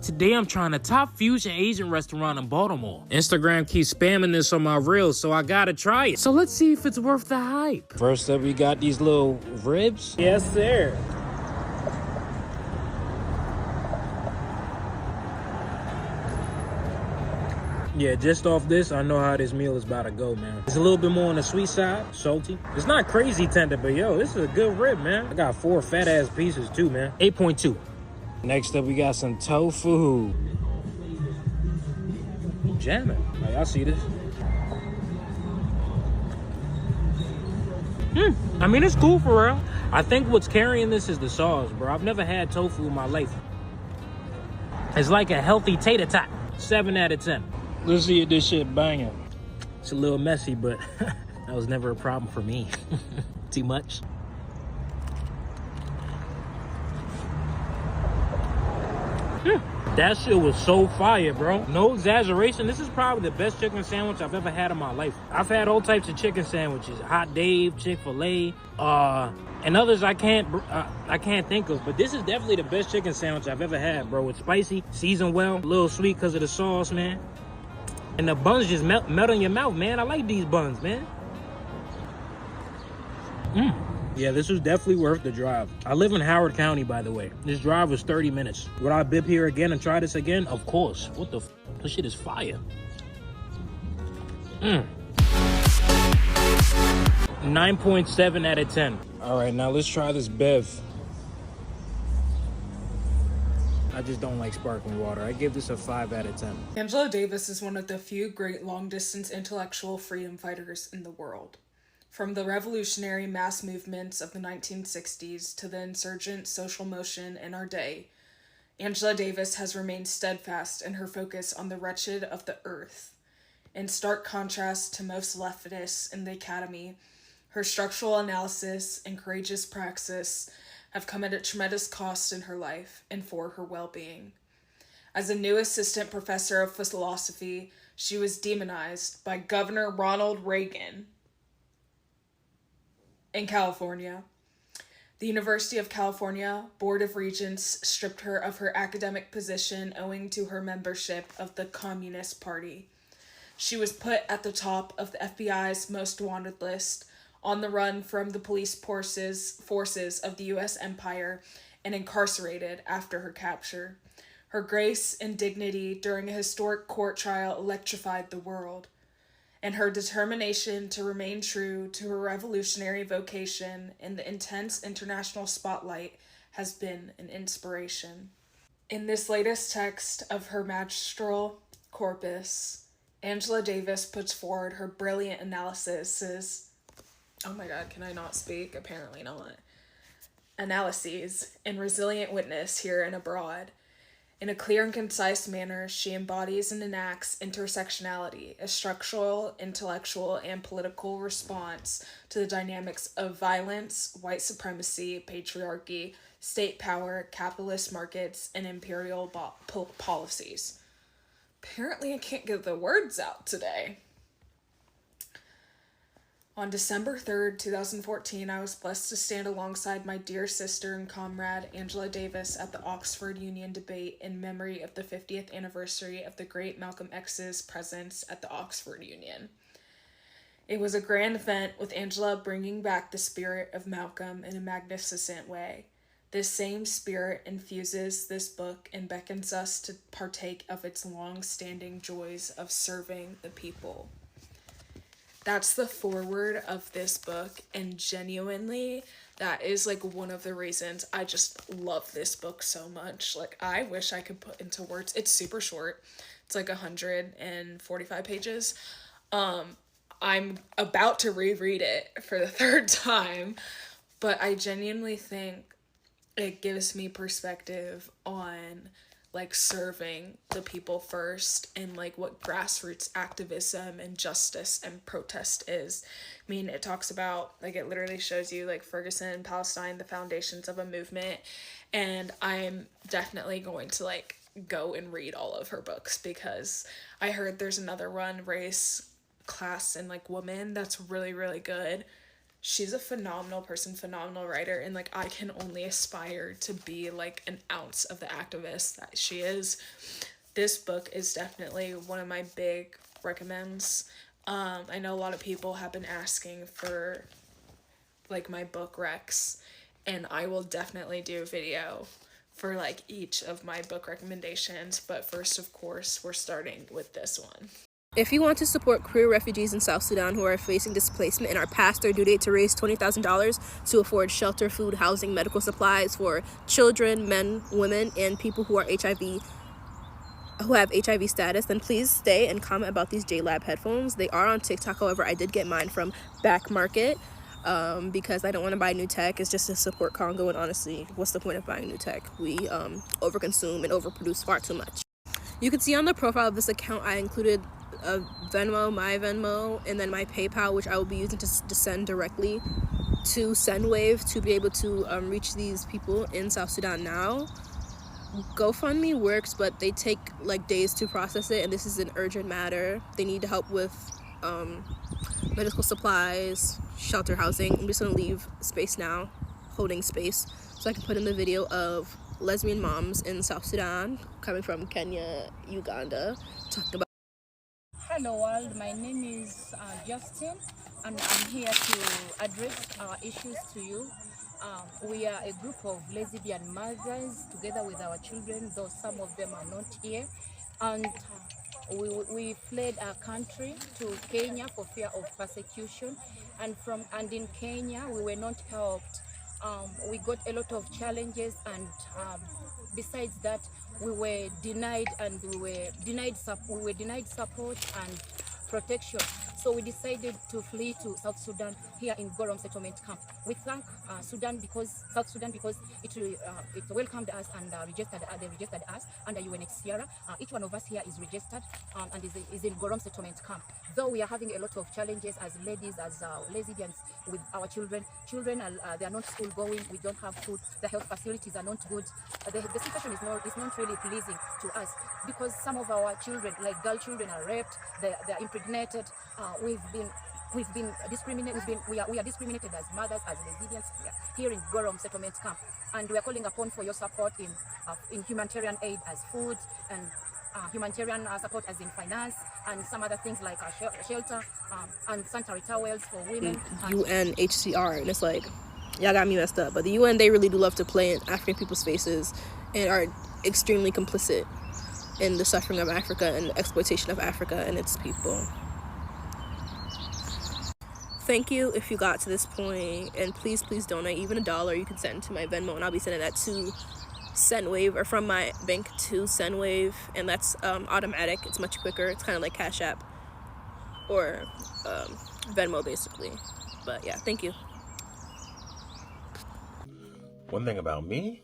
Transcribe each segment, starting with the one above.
Today I'm trying a top fusion Asian restaurant in Baltimore. Instagram keeps spamming this on my reels, so I gotta try it. So let's see if it's worth the hype. First up, we got these little ribs. Yes, sir. Yeah, just off this, I know how this meal is about to go, man. It's a little bit more on the sweet side, salty. It's not crazy tender, but yo, this is a good rib, man. I got 4 fat ass pieces too, man. 8.2. Next up, we got some tofu. Jamming. Oh, y'all see this? I mean, it's cool for real. I think what's carrying this is the sauce, bro. I've never had tofu in my life. It's like a healthy tater tot. 7 out of 10. Let's see if this shit banging. It's a little messy, but that was never a problem for me. Too much. That shit was so fire, bro. No exaggeration. This is probably the best chicken sandwich I've ever had in my life. I've had all types of chicken sandwiches. Hot Dave, Chick-fil-A, and others I can't think of. But this is definitely the best chicken sandwich I've ever had, bro. It's spicy, seasoned well, a little sweet because of the sauce, man. And the buns just melt in your mouth, man. I like these buns, man. Yeah, this was definitely worth the drive. I live in Howard County, by the way. This drive was 30 minutes. Would I bib here again and try this again? Of course. What the f? This shit is fire. 9.7 out of 10. All right, now let's try this bev. I just don't like sparkling water. I give this a 5 out of 10. Angela Davis is one of the few great long-distance intellectual freedom fighters in the world. From the revolutionary mass movements of the 1960s to the insurgent social motion in our day, Angela Davis has remained steadfast in her focus on the wretched of the earth. In stark contrast to most leftists in the academy, her structural analysis and courageous praxis have come at a tremendous cost in her life and for her well-being. As a new assistant professor of philosophy, she was demonized by Governor Ronald Reagan in California. The University of California Board of Regents stripped her of her academic position owing to her membership of the Communist Party. She was put at the top of the FBI's most wanted list, on the run from the police forces of the U.S. empire, and incarcerated after her capture. Her grace and dignity during a historic court trial electrified the world, and her determination to remain true to her revolutionary vocation in the intense international spotlight has been an inspiration. In this latest text of her magistral corpus, Angela Davis puts forward her brilliant analyses. Oh my God, can I not speak? Apparently not. Analyses and resilient witness here and abroad. In a clear and concise manner, she embodies and enacts intersectionality, a structural, intellectual, and political response to the dynamics of violence, white supremacy, patriarchy, state power, capitalist markets, and imperial policies. Apparently I can't get the words out today. On December 3rd, 2014, I was blessed to stand alongside my dear sister and comrade Angela Davis at the Oxford Union debate in memory of the 50th anniversary of the great Malcolm X's presence at the Oxford Union. It was a grand event with Angela bringing back the spirit of Malcolm in a magnificent way. This same spirit infuses this book and beckons us to partake of its long-standing joys of serving the people. That's the foreword of this book, and genuinely, that is like one of the reasons I just love this book so much. Like, I wish I could put into words. It's super short. It's like 145 pages. I'm about to reread it for the 3rd time, but I genuinely think it gives me perspective on like serving the people first and like what grassroots activism and justice and protest is. I mean, it talks about, like, it literally shows you like Ferguson, Palestine, the foundations of a movement, and I'm definitely going to like go and read all of her books because I heard there's another one, Race, Class, and like Woman, that's really, really good. she's a phenomenal person, phenomenal writer, and like I can only aspire to be like an ounce of the activist that she is. This book is definitely one of my big recommends. I know a lot of people have been asking for like my book recs, and I will definitely do a video for like each of my book recommendations, but first of course we're starting with this one. If you want to support queer refugees in South Sudan who are facing displacement and are past their due date to raise $20,000 to afford shelter, food, housing, medical supplies for children, men, women, and people who have HIV status, then please stay and comment about these JLab headphones. They are on TikTok. However, I did get mine from Back Market because I don't want to buy new tech. It's just to support Congo, and honestly, what's the point of buying new tech? We overconsume and overproduce far too much. You can see on the profile of this account I included a Venmo, my Venmo, and then my PayPal, which I will be using to send directly to Sendwave to be able to reach these people in South Sudan now. GoFundMe works, but they take like days to process it, and this is an urgent matter. They need help with medical supplies, shelter, housing. I'm just gonna leave space now, holding space, so I can put in the video of lesbian moms in South Sudan, coming from Kenya, Uganda, talking about. Hello world, my name is Justin, and I'm here to address our issues to you. We are a group of lesbian mothers together with our children, though some of them are not here, and we fled our country to Kenya for fear of persecution, and in Kenya we were not helped. We got a lot of challenges, and besides that, we were denied support and protection. So we decided to flee to South Sudan here in Gorom settlement camp. We thank South Sudan because it welcomed us and they registered us under UNHCR. Each one of us here is registered and is in Gorom settlement camp. Though we are having a lot of challenges as ladies, as lesbians, with our children. They are not school going. We don't have food. The health facilities are not good. The situation is not really pleasing to us because some of our children, like girl children, are raped. They are impregnated. We've been discriminated. We are discriminated as mothers, as lesbians here in Gorom settlement camp, and we are calling upon for your support in humanitarian aid as food and humanitarian support as in finance and some other things like shelter and sanitary towels for women. UNHCR, and it's like, y'all got me messed up, but the UN, they really do love to play in African people's faces and are extremely complicit in the suffering of Africa and the exploitation of Africa and its people. Thank you if you got to this point, and please donate. Even $1 you can send to my Venmo, and I'll be sending that to Sendwave, or from my bank to Sendwave, and that's automatic. It's much quicker. It's kind of like Cash App or Venmo basically. But yeah, thank you. One thing about me,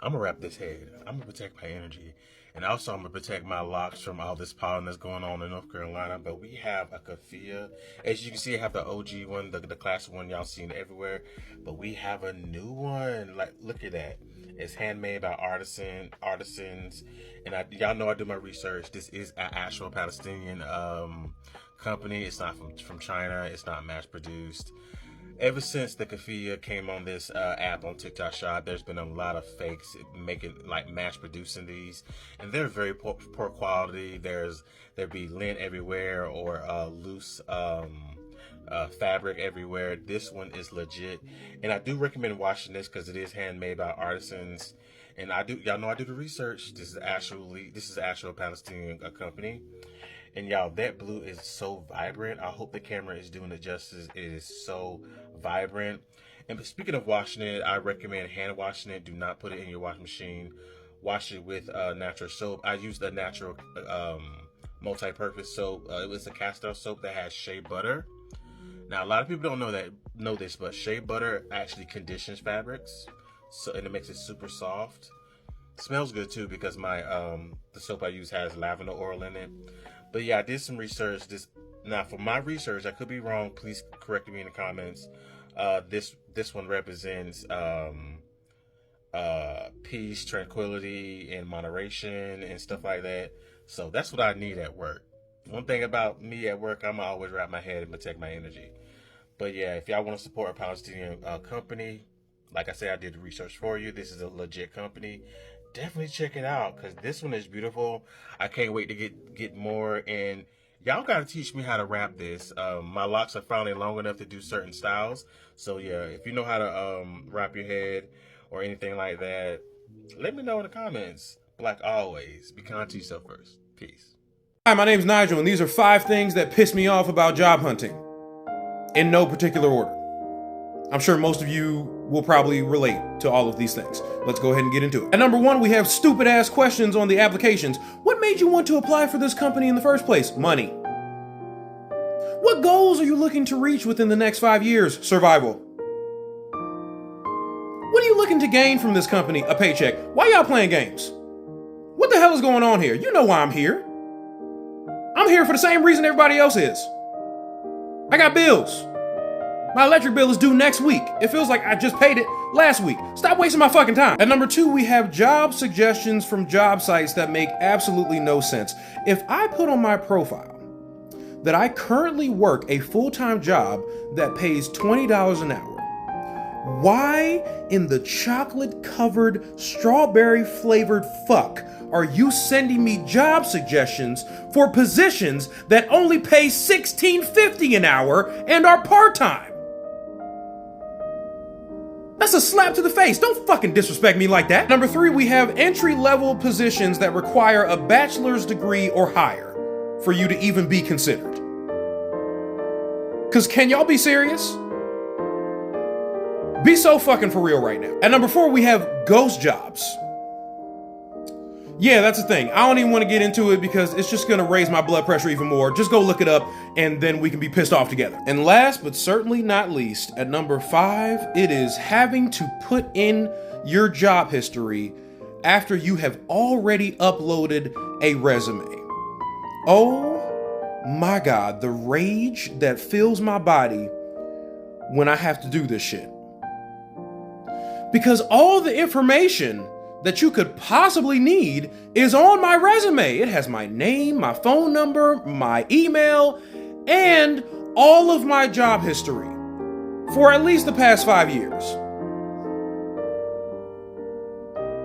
I'm gonna wrap this head. I'm gonna protect my energy, and also I'm gonna protect my locks from all this pollen that's going on in North Carolina. But we have a keffiyeh. As you can see, I have the OG one, the classic one y'all seen everywhere. But we have a new one. Like, look at that. It's handmade by artisans, and y'all know I do my research. This is an actual Palestinian company. It's not from China. It's not mass produced. Ever since the keffiyeh came on this app on TikTok Shop, there's been a lot of fakes making, like, mass producing these, and they're very poor quality. There be lint everywhere or loose fabric everywhere. This one is legit, and I do recommend watching this because it is handmade by artisans. And y'all know I do the research. This is actual Palestinian company. And y'all, that blue is so vibrant. I hope the camera is doing it justice. It is so vibrant. And speaking of washing it, I recommend hand washing it. Do not put it in your washing machine. Wash it with natural soap. I use the natural multi-purpose soap. It was a castor soap that has shea butter. Now, a lot of people don't know this, but shea butter actually conditions fabrics, and it makes it super soft. Smells good too because my the soap I use has lavender oil in it. But yeah, I did some research. Now, for my research, I could be wrong. Please correct me in the comments. This one represents peace, tranquility, and moderation and stuff like that. So that's what I need at work. One thing about me at work, I'm always wrap my head and protect my energy. But yeah, if y'all want to support a Palestinian company, like I said, I did the research for you. This is a legit company. Definitely check it out because this one is beautiful. I can't wait to get more. And y'all got to teach me how to wrap this. My locks are finally long enough to do certain styles. So yeah, if you know how to wrap your head or anything like that, let me know in the comments. But like always, be kind to yourself first. Peace. Hi, my name's Nigel, and these are 5 things that piss me off about job hunting. In no particular order. I'm sure most of you will probably relate to all of these things. Let's go ahead and get into it. At number 1, we have stupid ass questions on the applications. What made you want to apply for this company in the first place? Money. What goals are you looking to reach within the next 5 years? Survival. What are you looking to gain from this company? A paycheck. Why y'all playing games? What the hell is going on here? You know why I'm here. I'm here for the same reason everybody else is. I got bills. My electric bill is due next week. It feels like I just paid it last week. Stop wasting my fucking time. At number 2, we have job suggestions from job sites that make absolutely no sense. If I put on my profile that I currently work a full-time job that pays $20 an hour, why in the chocolate-covered, strawberry-flavored fuck are you sending me job suggestions for positions that only pay $16.50 an hour and are part-time? That's a slap to the face. Don't fucking disrespect me like that. Number 3, we have entry-level positions that require a bachelor's degree or higher for you to even be considered. Cause can y'all be serious? Be so fucking for real right now. At number 4, we have ghost jobs. Yeah, that's the thing. I don't even want to get into it because it's just going to raise my blood pressure even more. Just go look it up and then we can be pissed off together. And last but certainly not least, at number 5, it is having to put in your job history after you have already uploaded a resume. Oh my God, the rage that fills my body when I have to do this shit. Because all the information that you could possibly need is on my resume. It has my name, my phone number, my email, and all of my job history for at least the past 5 years.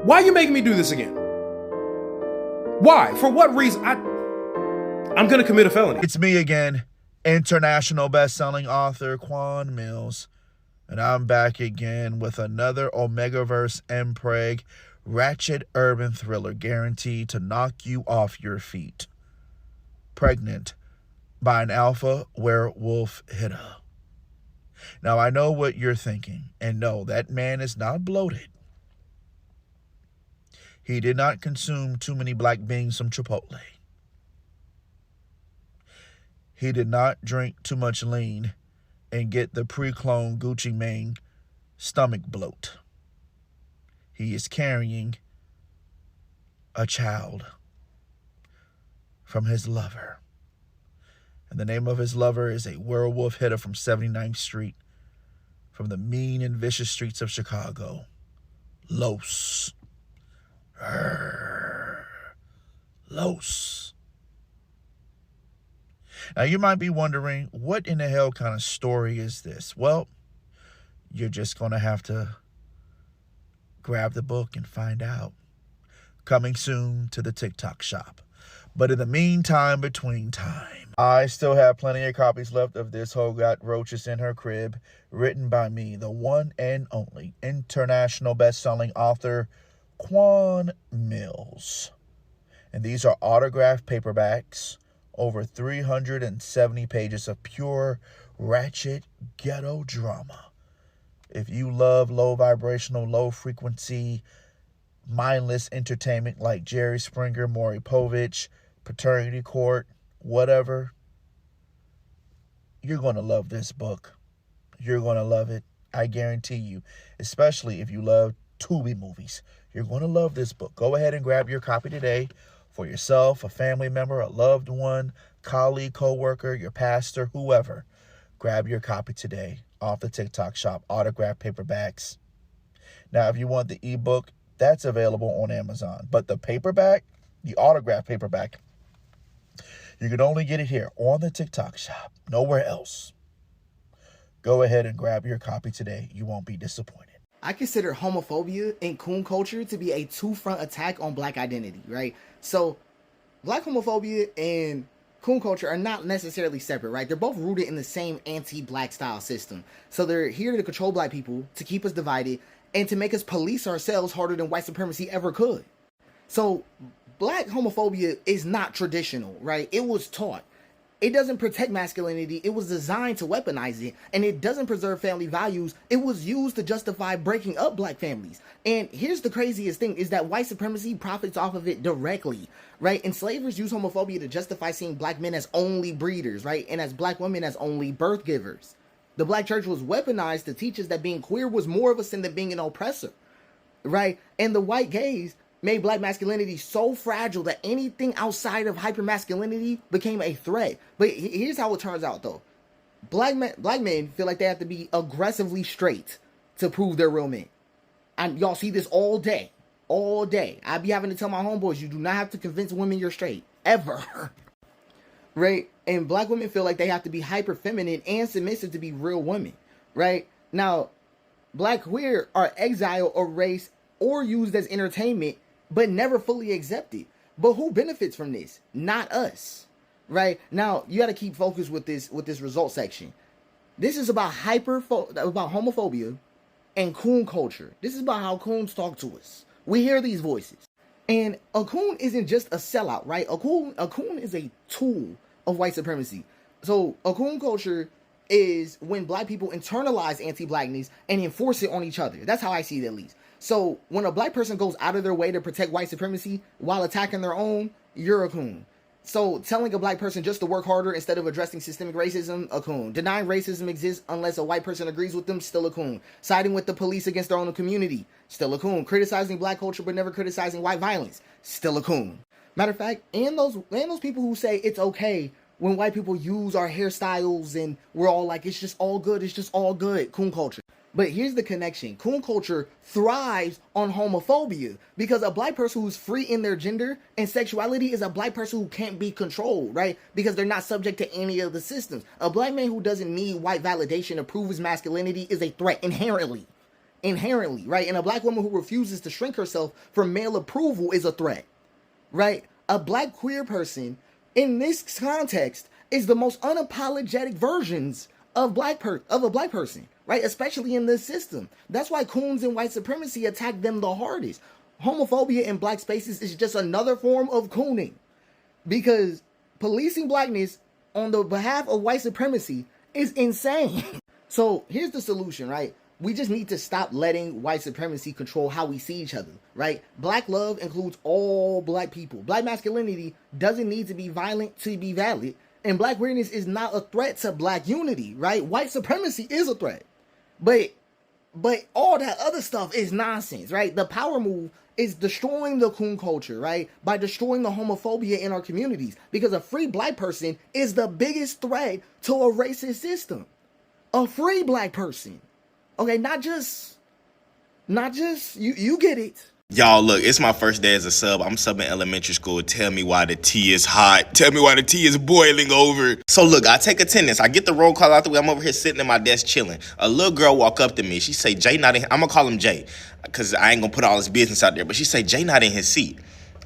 Why are you making me do this again? Why? For what reason? I'm gonna commit a felony. It's me again, international best-selling author Quan Mills, and I'm back again with another Omegaverse Mpreg ratchet urban thriller guaranteed to knock you off your feet. Pregnant by an alpha werewolf hitter. Now, I know what you're thinking, and no, that man is not bloated. He did not consume too many black beans from Chipotle. He did not drink too much lean and get the pre-cloned Gucci Mane stomach bloat. He is carrying a child from his lover. And the name of his lover is a werewolf hitter from 79th Street, from the mean and vicious streets of Chicago. Los. Los. Now, you might be wondering, what in the hell kind of story is this? Well, you're just going to have to grab the book and find out. Coming soon to the TikTok shop. But in the meantime, between time, I still have plenty of copies left of This Hoe Got Roaches in Her Crib, written by me, the one and only international best-selling author, Quan Mills. And these are autographed paperbacks, over 370 pages of pure ratchet ghetto drama. If you love low vibrational, low frequency, mindless entertainment like Jerry Springer, Maury Povich, Paternity Court, whatever, you're going to love this book. You're going to love it. I guarantee you, especially if you love Tubi movies. You're going to love this book. Go ahead and grab your copy today for yourself, a family member, a loved one, colleague, coworker, your pastor, whoever. Grab your copy today off the TikTok shop, autographed paperbacks. Now, if you want the ebook, that's available on Amazon. But the paperback, the autographed paperback, you can only get it here on the TikTok shop, nowhere else. Go ahead and grab your copy today. You won't be disappointed. I consider homophobia and coon culture to be a two-front attack on black identity, right? So, black homophobia and coon culture are not necessarily separate, right? They're both rooted in the same anti-black style system. So they're here to control black people, to keep us divided, and to make us police ourselves harder than white supremacy ever could. So, black homophobia is not traditional, right? It was taught. It doesn't protect masculinity. It was designed to weaponize it. And it doesn't preserve family values. It was used to justify breaking up black families. And here's the craziest thing is that white supremacy profits off of it directly, right? Enslavers use homophobia to justify seeing black men as only breeders, right? And as black women as only birth givers. The black church was weaponized to teach us that being queer was more of a sin than being an oppressor, right? And the white gaze made black masculinity so fragile that anything outside of hypermasculinity became a threat. But here's how it turns out, though. Black men feel like they have to be aggressively straight to prove they're real men. And y'all see this all day. All day. I be having to tell my homeboys, you do not have to convince women you're straight. Ever. Right? And black women feel like they have to be hyper feminine and submissive to be real women. Right? Now, black queer are exiled or erased or used as entertainment, but never fully accepted. But who benefits from this? Not us, right? Now, you got to keep focused with this result section. This is about about homophobia and coon culture. This is about how coons talk to us. We hear these voices. And a coon isn't just a sellout, right? A coon is a tool of white supremacy. So a coon culture is when black people internalize anti-blackness and enforce it on each other. That's how I see it, at least. So when a black person goes out of their way to protect white supremacy while attacking their own, you're a coon. So telling a black person just to work harder instead of addressing systemic racism, a coon. Denying racism exists unless a white person agrees with them, still a coon. Siding with the police against their own community, still a coon. Criticizing black culture but never criticizing white violence, still a coon. Matter of fact, and those people who say it's okay when white people use our hairstyles and we're all like, it's just all good, coon culture. But here's the connection. Coon culture thrives on homophobia because a black person who's free in their gender and sexuality is a black person who can't be controlled, right? Because they're not subject to any of the systems. A black man who doesn't need white validation to prove his masculinity is a threat inherently, right? And a black woman who refuses to shrink herself for male approval is a threat, right? A black queer person in this context is the most unapologetic versions of a black person, right? Especially in this system. That's why coons and white supremacy attack them the hardest. Homophobia in black spaces is just another form of cooning, because policing blackness on the behalf of white supremacy is insane. So here's the solution, right? We just need to stop letting white supremacy control how we see each other, right? Black love includes all black people. Black masculinity doesn't need to be violent to be valid. And black queerness is not a threat to black unity, right? White supremacy is a threat. But all that other stuff is nonsense, right? The power move is destroying the coon culture, right? By destroying the homophobia in our communities. Because a free black person is the biggest threat to a racist system. A free black person. Okay, not just you get it. Y'all, look, it's my first day as a sub. I'm subbing elementary school. Tell me why the tea is hot. Tell me why the tea is boiling over. So look, I take attendance. I get the roll call out the way. I'm over here sitting at my desk chilling. A little girl walk up to me. She say, Jay not in. I'm gonna call him Jay, because I ain't gonna put all his business out there. But she say, Jay not in his seat.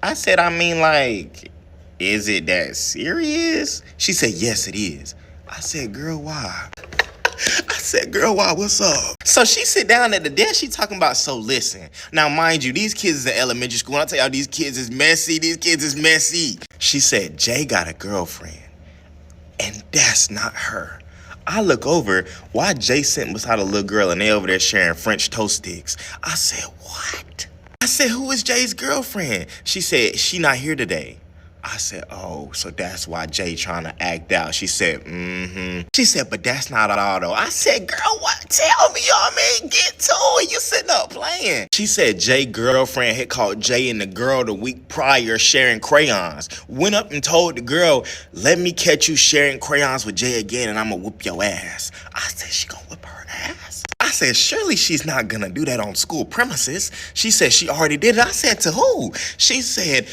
I said, I mean, like, is it that serious? She said, yes, it is. I said, girl, why? What's up? So she sit down at the desk, she talking about, so listen. Now, mind you, these kids is in elementary school. I tell y'all, these kids is messy. She said, Jay got a girlfriend, and that's not her. I look over, why Jay sitting beside a little girl and they over there sharing French toast sticks? I said, what? I said, who is Jay's girlfriend? She said, she not here today. I said, oh, so that's why Jay trying to act out. She said, She said, but that's not all, though. I said, girl, what? Tell me, y'all, man, get to it. You sitting up playing. She said Jay's girlfriend had caught Jay and the girl the week prior sharing crayons. Went up and told the girl, let me catch you sharing crayons with Jay again and I'm going to whoop your ass. I said, she going to whip her ass? I said, surely she's not going to do that on school premises. She said she already did it. I said, to who? She said,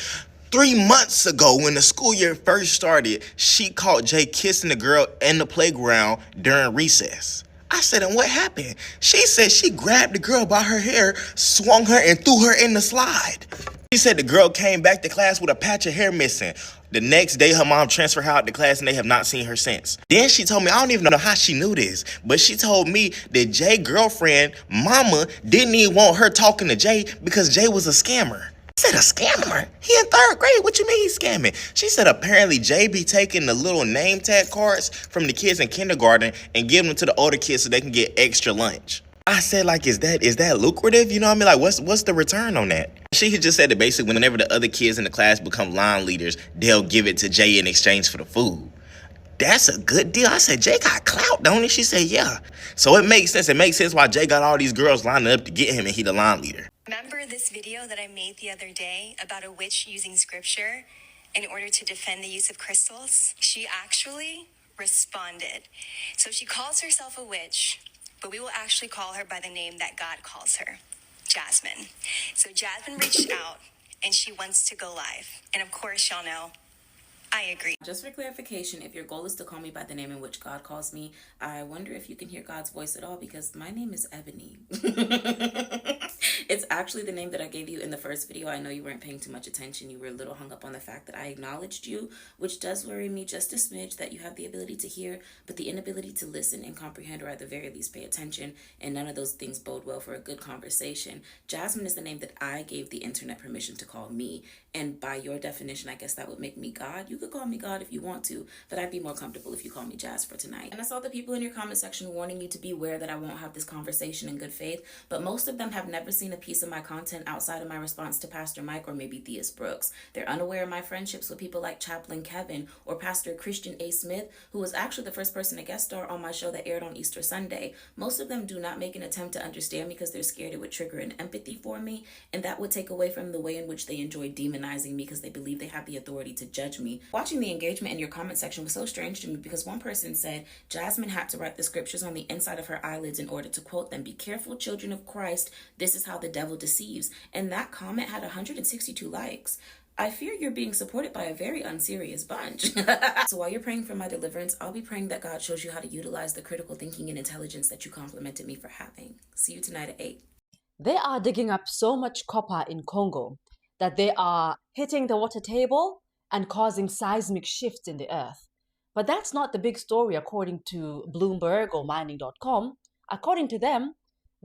3 months ago, when the school year first started, she caught Jay kissing the girl in the playground during recess. I said, and what happened? She said she grabbed the girl by her hair, swung her, and threw her in the slide. She said the girl came back to class with a patch of hair missing. The next day, her mom transferred her out to class and they have not seen her since. Then she told me, I don't even know how she knew this, but she told me that Jay's girlfriend, mama, didn't even want her talking to Jay because Jay was a scammer. I said, a scammer? He in 3rd grade. What you mean he's scamming? She said apparently Jay be taking the little name tag cards from the kids in kindergarten and giving them to the older kids so they can get extra lunch. I said, like, is that lucrative? You know what I mean? Like, what's the return on that? She had just said that basically whenever the other kids in the class become line leaders, they'll give it to Jay in exchange for the food. That's a good deal. I said, Jay got clout, don't he? She said, yeah. So it makes sense. It makes sense why Jay got all these girls lining up to get him and he the line leader. Remember this video that I made the other day about a witch using scripture in order to defend the use of crystals? She actually responded. So she calls herself a witch, but we will actually call her by the name that God calls her, Jasmine. So Jasmine reached out and she wants to go live. And of course, y'all know, I agree. Just for clarification, if your goal is to call me by the name in which God calls me, I wonder if you can hear God's voice at all, because my name is Ebony. It's actually the name that I gave you in the first video. I know you weren't paying too much attention. You were a little hung up on the fact that I acknowledged you, which does worry me just a smidge, that you have the ability to hear, but the inability to listen and comprehend, or at the very least pay attention, and none of those things bode well for a good conversation. Jasmine is the name that I gave the internet permission to call me, and by your definition, I guess that would make me God. You could call me God if you want to, but I'd be more comfortable if you call me Jazz for tonight. And I saw the people in your comment section warning you to beware that I won't have this conversation in good faith, but most of them have never seen a piece of my content outside of my response to Pastor Mike or maybe Theus Brooks. They're unaware of my friendships with people like Chaplain Kevin or Pastor Christian A. Smith, who was actually the first person to guest star on my show that aired on Easter Sunday. Most of them do not make an attempt to understand me because they're scared it would trigger an empathy for me, and that would take away from the way in which they enjoy demonizing me because they believe they have the authority to judge me. Watching the engagement in your comment section was so strange to me because one person said Jasmine had to write the scriptures on the inside of her eyelids in order to quote them. Be careful, children of Christ. This is how the devil deceives. And that comment had 162 likes. I fear you're being supported by a very unserious bunch. So while you're praying for my deliverance, I'll be praying that God shows you how to utilize the critical thinking and intelligence that you complimented me for having. See you tonight at 8. They are digging up so much copper in Congo that they are hitting the water table and causing seismic shifts in the earth. But that's not the big story according to Bloomberg or mining.com. According to them,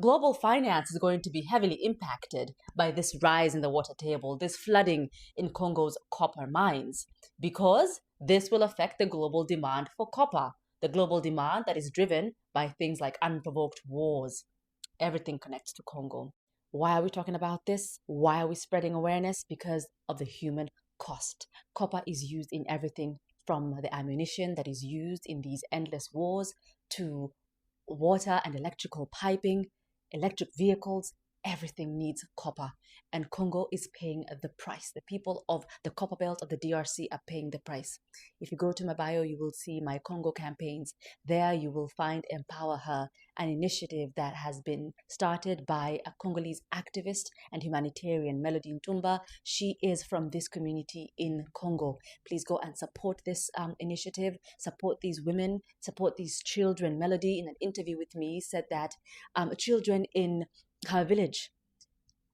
global finance is going to be heavily impacted by this rise in the water table, this flooding in Congo's copper mines, because this will affect the global demand for copper, the global demand that is driven by things like unprovoked wars. Everything connects to Congo. Why are we talking about this? Why are we spreading awareness? Because of the human cost. Copper is used in everything from the ammunition that is used in these endless wars to water and electrical piping, electric vehicles. Everything needs copper, and Congo is paying the price. The people of the copper belt of the DRC are paying the price. If you go to my bio, you will see my Congo campaigns. There you will find Empower Her, an initiative that has been started by a Congolese activist and humanitarian, Melody Ntumba. She is from this community in Congo. Please go and support this initiative, support these women, support these children. Melody, in an interview with me, said that children in her village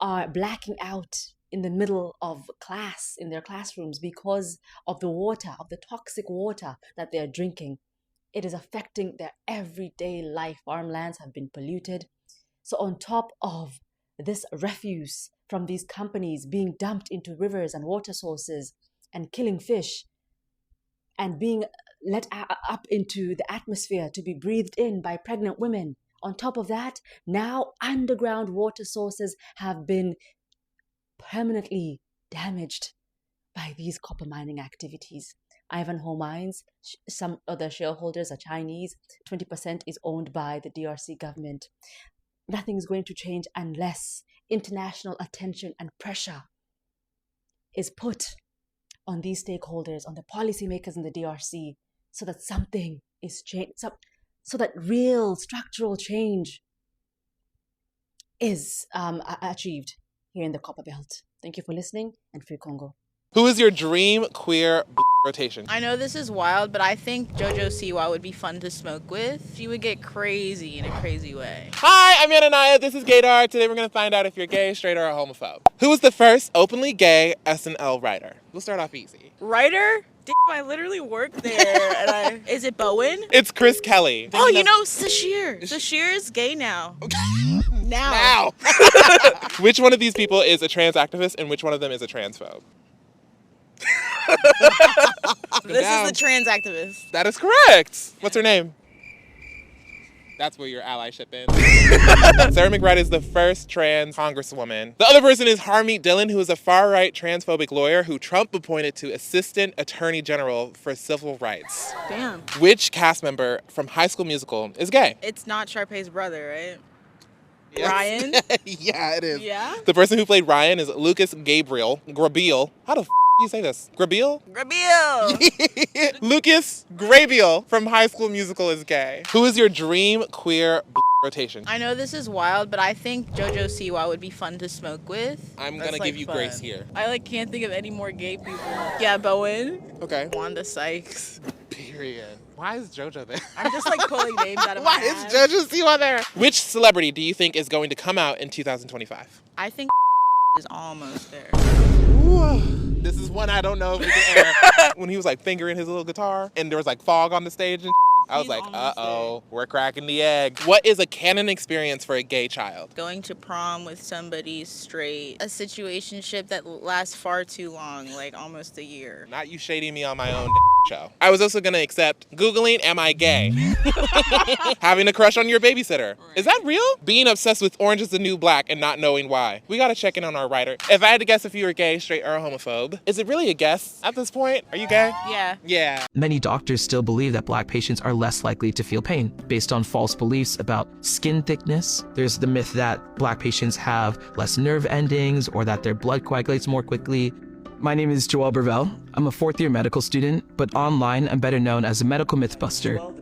are blacking out in the middle of class, in their classrooms, because of the water, of the toxic water that they are drinking. It is affecting their everyday life. Farmlands have been polluted. So on top of this refuse from these companies being dumped into rivers and water sources and killing fish and being let up into the atmosphere to be breathed in by pregnant women, on top of that, now underground water sources have been permanently damaged by these copper mining activities. Ivanhoe Mines, some other shareholders are Chinese, 20% is owned by the DRC government. Nothing is going to change unless international attention and pressure is put on these stakeholders, on the policymakers in the DRC, so that something is changed, so that real structural change is achieved here in the Copper Belt. Thank you for listening, and free Congo. Who is your dream queer rotation. I know this is wild, but I think JoJo Siwa would be fun to smoke with. She would get crazy in a crazy way. Hi, I'm Ananaya. This is Gaydar. Today we're going to find out if you're gay, straight, or a homophobe. Who was the first openly gay SNL writer? We'll start off easy. Writer? Damn, I literally worked there. Is it Bowen? It's Chris Kelly. Oh, you know, Sashir. Sashir is gay now. Now. Which one of these people is a trans activist and which one of them is a transphobe? This is the trans activist. That is correct. What's her name? That's where your allyship is. Sarah McBride is the first trans congresswoman. The other person is Harmeet Dillon, who is a far-right transphobic lawyer who Trump appointed to Assistant Attorney General for Civil Rights. Damn. Which cast member from High School Musical is gay? It's not Sharpay's brother, right? Yes. Ryan? Yeah, it is. Yeah? The person who played Ryan is Lucas Grabeel. How the do you say this? Grabeel? Grabeel! Lucas Grabeel from High School Musical is gay. Who is your dream queer rotation? I know this is wild, but I think JoJo Siwa would be fun to smoke with. I'm gonna give you grace here. I can't think of any more gay people. Yeah, Bowen. Okay. Wanda Sykes. Period. Why is JoJo there? I'm just pulling names out of my Why ass. is JoJo Siwa there? Which celebrity do you think is going to come out in 2025? I think is almost there. Ooh, this is one I don't know if we can air. When he was fingering his little guitar and there was fog on the stage and I was like, uh-oh, we're cracking the egg. What is a canon experience for a gay child? Going to prom with somebody straight. A situationship that lasts far too long, almost a year. Not you shading me on my own show. I was also going to accept Googling, am I gay? Having a crush on your babysitter. Is that real? Being obsessed with Orange is the New Black and not knowing why. We got to check in on our writer. If I had to guess if you were gay, straight, or a homophobe, is it really a guess at this point? Are you gay? Yeah. Yeah. Many doctors still believe that black patients are less likely to feel pain based on false beliefs about skin thickness. There's the myth that black patients have less nerve endings or that their blood coagulates more quickly. My name is Joel Burvell. I'm a fourth-year medical student, but online I'm better known as a medical mythbuster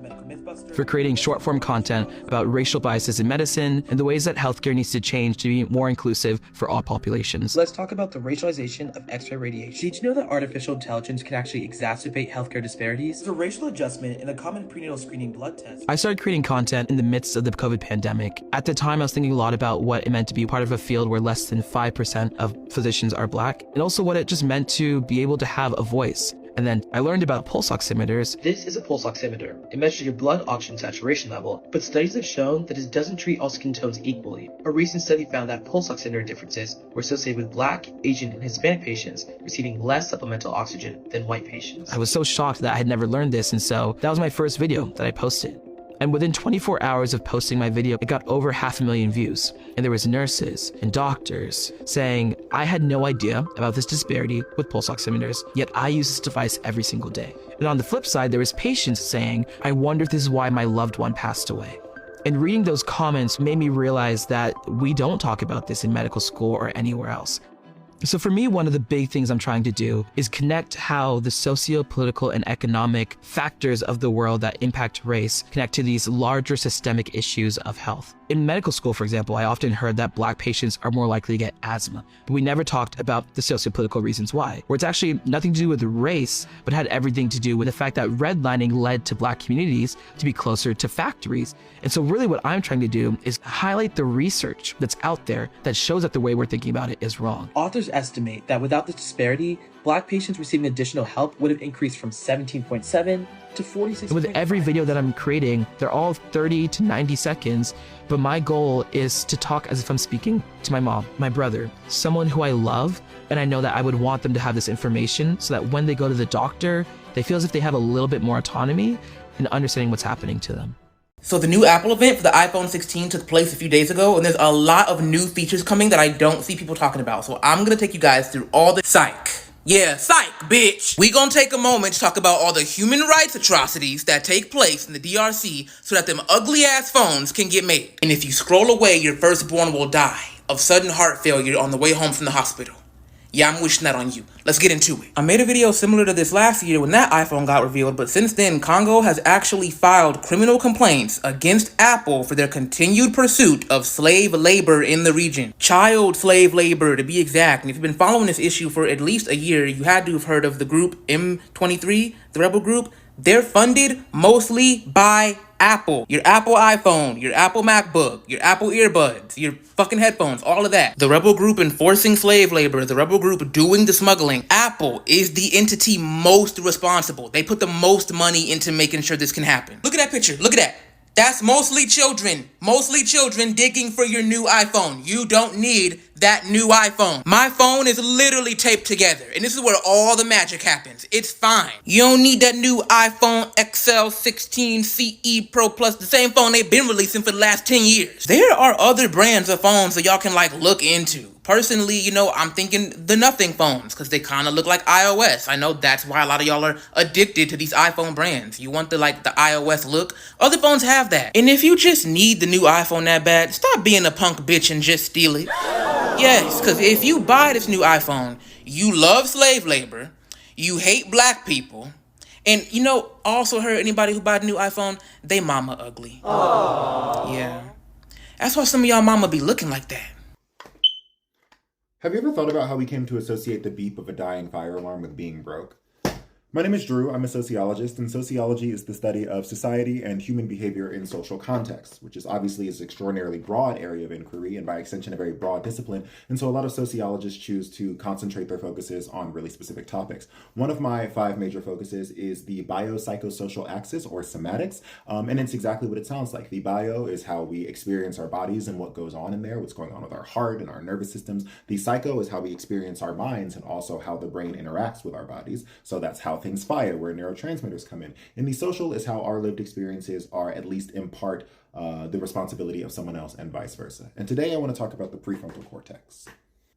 for creating short-form content about racial biases in medicine and the ways that healthcare needs to change to be more inclusive for all populations. Let's talk about the racialization of X-ray radiation. Did you know that artificial intelligence can actually exacerbate healthcare disparities? There's a racial adjustment in a common prenatal screening blood test. I started creating content in the midst of the COVID pandemic. At the time, I was thinking a lot about what it meant to be part of a field where less than 5% of physicians are black, and also what it just meant to be able to have a voice. And then I learned about pulse oximeters. This is a pulse oximeter. It measures your blood oxygen saturation level, but studies have shown that it doesn't treat all skin tones equally. A recent study found that pulse oximeter differences were associated with Black, Asian, and Hispanic patients receiving less supplemental oxygen than white patients. I was so shocked that I had never learned this, and so that was my first video that I posted. And within 24 hours of posting my video, it got over 500,000 views. And there was nurses and doctors saying, I had no idea about this disparity with pulse oximeters, yet I use this device every single day. And on the flip side, there was patients saying, I wonder if this is why my loved one passed away. And reading those comments made me realize that we don't talk about this in medical school or anywhere else. So for me, one of the big things I'm trying to do is connect how the socio-political and economic factors of the world that impact race connect to these larger systemic issues of health. In medical school, for example, I often heard that black patients are more likely to get asthma, but we never talked about the socio-political reasons why, where it's actually nothing to do with race, but had everything to do with the fact that redlining led to black communities to be closer to factories. And so really what I'm trying to do is highlight the research that's out there that shows that the way we're thinking about it is wrong. Authors estimate that without this disparity, black patients receiving additional help would have increased from 17.7 to 46. And with every video that I'm creating, they're all 30 to 90 seconds, but my goal is to talk as if I'm speaking to my mom, my brother, someone who I love, and I know that I would want them to have this information so that when they go to the doctor, they feel as if they have a little bit more autonomy in understanding what's happening to them. So the new Apple event for the iPhone 16 took place a few days ago, and there's a lot of new features coming that I don't see people talking about. So I'm gonna take you guys through all the psych. Yeah, psych, bitch. We gonna take a moment to talk about all the human rights atrocities that take place in the DRC so that them ugly ass phones can get made. And if you scroll away, your firstborn will die of sudden heart failure on the way home from the hospital. Yeah, I'm wishing that on you. Let's get into it. I made a video similar to this last year when that iPhone got revealed, but since then, Congo has actually filed criminal complaints against Apple for their continued pursuit of slave labor in the region. Child slave labor, to be exact. And if you've been following this issue for at least a year, you had to have heard of the group M23, the rebel group. They're funded mostly by Apple. Your Apple iPhone, your Apple MacBook, your Apple earbuds, your fucking headphones, all of that. The rebel group enforcing slave labor, the rebel group doing the smuggling. Apple is the entity most responsible. They put the most money into making sure this can happen. Look at that picture. Look at that. That's mostly children digging for your new iPhone. You don't need that new iPhone. My phone is literally taped together, and this is where all the magic happens. It's fine. You don't need that new iPhone XL 16 CE Pro Plus, the same phone they've been releasing for the last 10 years. There are other brands of phones that y'all can look into. Personally, I'm thinking the nothing phones, because they kind of look like iOS. I know that's why a lot of y'all are addicted to these iPhone brands. You want the iOS look. Other phones have that. And if you just need the new iPhone that bad, stop being a punk bitch and just steal it. Yes, because if you buy this new iPhone, you love slave labor, you hate black people, and also heard anybody who buy the new iPhone, they mama ugly. Aww. Yeah. That's why some of y'all mama be looking like that. Have you ever thought about how we came to associate the beep of a dying fire alarm with being broke? My name is Drew. I'm a sociologist, and sociology is the study of society and human behavior in social contexts, which is obviously an extraordinarily broad area of inquiry and by extension a very broad discipline. And so a lot of sociologists choose to concentrate their focuses on really specific topics. One of my 5 major focuses is the biopsychosocial axis, or somatics, and it's exactly what it sounds like. The bio is how we experience our bodies and what goes on in there, what's going on with our heart and our nervous systems. The psycho is how we experience our minds and also how the brain interacts with our bodies. So that's how things fire, where neurotransmitters come in. And the social is how our lived experiences are, at least in part, the responsibility of someone else and vice versa. And today I want to talk about the prefrontal cortex.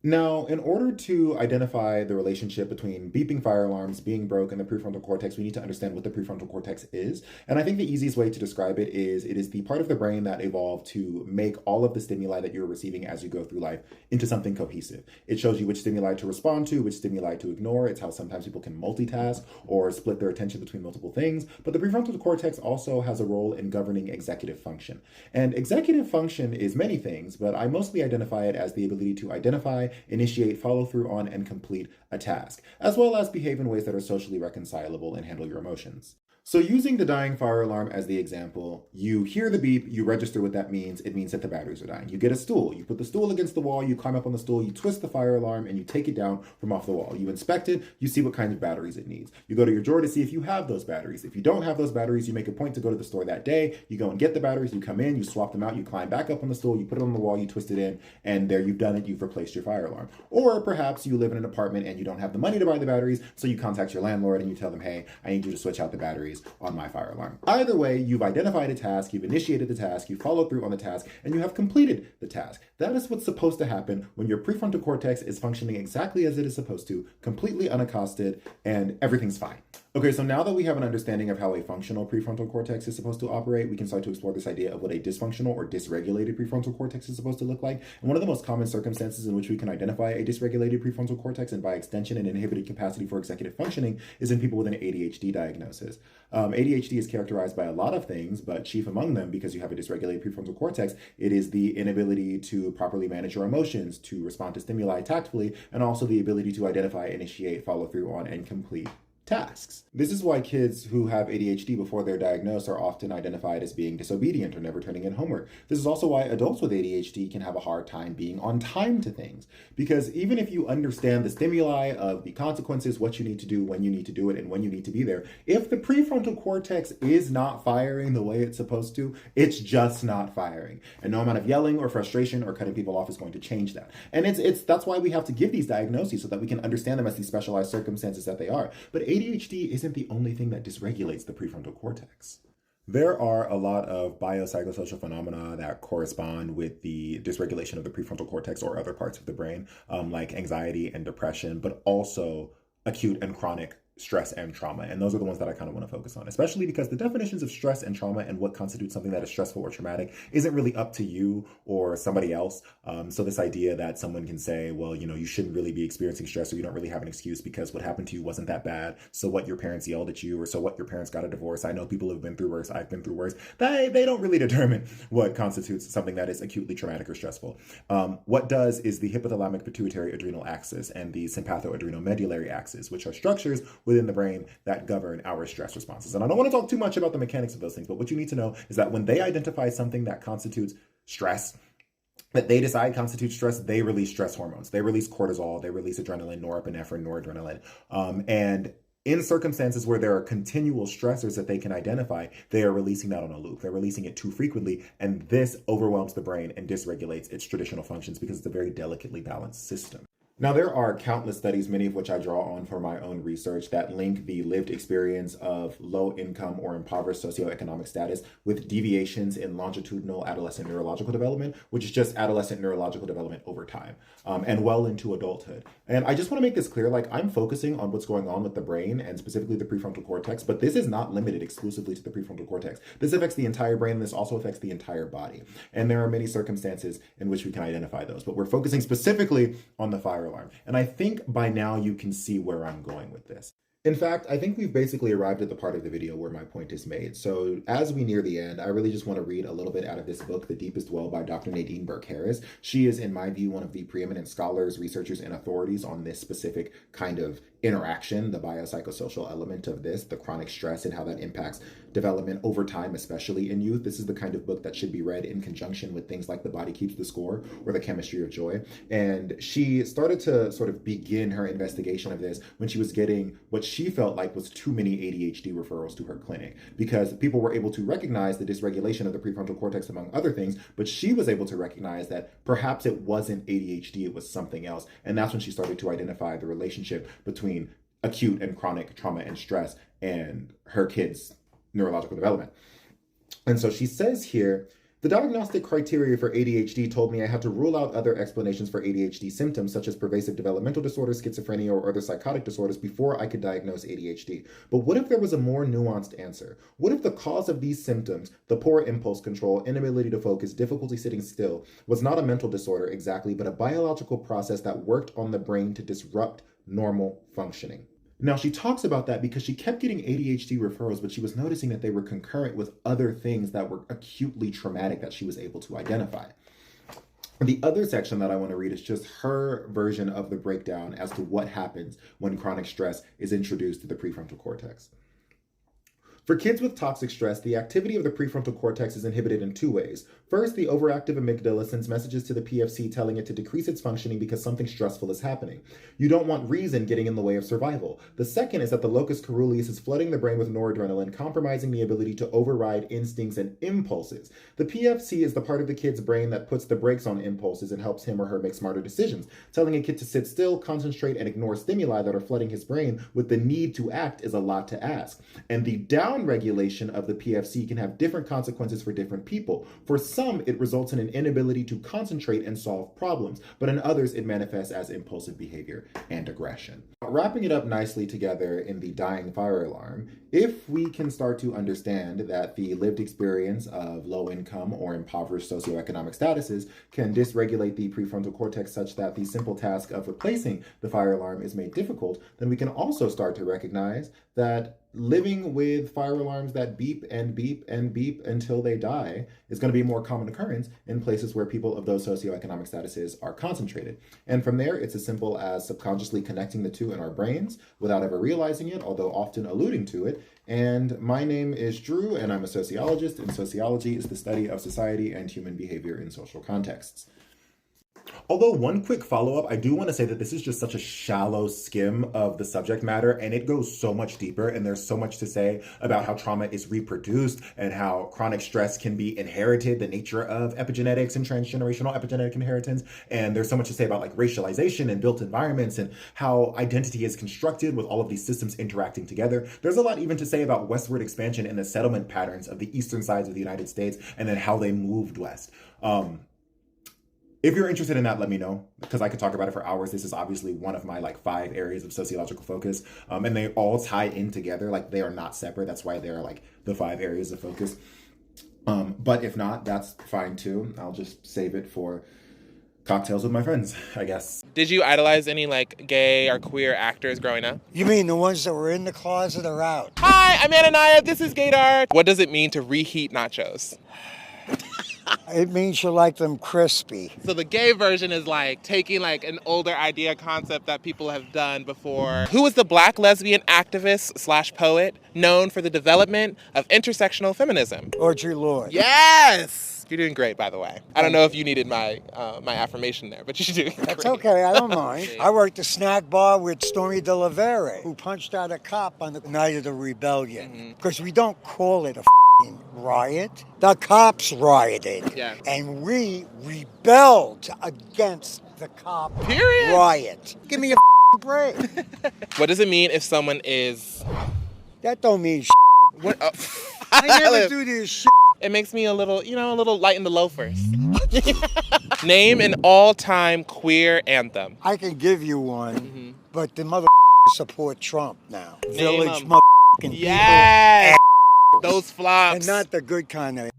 Now, in order to identify the relationship between beeping fire alarms, being broke, and the prefrontal cortex, we need to understand what the prefrontal cortex is. And I think the easiest way to describe it is the part of the brain that evolved to make all of the stimuli that you're receiving as you go through life into something cohesive. It shows you which stimuli to respond to, which stimuli to ignore. It's how sometimes people can multitask or split their attention between multiple things. But the prefrontal cortex also has a role in governing executive function. And executive function is many things, but I mostly identify it as the ability to identify, initiate, follow through on, and complete a task, as well as behave in ways that are socially reconcilable and handle your emotions. So using the dying fire alarm as the example, you hear the beep, you register what that means. It means that the batteries are dying. You get a stool, you put the stool against the wall, you climb up on the stool, you twist the fire alarm, and you take it down from off the wall. You inspect it, you see what kinds of batteries it needs. You go to your drawer to see if you have those batteries. If you don't have those batteries, you make a point to go to the store that day, you go and get the batteries, you come in, you swap them out, you climb back up on the stool, you put it on the wall, you twist it in, and there you've done it, you've replaced your fire alarm. Or perhaps you live in an apartment and you don't have the money to buy the batteries, so you contact your landlord and you tell them, hey, I need you to switch out the batteries on my fire alarm. Either way, you've identified a task, you've initiated the task, you followed through on the task, and you have completed the task. That is what's supposed to happen when your prefrontal cortex is functioning exactly as it is supposed to, completely unaccosted, and everything's fine. Okay, so now that we have an understanding of how a functional prefrontal cortex is supposed to operate, we can start to explore this idea of what a dysfunctional or dysregulated prefrontal cortex is supposed to look like. And one of the most common circumstances in which we can identify a dysregulated prefrontal cortex, and by extension an inhibited capacity for executive functioning, is in people with an ADHD diagnosis. ADHD is characterized by a lot of things, but chief among them, because you have a dysregulated prefrontal cortex, it is the inability to properly manage your emotions, to respond to stimuli tactfully, and also the ability to identify, initiate, follow through on, and complete tasks. This is why kids who have ADHD before they're diagnosed are often identified as being disobedient or never turning in homework. This is also why adults with ADHD can have a hard time being on time to things. Because even if you understand the stimuli of the consequences, what you need to do, when you need to do it, and when you need to be there, if the prefrontal cortex is not firing the way it's supposed to, it's just not firing. And no amount of yelling or frustration or cutting people off is going to change that. And that's why we have to give these diagnoses so that we can understand them as these specialized circumstances that they are. But ADHD isn't the only thing that dysregulates the prefrontal cortex. There are a lot of biopsychosocial phenomena that correspond with the dysregulation of the prefrontal cortex or other parts of the brain, like anxiety and depression, but also acute and chronic stress and trauma. And those are the ones that I kind of want to focus on, especially because the definitions of stress and trauma and what constitutes something that is stressful or traumatic isn't really up to you or somebody else. So this idea that someone can say, well, you know, you shouldn't really be experiencing stress, or you don't really have an excuse because what happened to you wasn't that bad. So what, your parents yelled at you, or so what, your parents got a divorce. I know people have been through worse. I've been through worse. They don't really determine what constitutes something that is acutely traumatic or stressful. What does is the hypothalamic pituitary adrenal axis and the sympathoadrenal medullary axis, which are structures within the brain that govern our stress responses. And I don't want to talk too much about the mechanics of those things, but what you need to know is that when they identify something that constitutes stress, that they decide constitutes stress, they release stress hormones. They release cortisol, they release adrenaline, norepinephrine, noradrenaline. And in circumstances where there are continual stressors that they can identify, they are releasing that on a loop. They're releasing it too frequently, and this overwhelms the brain and dysregulates its traditional functions because it's a very delicately balanced system. Now, there are countless studies, many of which I draw on for my own research, that link the lived experience of low income or impoverished socioeconomic status with deviations in longitudinal adolescent neurological development, which is just adolescent neurological development over time, and well into adulthood. And I just want to make this clear, like, I'm focusing on what's going on with the brain and specifically the prefrontal cortex, but this is not limited exclusively to the prefrontal cortex. This affects the entire brain. This also affects the entire body. And there are many circumstances in which we can identify those, but we're focusing specifically on the fire alarm. And I think by now you can see where I'm going with this. In fact, I think we've basically arrived at the part of the video where my point is made. So as we near the end, I really just want to read a little bit out of this book, The Deepest Well by Dr. Nadine Burke-Harris. She is, in my view, one of the preeminent scholars, researchers, and authorities on this specific kind of interaction, the biopsychosocial element of this, the chronic stress and how that impacts development over time, especially in youth. This is the kind of book that should be read in conjunction with things like The Body Keeps the Score or The Chemistry of Joy. And she started to sort of begin her investigation of this when she was getting what she felt like was too many ADHD referrals to her clinic, because people were able to recognize the dysregulation of the prefrontal cortex, among other things, but she was able to recognize that perhaps it wasn't ADHD, it was something else. And that's when she started to identify the relationship between acute and chronic trauma and stress and her kids' neurological development. And so she says here, the diagnostic criteria for ADHD told me I had to rule out other explanations for ADHD symptoms, such as pervasive developmental disorders, schizophrenia, or other psychotic disorders, before I could diagnose ADHD. But what if there was a more nuanced answer? What if the cause of these symptoms, the poor impulse control, inability to focus, difficulty sitting still, was not a mental disorder exactly, but a biological process that worked on the brain to disrupt normal functioning? Now, she talks about that because she kept getting ADHD referrals, but she was noticing that they were concurrent with other things that were acutely traumatic that she was able to identify. The other section that I want to read is just her version of the breakdown as to what happens when chronic stress is introduced to the prefrontal cortex. For kids with toxic stress, the activity of the prefrontal cortex is inhibited in two ways. First, the overactive amygdala sends messages to the PFC telling it to decrease its functioning because something stressful is happening. You don't want reason getting in the way of survival. The second is that the locus coeruleus is flooding the brain with noradrenaline, compromising the ability to override instincts and impulses. The PFC is the part of the kid's brain that puts the brakes on impulses and helps him or her make smarter decisions. Telling a kid to sit still, concentrate, and ignore stimuli that are flooding his brain with the need to act is a lot to ask. And the downregulation of the PFC can have different consequences for different people. For some, it results in an inability to concentrate and solve problems, but in others, it manifests as impulsive behavior and aggression. Wrapping it up nicely together in the dying fire alarm, if we can start to understand that the lived experience of low income or impoverished socioeconomic statuses can dysregulate the prefrontal cortex such that the simple task of replacing the fire alarm is made difficult, then we can also start to recognize that living with fire alarms that beep and beep and beep until they die is going to be a more common occurrence in places where people of those socioeconomic statuses are concentrated. And from there, it's as simple as subconsciously connecting the two in our brains without ever realizing it, although often alluding to it. And my name is Drew, and I'm a sociologist, and sociology is the study of society and human behavior in social contexts. Although one quick follow-up, I do want to say that this is just such a shallow skim of the subject matter, and it goes so much deeper, and there's so much to say about how trauma is reproduced and how chronic stress can be inherited, the nature of epigenetics and transgenerational epigenetic inheritance. And there's so much to say about like racialization and built environments and how identity is constructed with all of these systems interacting together. There's a lot even to say about westward expansion and the settlement patterns of the eastern sides of the United States and then how they moved west. If you're interested in that, let me know, because I could talk about it for hours. This is obviously one of my like 5 areas of sociological focus, and they all tie in together. Like they are not separate. That's why they're like the 5 areas of focus. But if not, that's fine too. I'll just save it for cocktails with my friends, I guess. Did you idolize any like gay or queer actors growing up? You mean the ones that were in the closet or out? Hi, I'm Ananiah. This is Gaydar. What does it mean to reheat nachos? It means you like them crispy. So the gay version is like taking like an older idea concept that people have done before. Who was the Black lesbian activist / poet known for the development of intersectional feminism? Audre Lorde. Yes! You're doing great, by the way. I don't know if you needed my my affirmation there, but you're doing great. That's okay, I don't mind. I worked a snack bar with Stormy DeLavere, who punched out a cop on the night of the rebellion. Because we don't call it a riot. The cops rioted. Yeah. And we rebelled against the cop riot. Give me a break. What does it mean if someone is... That don't mean What? I never do this shit. It makes me a little light in the loafers. Name an all-time queer anthem. I can give you one, but the mother support Trump now. Name Village 'em. people. Yes! Those flops. And not the good kind of.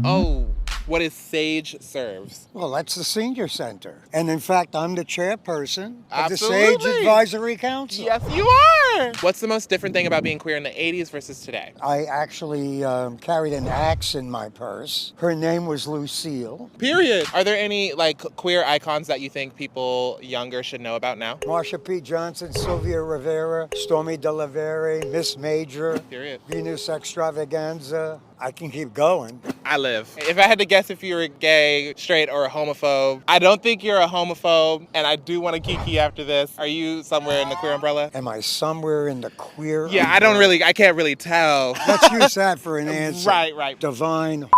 Oh, what is Sage Serves? Well, that's the senior center. And in fact, I'm the chairperson of the Absolutely. Sage Advisory Council. Yes, you are. What's the most different thing about being queer in the 80s versus today? I actually carried an axe in my purse. Her name was Lucille. Period. Are there any like queer icons that you think people younger should know about now? Marsha P. Johnson, Sylvia Rivera, Stormy DeLavere, Miss Major, Period. Venus Extravaganza. I can keep going. I live. If I had to guess if you were gay, straight, or a homophobe, I don't think you're a homophobe, and I do want to kiki after this. Are you somewhere in the queer umbrella? Am I somewhere in the queer Yeah, umbrella? I can't really tell. Let's use that for an answer. Right. Divine.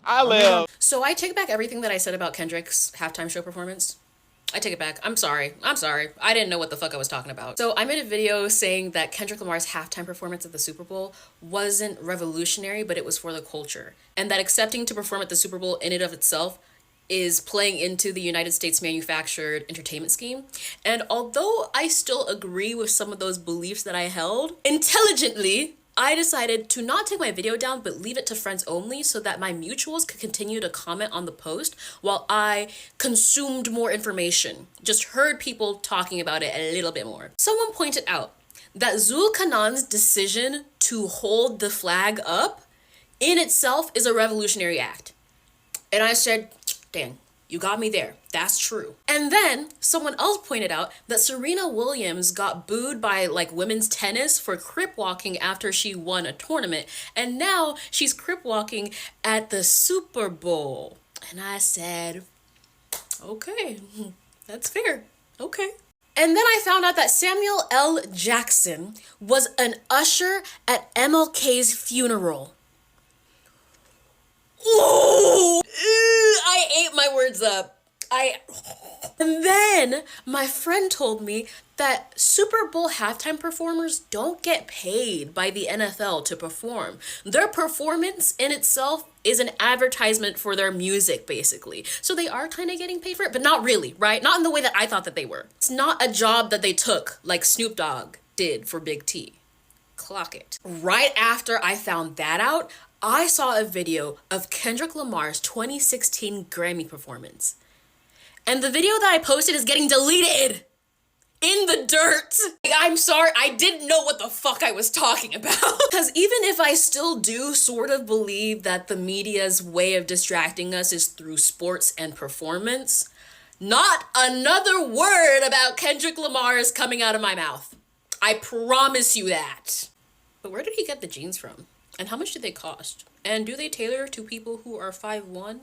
I live. So I take back everything that I said about Kendrick's halftime show performance. I take it back. I'm sorry. I didn't know what the fuck I was talking about. So I made a video saying that Kendrick Lamar's halftime performance at the Super Bowl wasn't revolutionary, but it was for the culture. And that accepting to perform at the Super Bowl in and of itself is playing into the United States manufactured entertainment scheme. And although I still agree with some of those beliefs that I held, intelligently, I decided to not take my video down, but leave it to friends only so that my mutuals could continue to comment on the post while I consumed more information. Just heard people talking about it a little bit more. Someone pointed out that Zulkanan's decision to hold the flag up in itself is a revolutionary act. And I said, dang, you got me there. That's true. And then someone else pointed out that Serena Williams got booed by like women's tennis for crip walking after she won a tournament. And now she's crip walking at the Super Bowl. And I said, okay, that's fair. Okay. And then I found out that Samuel L. Jackson was an usher at MLK's funeral. Ooh, I ate my words up. And then my friend told me that Super Bowl halftime performers don't get paid by the NFL to perform. Their performance in itself is an advertisement for their music, basically. So they are kind of getting paid for it, but not really, right? Not in the way that I thought that they were. It's not a job that they took like Snoop Dogg did for Big T. Clock it. Right after I found that out, I saw a video of Kendrick Lamar's 2016 Grammy performance. And the video that I posted is getting deleted in the dirt. I'm sorry, I didn't know what the fuck I was talking about. Because even if I still do sort of believe that the media's way of distracting us is through sports and performance, not another word about Kendrick Lamar is coming out of my mouth. I promise you that. But where did he get the jeans from? And how much did they cost? And do they tailor to people who are 5'1"?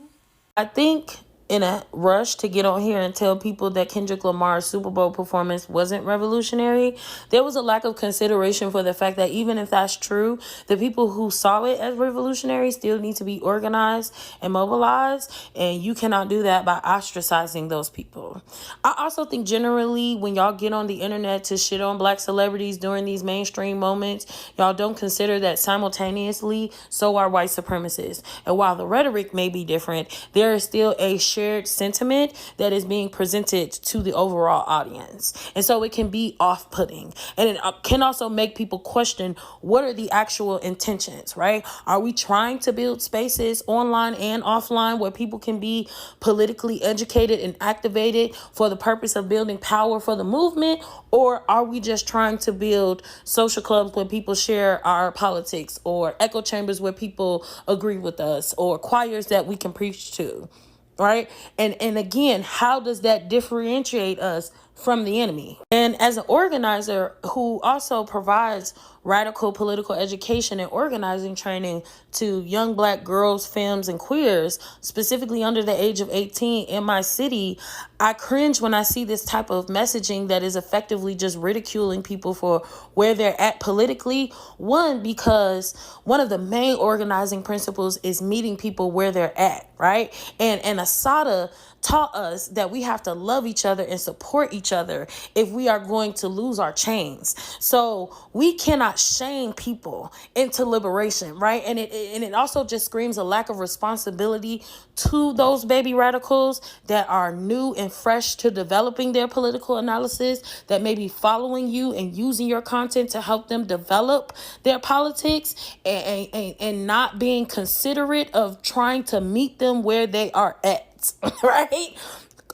I think in a rush to get on here and tell people that Kendrick Lamar's Super Bowl performance wasn't revolutionary, there was a lack of consideration for the fact that even if that's true, the people who saw it as revolutionary still need to be organized and mobilized, and you cannot do that by ostracizing those people. I also think generally when y'all get on the internet to shit on black celebrities during these mainstream moments, y'all don't consider that simultaneously so are white supremacists. And while the rhetoric may be different, there is still a shared shared sentiment that is being presented to the overall audience. And so it can be off-putting. And it can also make people question, what are the actual intentions, right? Are we trying to build spaces online and offline where people can be politically educated and activated for the purpose of building power for the movement? Or are we just trying to build social clubs where people share our politics, or echo chambers where people agree with us, or choirs that we can preach to, right? And again, how does that differentiate us from the enemy? And as an organizer who also provides radical political education and organizing training to young Black girls, femmes, and queers, specifically under the age of 18 in my city, I cringe when I see this type of messaging that is effectively just ridiculing people for where they're at politically. One, because one of the main organizing principles is meeting people where they're at, right? And Asada taught us that we have to love each other and support each other if we are going to lose our chains. So we cannot shame people into liberation, right? And it also just screams a lack of responsibility to those baby radicals that are new and fresh to developing their political analysis, that may be following you and using your content to help them develop their politics, and not being considerate of trying to meet them where they are at. Right?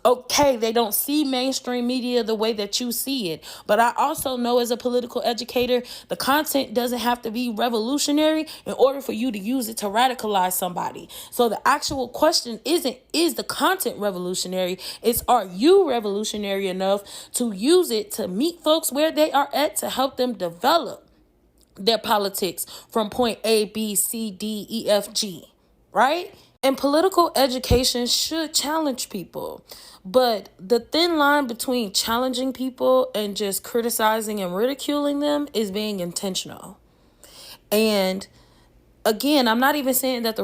Okay, they don't see mainstream media the way that you see it. But I also know, as a political educator, the content doesn't have to be revolutionary in order for you to use it to radicalize somebody. So the actual question isn't, is the content revolutionary? It's, are you revolutionary enough to use it to meet folks where they are at, to help them develop their politics from point A, B, C, D, E, F, G, right? And political education should challenge people. But the thin line between challenging people and just criticizing and ridiculing them is being intentional. And again, I'm not even saying that the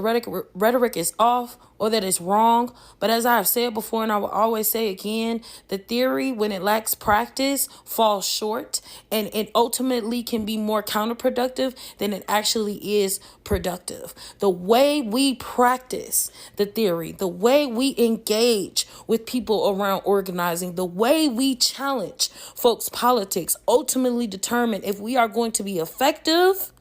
rhetoric is off or that it's wrong, but as I have said before, and I will always say again, the theory, when it lacks practice, falls short, and it ultimately can be more counterproductive than it actually is productive. The way we practice the theory, the way we engage with people around organizing, the way we challenge folks' politics ultimately determine if we are going to be effective,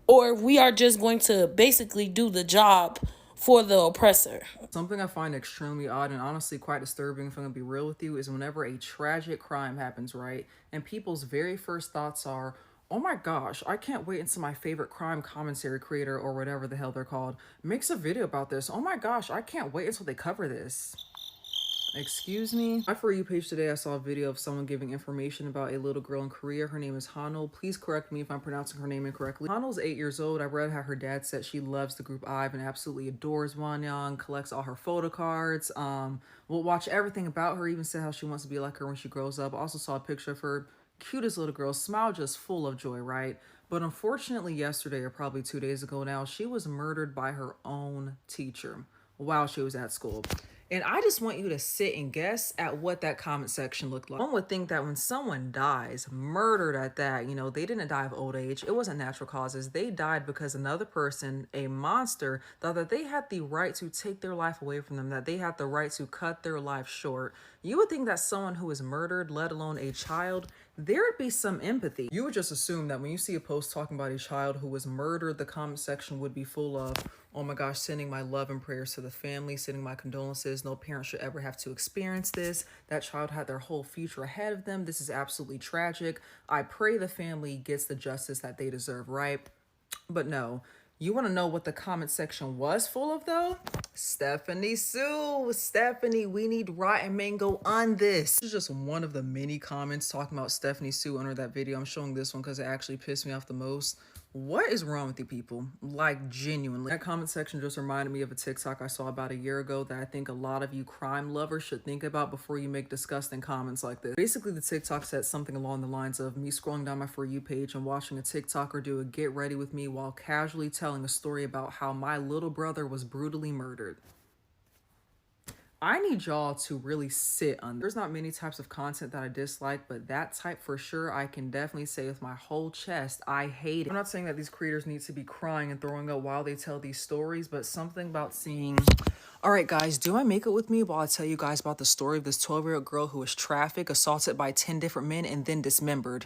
or if we are just going to basically do the job for the oppressor. Something I find extremely odd and honestly quite disturbing, if I'm gonna be real with you, is whenever a tragic crime happens, right? And people's very first thoughts are, oh my gosh, I can't wait until my favorite crime commentary creator, or whatever the hell they're called, makes a video about this. Oh my gosh, I can't wait until they cover this. Excuse me? My For You page today, I saw a video of someone giving information about a little girl in Korea. Her name is Hanul. Please correct me if I'm pronouncing her name incorrectly. Hanul's 8 years old. I read how her dad said she loves the group IVE and absolutely adores Wonyoung, collects all her photo cards, will watch everything about her, even said how she wants to be like her when she grows up. Also saw a picture of her, cutest little girl, smile just full of joy, right? But unfortunately yesterday, or probably 2 days ago now, she was murdered by her own teacher while she was at school. And I just want you to sit and guess at what that comment section looked like. One would think that when someone dies, murdered at that, you know, they didn't die of old age. It wasn't natural causes. They died because another person, a monster, thought that they had the right to take their life away from them, that they had the right to cut their life short. You would think that someone who is murdered, let alone a child, there would be some empathy. You would just assume that when you see a post talking about a child who was murdered, the comment section would be full of, oh my gosh, sending my love and prayers to the family, sending my condolences. No parent should ever have to experience this. That child had their whole future ahead of them. This is absolutely tragic. I pray the family gets the justice that they deserve, right? But no. You want to know what the comment section was full of, though? Stephanie Sue. Stephanie, we need Rotten Mango on this. This is just one of the many comments talking about Stephanie Sue under that video. I'm showing this one because it actually pissed me off the most. What is wrong with you people? Like, genuinely. That comment section just reminded me of a TikTok I saw about a year ago that I think a lot of you crime lovers should think about before you make disgusting comments like this. Basically, the TikTok said something along the lines of me scrolling down my For You page and watching a TikToker do a get ready with me while casually telling a story about how my little brother was brutally murdered. I need y'all to really sit on. There's not many types of content that I dislike, but that type for sure, I can definitely say with my whole chest, I hate it. I'm not saying that these creators need to be crying and throwing up while they tell these stories, but something about seeing All right, guys, do my makeup with me while I tell you guys about the story of this 12-year-old girl who was trafficked, assaulted by 10 different men, and then dismembered.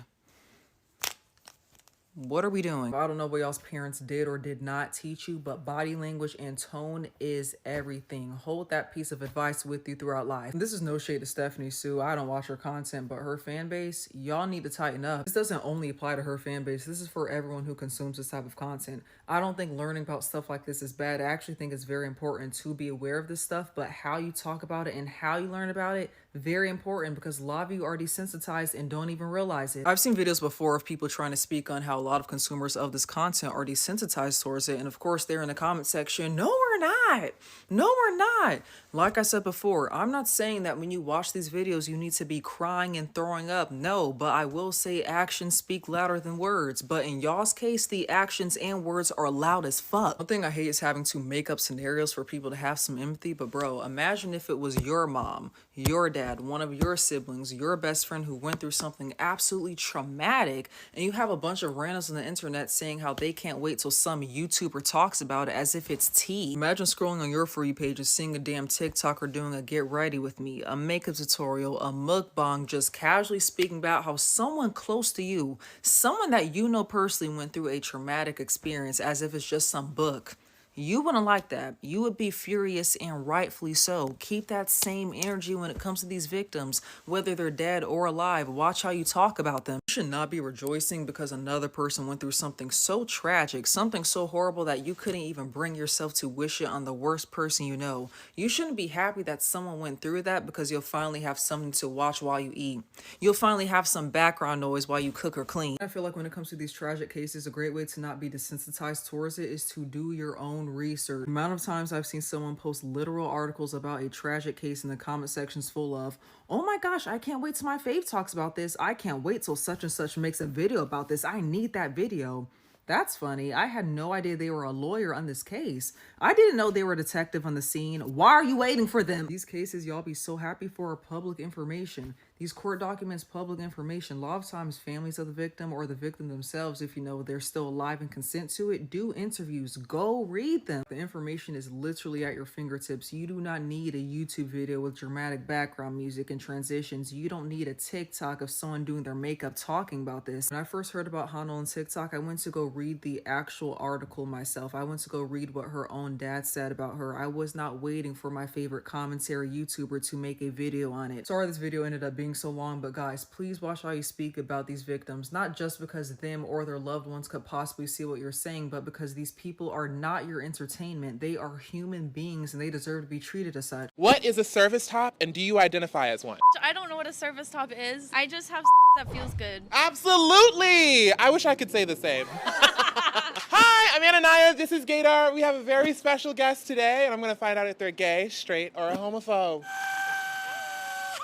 What are we doing? I don't know what y'all's parents did or did not teach you, but body language and tone is everything. Hold that piece of advice with you throughout life. This is no shade to Stephanie Sue. I don't watch her content, but her fan base, y'all need to tighten up. This doesn't only apply to her fan base. This is for everyone who consumes this type of content. I don't think learning about stuff like this is bad. I actually think it's very important to be aware of this stuff, but how you talk about it and how you learn about it, very important, because a lot of you are desensitized and don't even realize it. I've seen videos before of people trying to speak on how a lot of consumers of this content are desensitized towards it, and of course they're in the comment section, no we're not, no we're not. Like I said before, I'm not saying that when you watch these videos you need to be crying and throwing up, no, but I will say actions speak louder than words, but in y'all's case the actions and words are loud as fuck. One thing I hate is having to make up scenarios for people to have some empathy, but bro, imagine if it was your mom, your dad, one of your siblings, your best friend who went through something absolutely traumatic, and you have a bunch of randoms on the internet saying how they can't wait till some YouTuber talks about it as if it's tea. Imagine scrolling on your For You page and seeing a damn TikToker doing a get ready with me, a makeup tutorial, a mukbang, just casually speaking about how someone close to you, someone that you know personally went through a traumatic experience as if it's just some book. You wouldn't like that. You would be furious, and rightfully so. Keep that same energy when it comes to these victims, whether they're dead or alive. Watch how you talk about them. You should not be rejoicing because another person went through something so tragic, something so horrible that you couldn't even bring yourself to wish it on the worst person you know. You shouldn't be happy that someone went through that because you'll finally have something to watch while you eat. You'll finally have some background noise while you cook or clean. I feel like when it comes to these tragic cases, a great way to not be desensitized towards it is to do your own research. The amount of times I've seen someone post literal articles about a tragic case in the comment sections full of, oh my gosh, I can't wait till my fave talks about this. I can't wait till such and such makes a video about this. I need that video. That's funny. I had no idea they were a lawyer on this case. I didn't know they were a detective on the scene. Why are you waiting for them? These cases, y'all be so happy for public information. These court documents, public information. A lot of times families of the victim or the victim themselves, if you know they're still alive and consent to it, do interviews. Go read them. The information is literally at your fingertips. You do not need a YouTube video with dramatic background music and transitions. You don't need a TikTok of someone doing their makeup talking about this. When I first heard about Hana on TikTok, I went to go read the actual article myself. I went to go read what her own dad said about her. I was not waiting for my favorite commentary YouTuber to make a video on it. Sorry this video ended up being so long, but guys, please watch how you speak about these victims, not just because them or their loved ones could possibly see what you're saying, but because these people are not your entertainment. They are human beings and they deserve to be treated as such. What is a service top, and do you identify as one? I don't know what a service top is. I just have that feels good. Absolutely! I wish I could say the same. Hi, I'm Ananaya. This is Gaydar. We have a very special guest today, and I'm gonna find out if they're gay, straight, or a homophobe.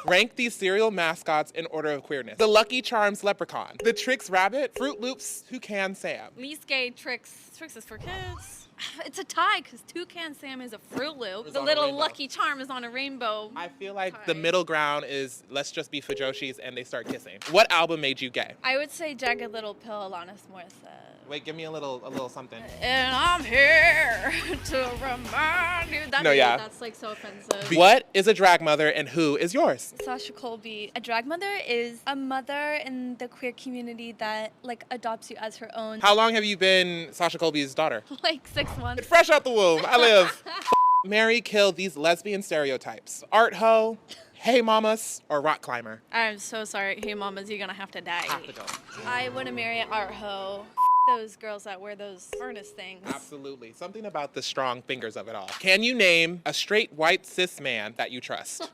Rank these cereal mascots in order of queerness. The Lucky Charms leprechaun, the Trix rabbit, Fruit Loops Toucan Sam. Least gay Trix. Trix is for kids. It's a tie because Toucan Sam is a Fruit Loop. The little Lucky Charm is on a rainbow. I feel like the middle ground is let's just be Fujoshis and they start kissing. What album made you gay? I would say Jagged Little Pill, Alanis Morissette. Wait, give me a little something. And I'm here to remind you. That's like so offensive. What is a drag mother and who is yours? Sasha Colby. A drag mother is a mother in the queer community that like adopts you as her own. How long have you been Sasha Colby's daughter? Like 6 months. Fresh out the womb. I live. Marry, kill these lesbian stereotypes. Art hoe, hey mamas, or rock climber. I'm so sorry. Hey mamas, you're gonna have to die. Have to go. I wouldn't marry an art hoe. Those girls that wear those furnace things. Absolutely. Something about the strong fingers of it all. Can you name a straight white cis man that you trust?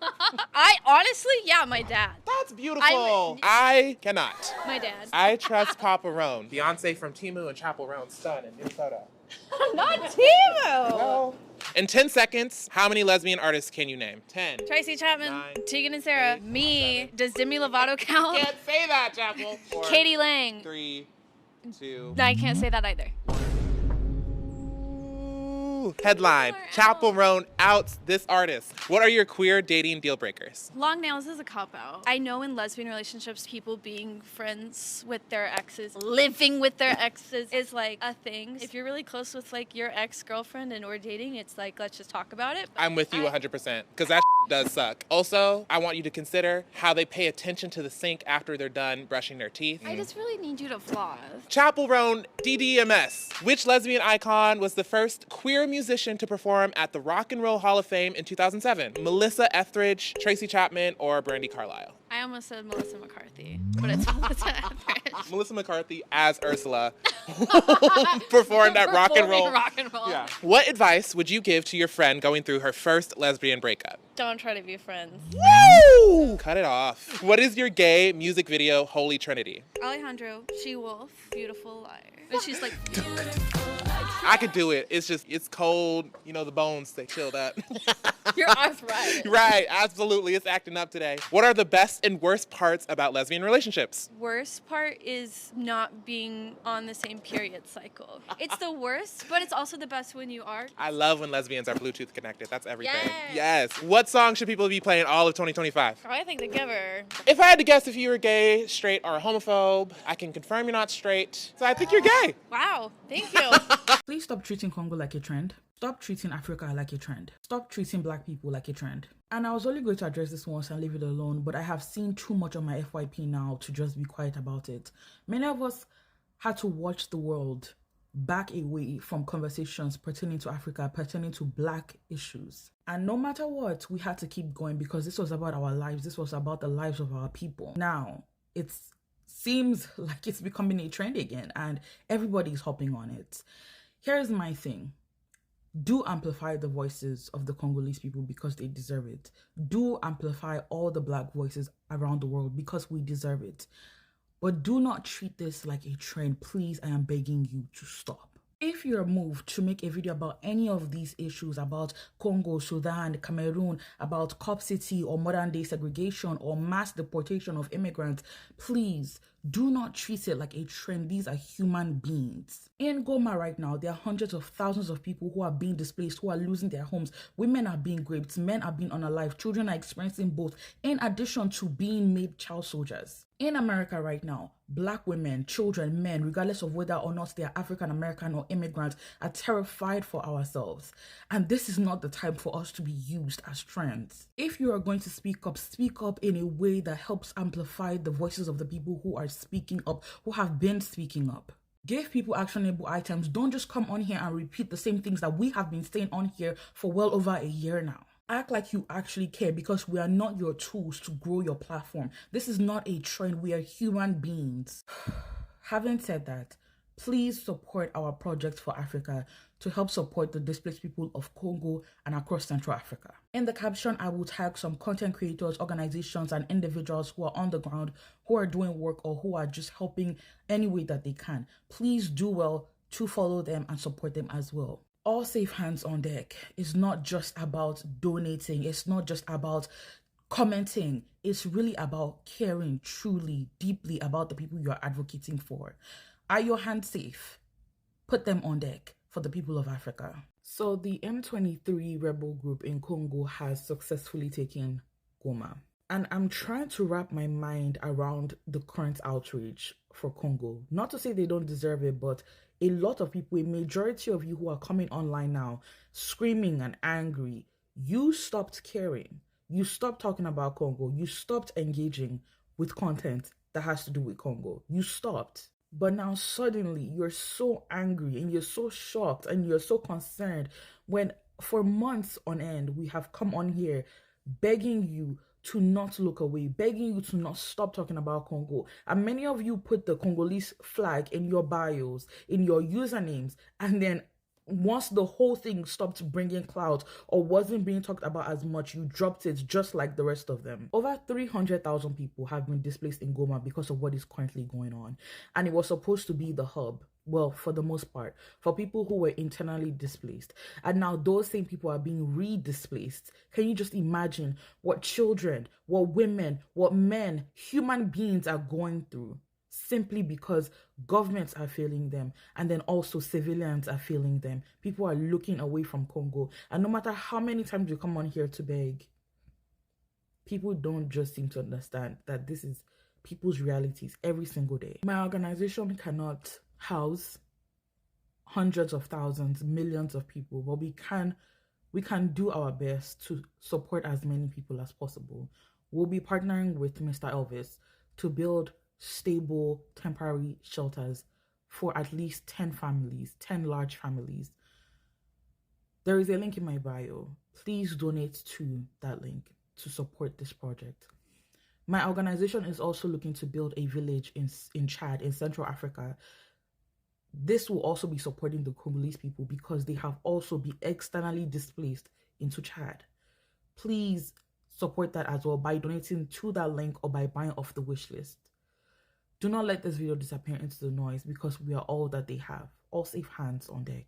I honestly, yeah, my dad. That's beautiful. I cannot. My dad. I trust Papa Roan. Beyonce from Timu and Chapel Roan's son in Minnesota. Not Timu. No. In 10 seconds, how many lesbian artists can you name? 10. Tracy Chapman, 9, Tegan and Sarah, 8, me. 7, Does Demi Lovato count? Can't say that, Chapel. 4, Katie Lang. 3, 2. No, I can't say that either. Woo! Headline, Chaperone outs this artist. What are your queer dating deal breakers? Long nails is a cop-out. I know in lesbian relationships, people being friends with their exes, living with their exes is like a thing. If you're really close with like your ex-girlfriend and or dating, it's like, let's just talk about it. I'm with you 100% because that does suck. Also, I want you to consider how they pay attention to the sink after they're done brushing their teeth. I just really need you to floss. Chaperone DDMS. Which lesbian icon was the first queer musician to perform at the Rock and Roll Hall of Fame in 2007? Melissa Etheridge, Tracy Chapman, or Brandi Carlile? I almost said Melissa McCarthy, but it's Melissa Etheridge. Melissa McCarthy as Ursula performed at Rock and Roll. Rock and Roll. Yeah. What advice would you give to your friend going through her first lesbian breakup? Don't try to be friends. Woo! Cut it off. What is your gay music video holy trinity? Alejandro, She-Wolf, Beautiful Liar. And she's like, I could do it. It's cold. You know, the bones, they chilled up. You're arthritis. Right, absolutely. It's acting up today. What are the best and worst parts about lesbian relationships? Worst part is not being on the same period cycle. It's the worst, but it's also the best when you are. I love when lesbians are Bluetooth connected. That's everything. Yes. What song should people be playing all of 2025? I think The Giver. If I had to guess if you were gay, straight, or a homophobe, I can confirm you're not straight. So I think you're gay. Wow, thank you. Please stop treating Congo like a trend. Stop treating Africa like a trend. Stop treating black people like a trend. And I was only going to address this once and leave it alone, but I have seen too much of my FYP now to just be quiet about it. Many of us had to watch the world back away from conversations pertaining to Africa, pertaining to black issues. And no matter what, we had to keep going because this was about our lives. This was about the lives of our people. Now, it seems like it's becoming a trend again and everybody's hopping on it. Here's my thing. Do amplify the voices of the Congolese people because they deserve it. Do amplify all the black voices around the world because we deserve it. But do not treat this like a trend. Please, I am begging you to stop. If you're moved to make a video about any of these issues, about Congo, Sudan, Cameroon, about Cop City or modern day segregation or mass deportation of immigrants, please do not treat it like a trend. These are human beings. In Goma right now, there are hundreds of thousands of people who are being displaced, who are losing their homes. Women are being raped, men are being unalived, children are experiencing both, in addition to being made child soldiers. In America right now, black women, children, men, regardless of whether or not they are African American or immigrants, are terrified for ourselves. And this is not the time for us to be used as trends. If you are going to speak up in a way that helps amplify the voices of the people who are speaking up, who have been speaking up. Give people actionable items. Don't just come on here and repeat the same things that we have been saying on here for well over a year now. Act like you actually care because we are not your tools to grow your platform. This is not a trend. We are human beings. Having said that, please support our project for Africa to help support the displaced people of Congo and across Central Africa. In the caption, I will tag some content creators, organizations, and individuals who are on the ground, who are doing work, or who are just helping any way that they can. Please do well to follow them and support them as well. All safe hands on deck. It's not just about donating. It's not just about commenting. It's really about caring truly, deeply about the people you are advocating for. Are your hands safe? Put them on deck for the people of Africa. So the M23 rebel group in Congo has successfully taken Goma. And I'm trying to wrap my mind around the current outrage for Congo. Not to say they don't deserve it, but a lot of people, a majority of you who are coming online now, screaming and angry, you stopped caring. You stopped talking about Congo. You stopped engaging with content that has to do with Congo. You stopped. But now suddenly you're so angry and you're so shocked and you're so concerned when for months on end we have come on here begging you to not look away, begging you to not stop talking about Congo. And many of you put the Congolese flag in your bios, in your usernames, and then once the whole thing stopped bringing clout or wasn't being talked about as much, you dropped it just like the rest of them. Over 300,000 people have been displaced in Goma because of what is currently going on. And it was supposed to be the hub, well, for the most part, for people who were internally displaced. And now those same people are being re-displaced. Can you just imagine what children, what women, what men, human beings are going through simply because Governments are failing them, and then also civilians are failing them. People are looking away from Congo, and no matter how many times we come on here to beg, people don't just seem to understand that this is people's realities every single day. My organization cannot house hundreds of thousands, millions of people, but we can do our best to support as many people as possible. We'll be partnering with Mr. Elvis to build stable temporary shelters for at least 10 families, 10 large families. There is a link in my bio. Please donate to that link to support this project. My organization is also looking to build a village in Chad, in Central Africa. This will also be supporting the Congolese people because they have also been externally displaced into Chad. Please support that as well by donating to that link or by buying off the wish list. Do not let this video disappear into the noise because we are all that they have. All safe hands on deck.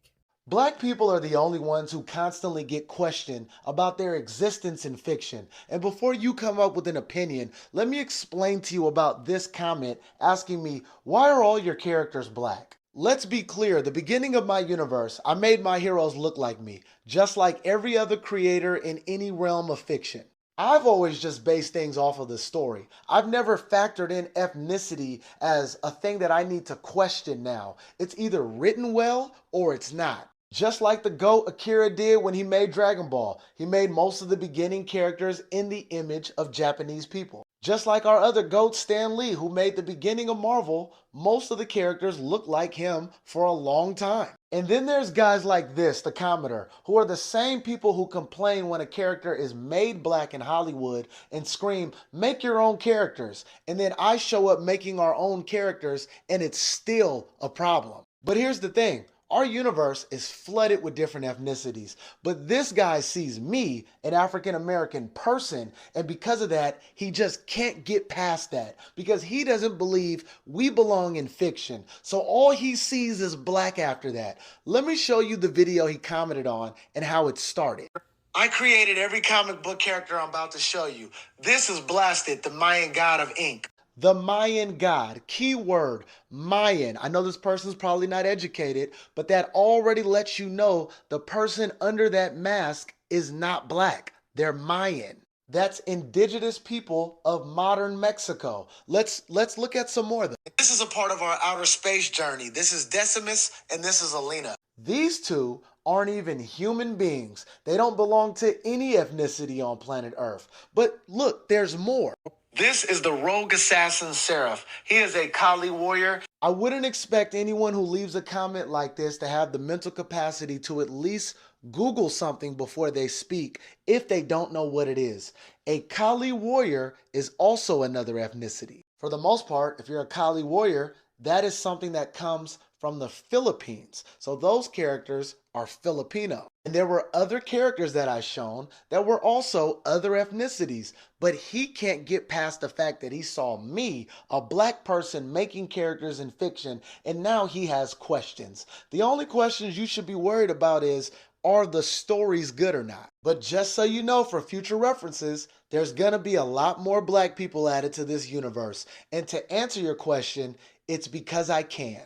Black people are the only ones who constantly get questioned about their existence in fiction. And before you come up with an opinion, let me explain to you about this comment asking me, why are all your characters black? Let's be clear, the beginning of my universe, I made my heroes look like me, just like every other creator in any realm of fiction. I've always just based things off of the story. I've never factored in ethnicity as a thing that I need to question now. It's either written well or it's not. Just like the GOAT Akira did when he made Dragon Ball, he made most of the beginning characters in the image of Japanese people. Just like our other GOAT Stan Lee, who made the beginning of Marvel, most of the characters look like him for a long time. And then there's guys like this, the Commodore, who are the same people who complain when a character is made black in Hollywood and scream, make your own characters. And then I show up making our own characters and it's still a problem. But here's the thing. Our universe is flooded with different ethnicities, but this guy sees me, an African-American person, and because of that, he just can't get past that because he doesn't believe we belong in fiction. So all he sees is black after that. Let me show you the video he commented on and how it started. I created every comic book character I'm about to show you. This is Blasted, the Mayan god of ink. The Mayan god, keyword, Mayan. I know this person's probably not educated, but that already lets you know the person under that mask is not black. They're Mayan. That's indigenous people of modern Mexico. Let's look at some more of them. This is a part of our outer space journey. This is Decimus and this is Alina. These two aren't even human beings. They don't belong to any ethnicity on planet Earth. But look, there's more. This is the rogue assassin Seraph. He is a Kali warrior. I wouldn't expect anyone who leaves a comment like this to have the mental capacity to at least Google something before they speak if they don't know what it is. A Kali warrior is also another ethnicity. For the most part, if you're a Kali warrior, that is something that comes from the Philippines. So those characters are Filipino. And there were other characters that I shown that were also other ethnicities, but he can't get past the fact that he saw me, a black person, making characters in fiction, and now he has questions. The only questions you should be worried about is, are the stories good or not? But just so you know, for future references, there's gonna be a lot more black people added to this universe. And to answer your question, it's because I can.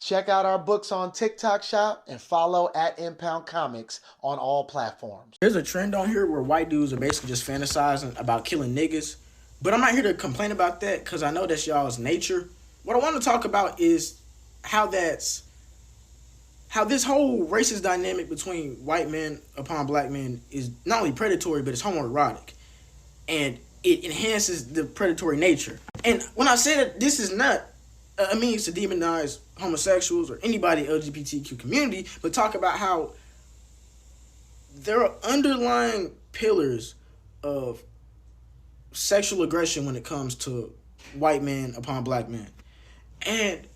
Check out our books on TikTok Shop and follow at Impound Comics on all platforms. There's a trend on here where white dudes are basically just fantasizing about killing niggas. But I'm not here to complain about that because I know that's y'all's nature. What I want to talk about is how this whole racist dynamic between white men upon black men is not only predatory, but it's homoerotic. And it enhances the predatory nature. And when I say that this is not a means to demonize homosexuals or anybody LGBTQ community, but talk about how there are underlying pillars of sexual aggression when it comes to white men upon black men. And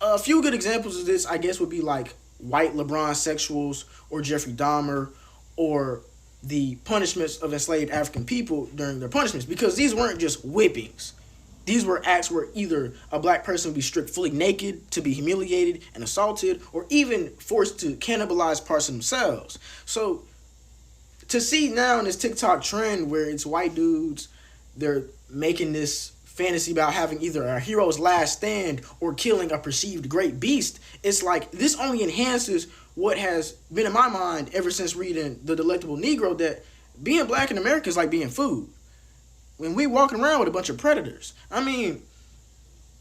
a few good examples of this, I guess, would be like white LeBron sexuals or Jeffrey Dahmer or the punishments of enslaved African people during their punishments, because these weren't just whippings. These were acts where either a black person would be stripped fully naked to be humiliated and assaulted, or even forced to cannibalize parts of themselves. So to see now in this TikTok trend where it's white dudes, they're making this fantasy about having either a hero's last stand or killing a perceived great beast. It's like this only enhances what has been in my mind ever since reading The Delectable Negro, that being black in America is like being food. When we walking around with a bunch of predators. I mean,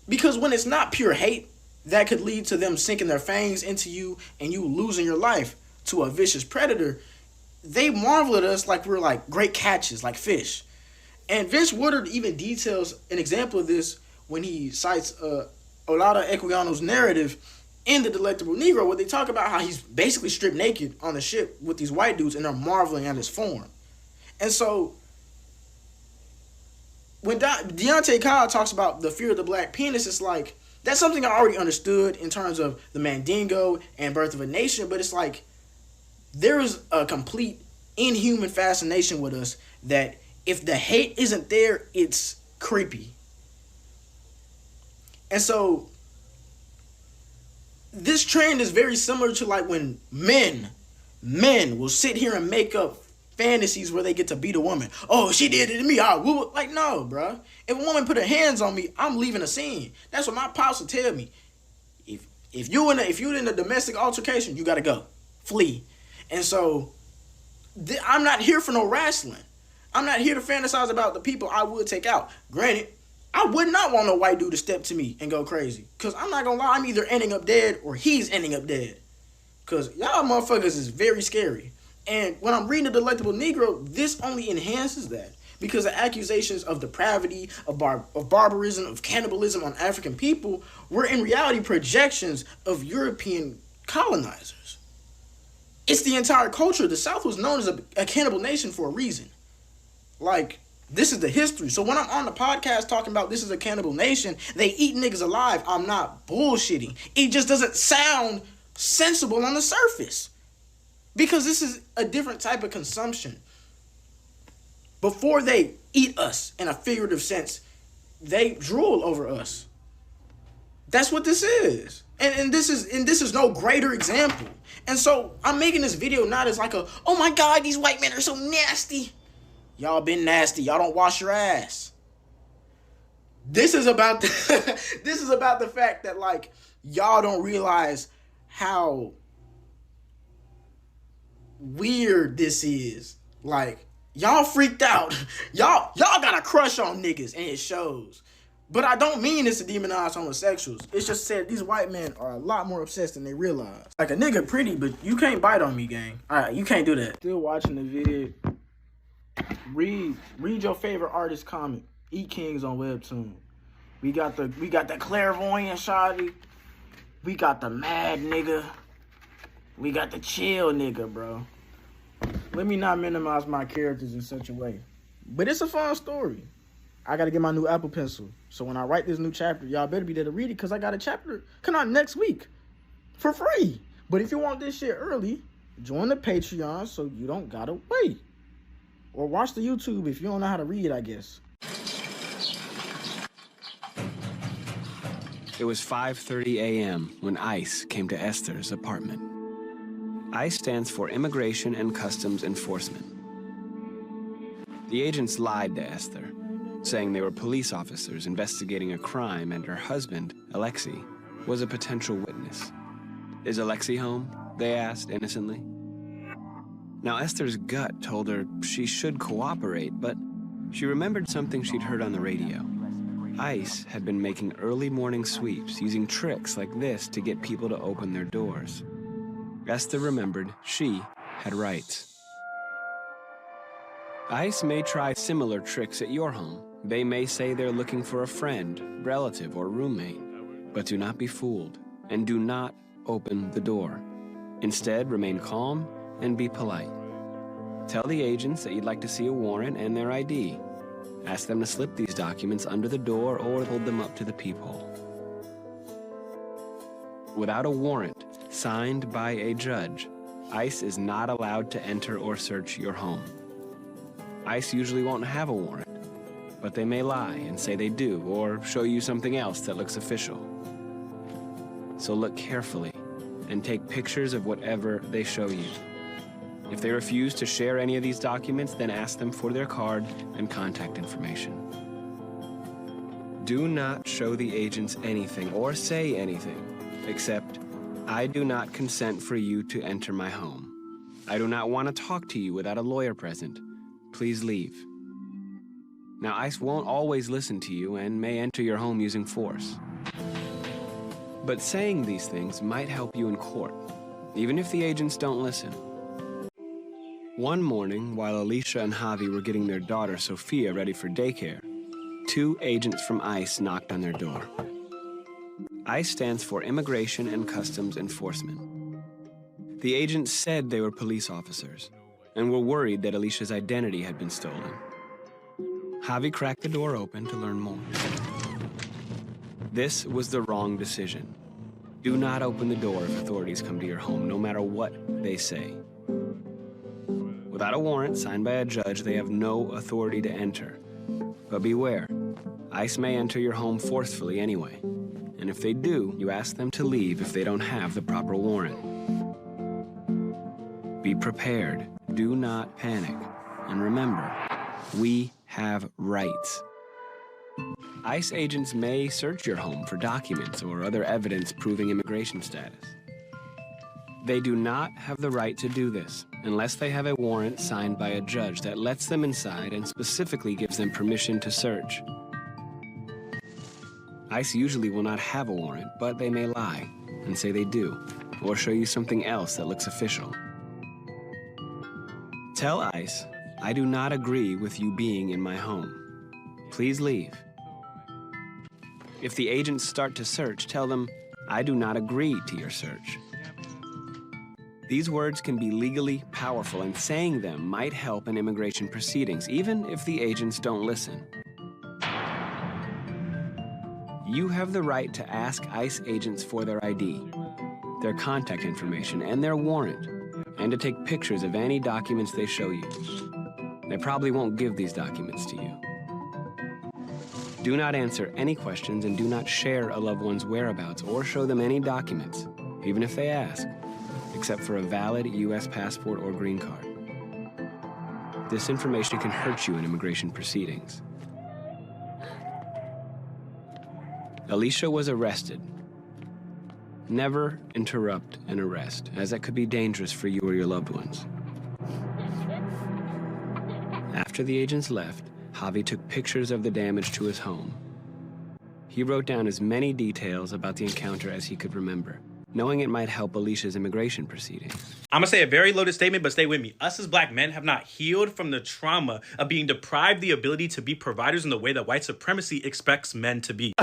because when it's not pure hate, that could lead to them sinking their fangs into you and you losing your life to a vicious predator. They marvel at us like we're like great catches, like fish. And Vince Woodard even details an example of this when he cites Olaudah Equiano's narrative in The Delectable Negro, where they talk about how he's basically stripped naked on the ship with these white dudes and they're marveling at his form. And so when Deontay Kyle talks about the fear of the black penis, it's like, that's something I already understood in terms of the Mandingo and Birth of a Nation, but it's like there is a complete inhuman fascination with us that if the hate isn't there, it's creepy. And so this trend is very similar to like when men will sit here and make up fantasies where they get to beat a woman. Oh, she did it to me. Like, no, bro. If a woman put her hands on me, I'm leaving the scene. That's what my pops would tell me. If you're in a domestic altercation, you gotta go, flee. And so I'm not here for no wrestling. I'm not here to fantasize about the people I would take out. Granted, I would not want no white dude to step to me and go crazy. Because I'm not going to lie, I'm either ending up dead or he's ending up dead. Because y'all motherfuckers is very scary. And when I'm reading The Delectable Negro, this only enhances that. Because the accusations of depravity, of barbarism, of cannibalism on African people were in reality projections of European colonizers. It's the entire culture. The South was known as a cannibal nation for a reason. Like, this is the history. So when I'm on the podcast talking about this is a cannibal nation, they eat niggas alive, I'm not bullshitting. It just doesn't sound sensible on the surface. Because this is a different type of consumption. Before they eat us in a figurative sense, they drool over us. That's what this is. And this is no greater example. And so I'm making this video not as like oh my God, these white men are so nasty. Y'all been nasty. Y'all don't wash your ass. This is about the fact that like y'all don't realize how weird this is. Like, y'all freaked out. Y'all got a crush on niggas and it shows. But I don't mean this to demonize homosexuals. It's just said these white men are a lot more obsessed than they realize. Like, a nigga pretty, but you can't bite on me, gang. Alright, you can't do that. Still watching the video. Read your favorite artist comic. Eat Kings on Webtoon. We got the clairvoyant shawty. We got the mad nigga. We got the chill nigga, bro. Let me not minimize my characters in such a way. But it's a fun story. I gotta get my new Apple Pencil. So when I write this new chapter, y'all better be there to read it, because I got a chapter come out next week for free. But if you want this shit early, join the Patreon so you don't gotta wait. Or watch the YouTube if you don't know how to read, I guess. It was 5:30 a.m. when ICE came to Esther's apartment. ICE stands for Immigration and Customs Enforcement. The agents lied to Esther, saying they were police officers investigating a crime and her husband, Alexei, was a potential witness. Is Alexei home? They asked innocently. Now, Esther's gut told her she should cooperate, but she remembered something she'd heard on the radio. ICE had been making early morning sweeps using tricks like this to get people to open their doors. Esther remembered she had rights. ICE may try similar tricks at your home. They may say they're looking for a friend, relative, or roommate. But do not be fooled, and do not open the door. Instead, remain calm and be polite. Tell the agents that you'd like to see a warrant and their ID. Ask them to slip these documents under the door or hold them up to the peephole. Without a warrant signed by a judge, ICE is not allowed to enter or search your home. ICE usually won't have a warrant, but they may lie and say they do, or show you something else that looks official. So look carefully and take pictures of whatever they show you. If they refuse to share any of these documents, then ask them for their card and contact information. Do not show the agents anything or say anything, except, I do not consent for you to enter my home. I do not want to talk to you without a lawyer present. Please leave. Now, ICE won't always listen to you and may enter your home using force. But saying these things might help you in court, even if the agents don't listen. One morning, while Alicia and Javi were getting their daughter Sophia ready for daycare, 2 agents from ICE knocked on their door. ICE stands for Immigration and Customs Enforcement. The agents said they were police officers and were worried that Alicia's identity had been stolen. Javi cracked the door open to learn more. This was the wrong decision. Do not open the door if authorities come to your home, no matter what they say. Without a warrant signed by a judge, they have no authority to enter. But beware, ICE may enter your home forcefully anyway. And if they do, you ask them to leave if they don't have the proper warrant. Be prepared. Do not panic. And remember, we have rights. ICE agents may search your home for documents or other evidence proving immigration status. They do not have the right to do this unless they have a warrant signed by a judge that lets them inside and specifically gives them permission to search. ICE usually will not have a warrant, but they may lie and say they do, or show you something else that looks official. Tell ICE, I do not agree with you being in my home. Please leave. If the agents start to search, tell them, I do not agree to your search. These words can be legally powerful, and saying them might help in immigration proceedings, even if the agents don't listen. You have the right to ask ICE agents for their ID, their contact information, and their warrant, and to take pictures of any documents they show you. They probably won't give these documents to you. Do not answer any questions and do not share a loved one's whereabouts or show them any documents, even if they ask, except for a valid U.S. passport or green card. This information can hurt you in immigration proceedings. Alicia was arrested. Never interrupt an arrest, as that could be dangerous for you or your loved ones. After the agents left, Javi took pictures of the damage to his home. He wrote down as many details about the encounter as he could remember, knowing it might help Alicia's immigration proceedings. I'm gonna say a very loaded statement, but stay with me. Us as black men have not healed from the trauma of being deprived the ability to be providers in the way that white supremacy expects men to be.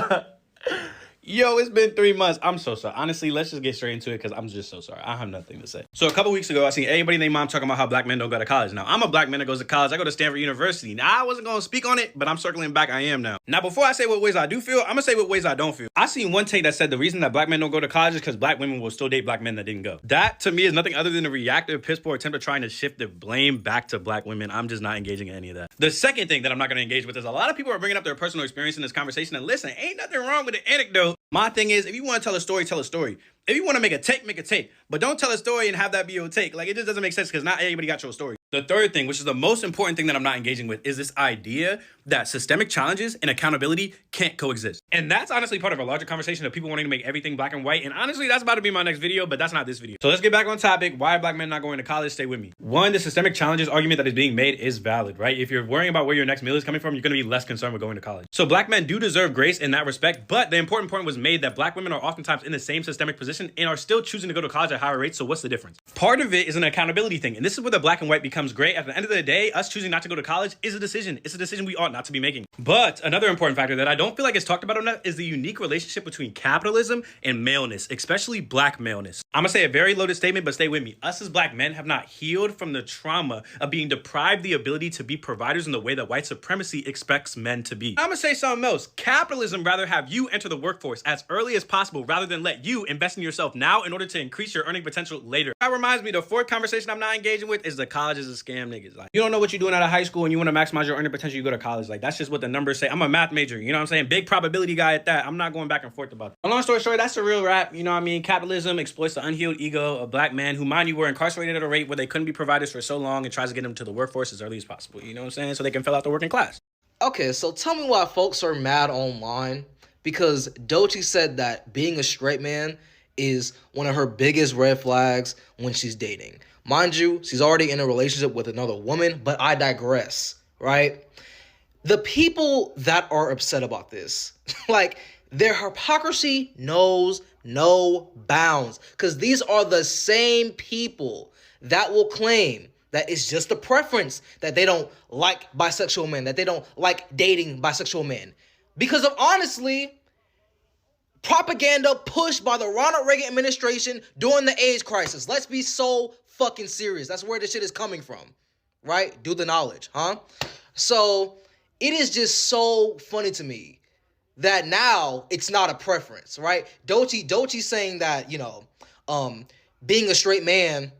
Yo, it's been 3 months. I'm so sorry. Honestly, let's just get straight into it because I'm just so sorry. I have nothing to say. So a couple weeks ago, I seen everybody named mom talking about how black men don't go to college. Now, I'm a black man that goes to college. I go to Stanford University. Now, I wasn't going to speak on it, but I'm circling back. I am now. Now, before I say what ways I do feel, I'm going to say what ways I don't feel. I seen one take that said the reason that black men don't go to college is because black women will still date black men that didn't go. That, to me, is nothing other than a reactive, piss-poor attempt of trying to shift the blame back to black women. I'm just not engaging in any of that. The second thing that I'm not going to engage with is a lot of people are bringing up their personal experience in this conversation. And listen, ain't nothing wrong with the anecdote. My thing is, if you want to tell a story, tell a story. If you want to make a take, make a take. But don't tell a story and have that be your take. Like, it just doesn't make sense because not everybody got your story. The third thing, which is the most important thing that I'm not engaging with, is this idea that systemic challenges and accountability can't coexist. And that's honestly part of a larger conversation of people wanting to make everything black and white. And honestly, that's about to be my next video, but that's not this video. So let's get back on topic. Why are black men not going to college? Stay with me. One, the systemic challenges argument that is being made is valid, right? If you're worrying about where your next meal is coming from, you're going to be less concerned with going to college. So black men do deserve grace in that respect, but the important point was made that black women are oftentimes in the same systemic position and are still choosing to go to college at higher rates. So what's the difference? Part of it is an accountability thing. And this is where the black and white becomes great. At the end of the day, us choosing not to go to college is a decision. It's a decision we ought not to be making. But another important factor that I don't feel like is talked about enough is the unique relationship between capitalism and maleness, especially black maleness. I'm gonna say a very loaded statement, but stay with me. Us as black men have not healed from the trauma of being deprived the ability to be providers in the way that white supremacy expects men to be. I'm gonna say something else. Capitalism rather have you enter the workforce as early as possible rather than let you invest in yourself now in order to increase your earning potential later. That reminds me, the fourth conversation I'm not engaging with is the college is a scam niggas. Like, you don't know what you're doing out of high school and you want to maximize your earning potential, you go to college. Like, that's just what the numbers say. I'm a math major, you know what I'm saying? Big probability guy at that. I'm not going back and forth about that. Long story short, that's the real rap. You know what I mean? Capitalism exploits the unhealed ego of black men who, mind you, were incarcerated at a rate where they couldn't be providers for so long and tries to get them to the workforce as early as possible. You know what I'm saying? So they can fill out the working class. Okay, so tell me why folks are mad online because Doechii said that being a straight man is one of her biggest red flags when she's dating. Mind you, she's already in a relationship with another woman, but I digress, right? The people that are upset about this, like, their hypocrisy knows no bounds because these are the same people that will claim that it's just a preference, that they don't like bisexual men, that they don't like dating bisexual men. Because of, honestly, propaganda pushed by the Ronald Reagan administration during the AIDS crisis. Let's be so fucking serious. That's where this shit is coming from, right? Do the knowledge, huh? So it is just so funny to me that now it's not a preference, right? Doechii saying that, being a straight man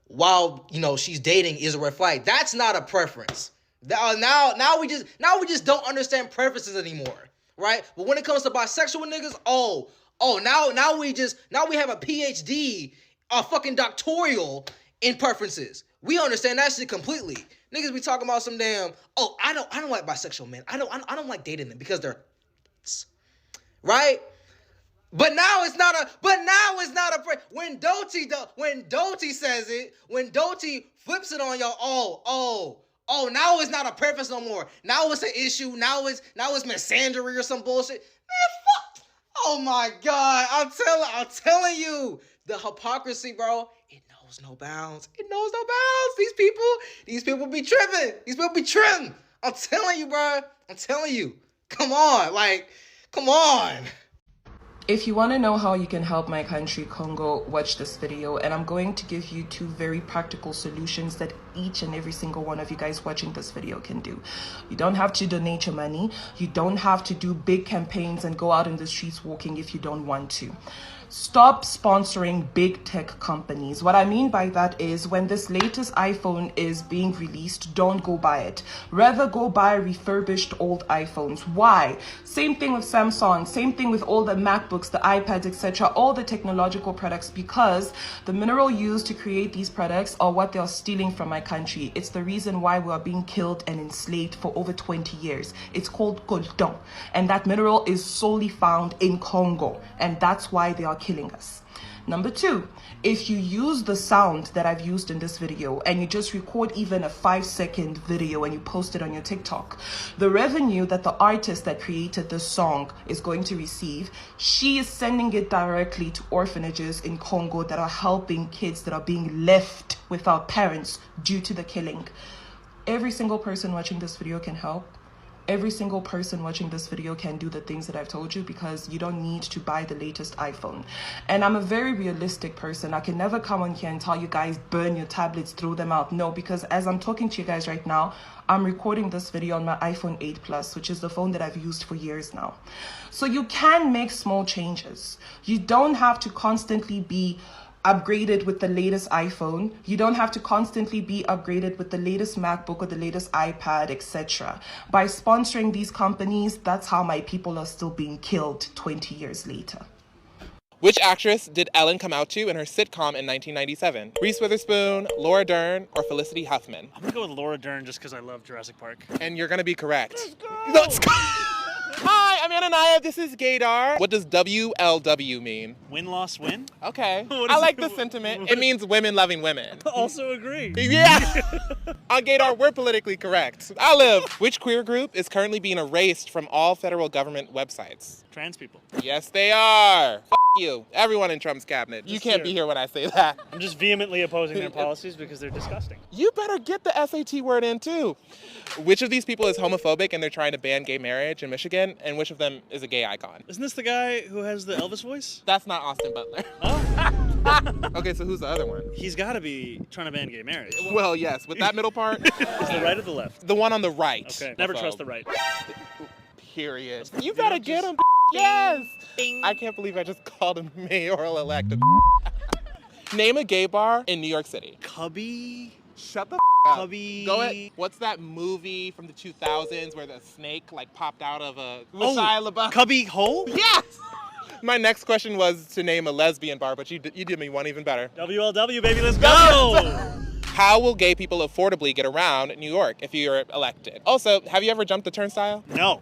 while, she's dating is a red flag. That's not a preference. Now we just don't understand preferences anymore, right? But when it comes to bisexual niggas, now we have a PhD, a fucking doctoral in preferences. We understand that shit completely. Niggas be talking about some damn, I don't like bisexual men. I don't like dating them because they're right? But now it's not a when Doechii says it, when Doechii flips it on y'all, now it's not a preference no more. Now it's an issue. Now it's misandry or some bullshit. Man, fuck. Oh my God. I'm telling you, the hypocrisy, bro, it knows no bounds. It knows no bounds. These people be tripping. These people be tripping. I'm telling you, bro. I'm telling you. Come on. If you want to know how you can help my country, Congo, watch this video, and I'm going to give you 2 very practical solutions that each and every single one of you guys watching this video can do. You don't have to donate your money. You don't have to do big campaigns and go out in the streets walking if you don't want to. Stop sponsoring big tech companies. What I mean by that is when this latest iPhone is being released, don't go buy it. Rather go buy refurbished old iPhones. Why? Same thing with Samsung, same thing with all the MacBooks, the iPads, etc., all the technological products, because the mineral used to create these products are what they are stealing from my country. It's the reason why we are being killed and enslaved for over 20 years. It's called coltan, and that mineral is solely found in Congo, and that's why they are killing us. Number 2, if you use the sound that I've used in this video and you just record even a 5-second video and you post it on your TikTok, the revenue that the artist that created this song is going to receive, she is sending it directly to orphanages in Congo that are helping kids that are being left without parents due to the killing. Every single person watching this video can help. Every single person watching this video can do the things that I've told you because you don't need to buy the latest iPhone. And I'm a very realistic person. I can never come on here and tell you guys burn your tablets, throw them out. No, because as I'm talking to you guys right now, I'm recording this video on my iPhone 8 Plus, which is the phone that I've used for years now. So you can make small changes. You don't have to constantly be upgraded with the latest iPhone. You don't have to constantly be upgraded with the latest MacBook or the latest iPad, etc. By sponsoring these companies, that's how my people are still being killed 20 years later. Which actress did Ellen come out to in her sitcom in 1997? Reese Witherspoon, Laura Dern, or Felicity Huffman? I'm gonna go with Laura Dern just because I love Jurassic Park. And you're gonna be correct. Let's go! Hi, I'm Ananiah. This is Gaydar. What does WLW mean? Win, loss, win? Okay. I like the sentiment. It means women loving women. Also agree. Yeah. On Gaydar, we're politically correct. I live. Which queer group is currently being erased from all federal government websites? Trans people. Yes, they are. You. Everyone in Trump's cabinet. You can't be here when I say that. I'm just vehemently opposing their policies because they're disgusting. You better get the SAT word in too. Which of these people is homophobic and they're trying to ban gay marriage in Michigan? And which of them is a gay icon? Isn't this the guy who has the Elvis voice? That's not Austin Butler. Oh. Okay, so who's the other one? He's got to be trying to ban gay marriage. Well, yes. With that middle part. Is the right or the left? The one on the right. Okay. Never trust the right. Period. You better get him. Yes! I can't believe I just called him mayoral-elect. Name a gay bar in New York City. Cubby? Shut the up. Cubby? Go ahead. What's that movie from the 2000s where the snake popped out of a... Shia LaBeouf? Cubby Hole? Yes! My next question was to name a lesbian bar, but you did me one even better. WLW, baby, let's go! How will gay people affordably get around New York if you're elected? Also, have you ever jumped the turnstile? No.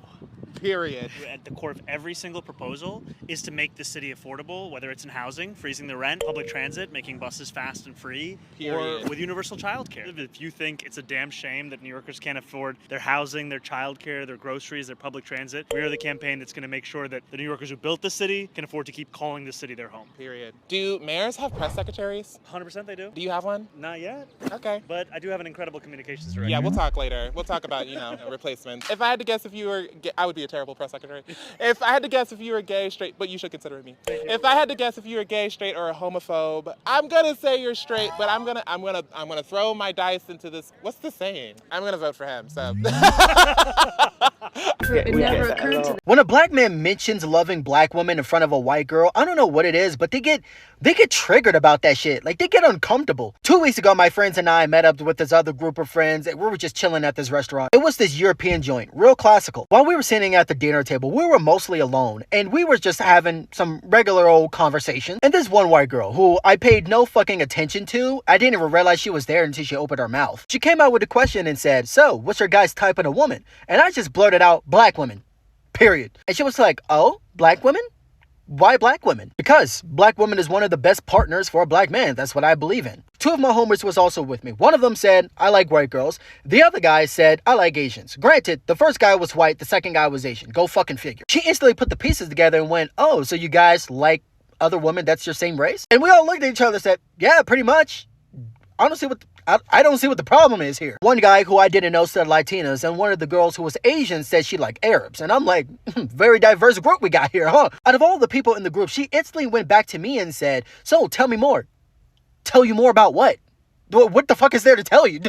Period. At the core of every single proposal is to make the city affordable, whether it's in housing, freezing the rent, public transit, making buses fast and free, Period. or with universal childcare. If you think it's a damn shame that New Yorkers can't afford their housing, their childcare, their groceries, their public transit, we are the campaign that's going to make sure that the New Yorkers who built the city can afford to keep calling the city their home. Period. Do mayors have press secretaries? 100% they do. Do you have one? Not yet. Okay. But I do have an incredible communications director. Yeah, we'll talk later. We'll talk about, replacements. If I had to guess if you were gay, I would be a terrible press secretary. If I had to guess if you were gay, straight, but you should consider me. If I had to guess if you were gay, straight, or a homophobe, I'm gonna say you're straight, but I'm gonna throw my dice into this. What's the saying? I'm gonna vote for him. So. It never occurred to them. When a black man mentions loving black women in front of a white girl, I don't know what it is, but they get triggered about that shit. Like, they get uncomfortable. 2 weeks ago, my friends and I met up with this other group of friends, and we were just chilling at this restaurant. It was this European joint, real classical. While we were sitting at the dinner table, we were mostly alone, and we were just having some regular old conversation. And this one white girl, who I paid no fucking attention to, I didn't even realize she was there until she opened her mouth. She came out with a question and said, "So, what's your guys' type of a woman?" And I just blurted out, "Black women. Period." And she was like, "Oh, black women? Why black women?" Because black woman is one of the best partners for a black man. That's what I believe in. 2 of my homies was also with me. One of them said, "I like white girls." The other guy said, "I like Asians." Granted, the first guy was white, the second guy was Asian. Go fucking figure. She instantly put the pieces together and went, "Oh, so you guys like other women that's your same race?" And we all looked at each other and said, "Yeah, pretty much." Honestly, I don't see what the problem is here. One guy who I didn't know said Latinas, and one of the girls who was Asian said she liked Arabs. And I'm like, very diverse group we got here, huh? Out of all the people in the group, she instantly went back to me and said, "So, tell me more." Tell you more about what? What the fuck is there to tell you?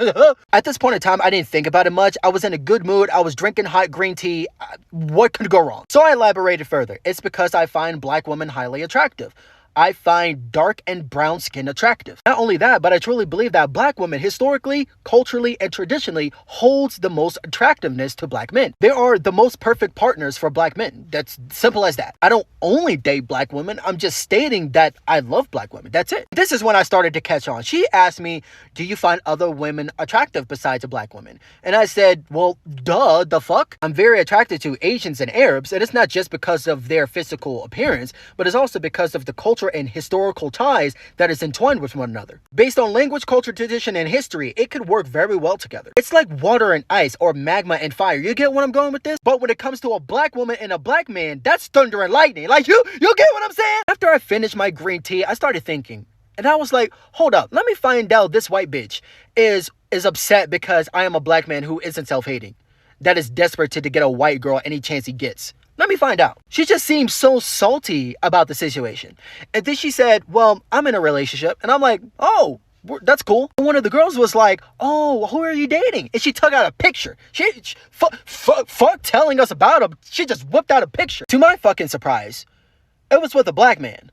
At this point in time, I didn't think about it much. I was in a good mood. I was drinking hot green tea. What could go wrong? So I elaborated further. It's because I find black women highly attractive. I find dark and brown skin attractive. Not only that, but I truly believe that black women historically, culturally, and traditionally holds the most attractiveness to black men. They are the most perfect partners for black men. That's simple as that. I don't only date black women. I'm just stating that I love black women. That's it. This is when I started to catch on. She asked me, "Do you find other women attractive besides a black woman?" And I said, "Well, duh, the fuck? I'm very attracted to Asians and Arabs, and it's not just because of their physical appearance, but it's also because of the culture and historical ties that is entwined with one another. Based on language, culture, tradition, and history, it could work very well together. It's like water and ice, or magma and fire. You get where I'm going with this? But when it comes to a black woman and a black man, that's thunder and lightning. Like, you get what I'm saying?" After I finished my green tea, I started thinking, and I was like, hold up, let me find out this white bitch is upset because I am a black man who isn't self-hating, that is desperate to get a white girl any chance he gets. Let me find out. She just seemed so salty about the situation. And then she said, "Well, I'm in a relationship." And I'm like, "Oh, that's cool." And one of the girls was like, "Oh, who are you dating?" And she took out a picture. She fuck telling us about him. She just whipped out a picture. To my fucking surprise, it was with a black man.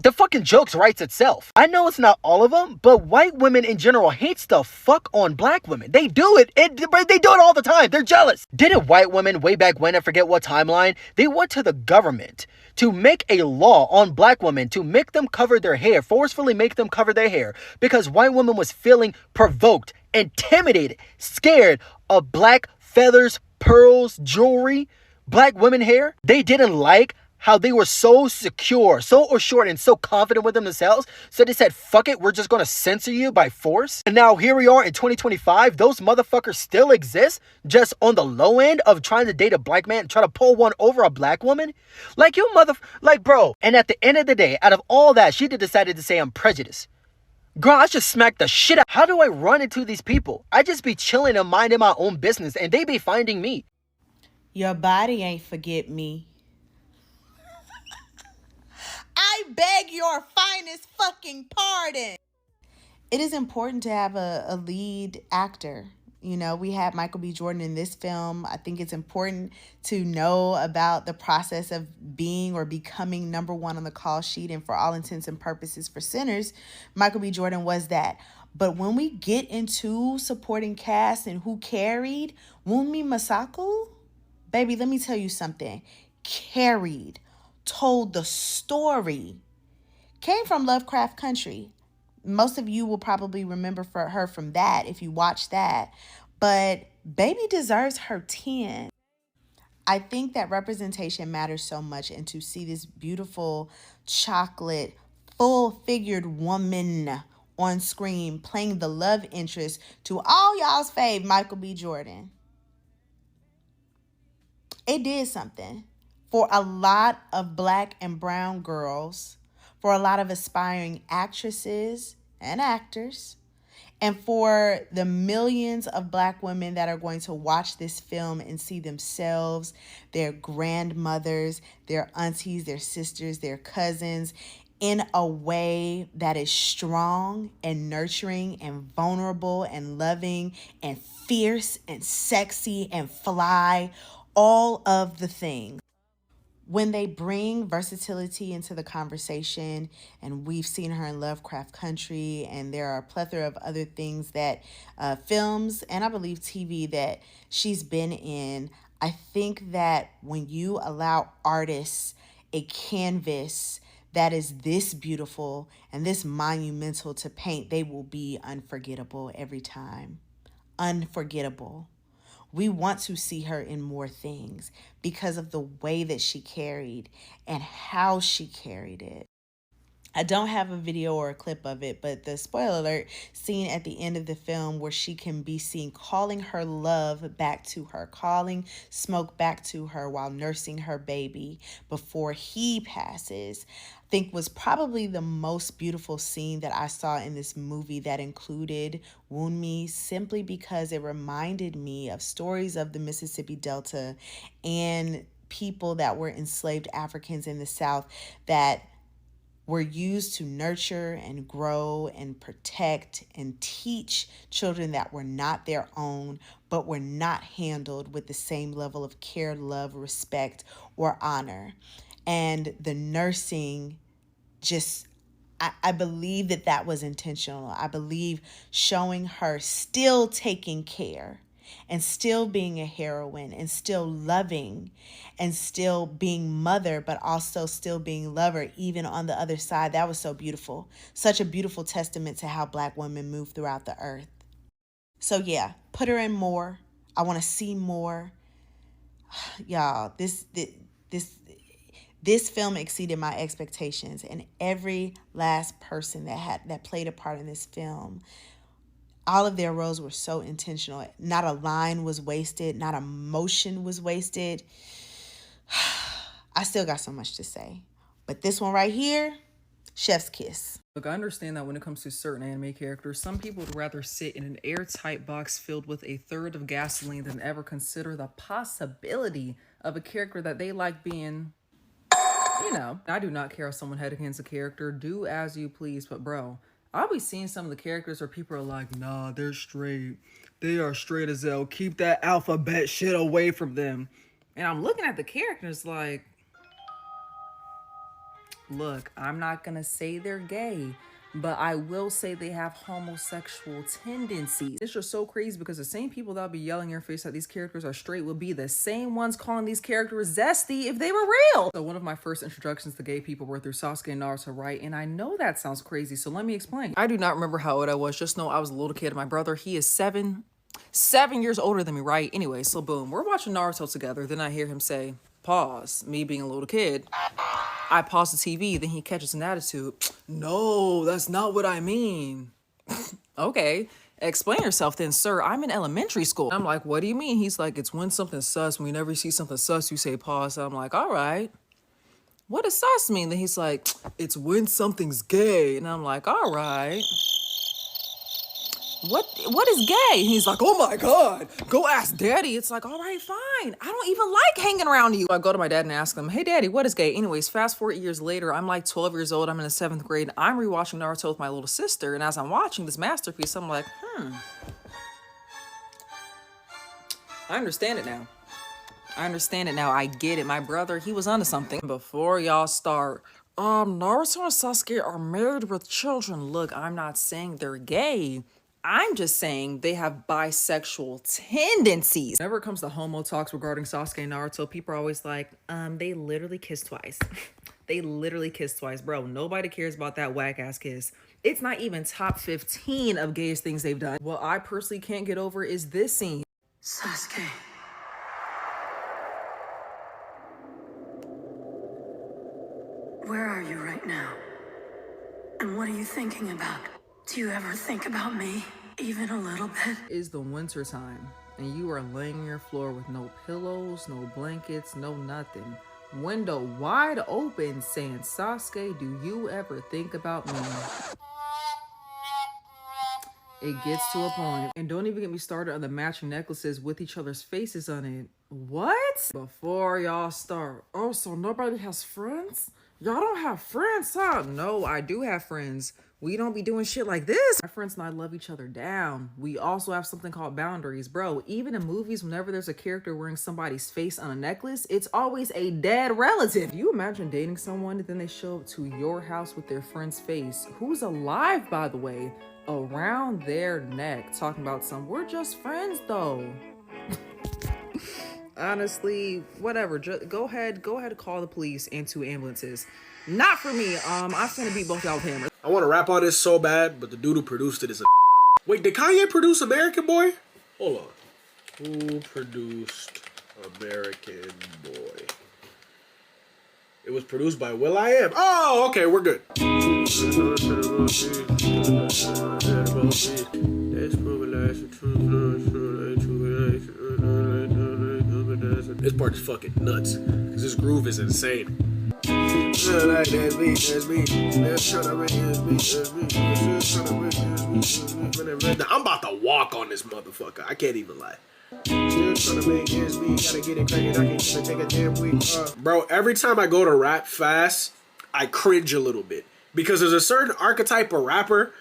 The fucking jokes writes itself. I know it's not all of them, but white women in general hates the fuck on black women. They do it. They do it all the time. They're jealous. Didn't white women way back when, I forget what timeline, they went to the government to make a law on black women to make them cover their hair, forcefully make them cover their hair, because white women was feeling provoked, intimidated, scared of black feathers, pearls, jewelry, black women hair. They didn't like how they were so secure, so assured, and so confident with themselves. So they said, "Fuck it, we're just gonna censor you by force." And now here we are in 2025. Those motherfuckers still exist, just on the low end of trying to date a black man and try to pull one over a black woman. Like, bro. And at the end of the day, out of all that, she decided to say I'm prejudiced. Girl, I just smacked the shit out. How do I run into these people? I just be chilling and minding my own business, and they be finding me. Your body ain't forget me. I beg your finest fucking pardon. It is important to have a lead actor. You know, we have Michael B. Jordan in this film. I think it's important to know about the process of being or becoming number one on the call sheet. And for all intents and purposes for Sinners, Michael B. Jordan was that. But when we get into supporting cast and who carried, Wunmi Masaku, baby, let me tell you something. Carried, told the story, came from Lovecraft Country. most of you will probably remember her from that if you watch that. But baby deserves her 10. I think that representation matters so much, and to see this beautiful chocolate, full-figured woman on screen playing the love interest to all y'all's fave, Michael B. Jordan. It did something for a lot of Black and brown girls, for a lot of aspiring actresses and actors, and for the millions of Black women that are going to watch this film and see themselves, their grandmothers, their aunties, their sisters, their cousins, in a way that is strong and nurturing and vulnerable and loving and fierce and sexy and fly, all of the things. When they bring versatility into the conversation, and we've seen her in Lovecraft Country, and there are a plethora of other things that films and I believe TV that she's been in, I think that when you allow artists a canvas that is this beautiful and this monumental to paint, they will be unforgettable every time. Unforgettable. We want to see her in more things because of the way that she carried and how she carried it. I don't have a video or a clip of it, but the spoiler alert scene at the end of the film where she can be seen calling her love back to her, calling Smoke back to her while nursing her baby before he passes, I think was probably the most beautiful scene that I saw in this movie that included Wound Me, simply because it reminded me of stories of the Mississippi Delta and people that were enslaved Africans in the South that were used to nurture and grow and protect and teach children that were not their own, but were not handled with the same level of care, love, respect, or honor. And the nursing just, I believe that was intentional. I believe showing her still taking care and still being a heroine and still loving and still being mother, but also still being lover, even on the other side. That was so beautiful. Such a beautiful testament to how Black women move throughout the earth. So yeah, put her in more. I want to see more. Y'all, this film exceeded my expectations, and every last person that played a part in this film, all of their roles were so intentional. Not a line was wasted. Not a motion was wasted. I still got so much to say. But this one right here, chef's kiss. Look, I understand that when it comes to certain anime characters, some people would rather sit in an airtight box filled with a third of gasoline than ever consider the possibility of a character that they like being, you know. I do not care if someone head against a character. Do as you please. But bro, I'll be seeing some of the characters where people are like, nah, they're straight. They are straight as hell. Keep that alphabet shit away from them. And I'm looking at the characters like, look, I'm not gonna say they're gay, but I will say they have homosexual tendencies. It's just so crazy because the same people that'll be yelling in your face that these characters are straight will be the same ones calling these characters zesty if they were real. So one of my first introductions to gay people were through Sasuke and Naruto, right? And I know that sounds crazy, so let me explain. I do not remember how old I was. Just know I was a little kid. My brother, he is 7 years older than me, right? Anyway, so boom, we're watching Naruto together. Then I hear him say, pause, me being a little kid. I pause the TV, then he catches an attitude. No, that's not what I mean. Okay, explain yourself then, sir. I'm in elementary school. I'm like, what do you mean? He's like, it's when something's sus. When you never see something sus, you say pause. I'm like, all right. What does sus mean? Then he's like, it's when something's gay. And I'm like, all right. What is gay? He's like, oh my God, go ask daddy. It's like, all right, fine. I don't even like hanging around you. I go to my dad and ask him, hey daddy, what is gay? Anyways, fast forward years later, I'm like 12 years old. I'm in the 7th grade. I'm rewatching Naruto with my little sister. And as I'm watching this masterpiece, I'm like, I understand it now. I get it. My brother, he was onto something. Before y'all start, Naruto and Sasuke are married with children. Look, I'm not saying they're gay. I'm just saying they have bisexual tendencies. Whenever it comes to homo talks regarding Sasuke and Naruto, people are always like, they literally kissed twice. They literally kissed twice, bro. Nobody cares about that whack ass kiss. It's not even top 15 of gayest things they've done. What I personally can't get over is this scene. Sasuke. Where are you right now? And what are you thinking about? Do you ever think about me? Even a little bit? Is the winter time and you are laying on your floor with no pillows, no blankets, no nothing. Window wide open saying, Sasuke, do you ever think about me? It gets to a point. And don't even get me started on the matching necklaces with each other's faces on it. What? Before y'all start, oh, so nobody has friends? Y'all don't have friends, huh? No, I do have friends. We don't be doing shit like this. My friends and I love each other down. We also have something called boundaries. Bro, even in movies, whenever there's a character wearing somebody's face on a necklace, it's always a dead relative. You imagine dating someone and then they show up to your house with their friend's face, who's alive, by the way, around their neck, talking about we're just friends though. Honestly, whatever. Just go ahead and call the police and 2 ambulances. Not for me. I'm finna beat both y'all with hammers. I want to rap on this so bad, but the dude who produced it is a Wait, did Kanye produce American Boy? Hold on. Who produced American Boy? It was produced by will.i.am. Oh, okay, we're good. This part is fucking nuts, because this groove is insane. I'm about to walk on this motherfucker. I can't even lie. Bro, every time I go to rap fast, I cringe a little bit. Because there's a certain archetype of rapper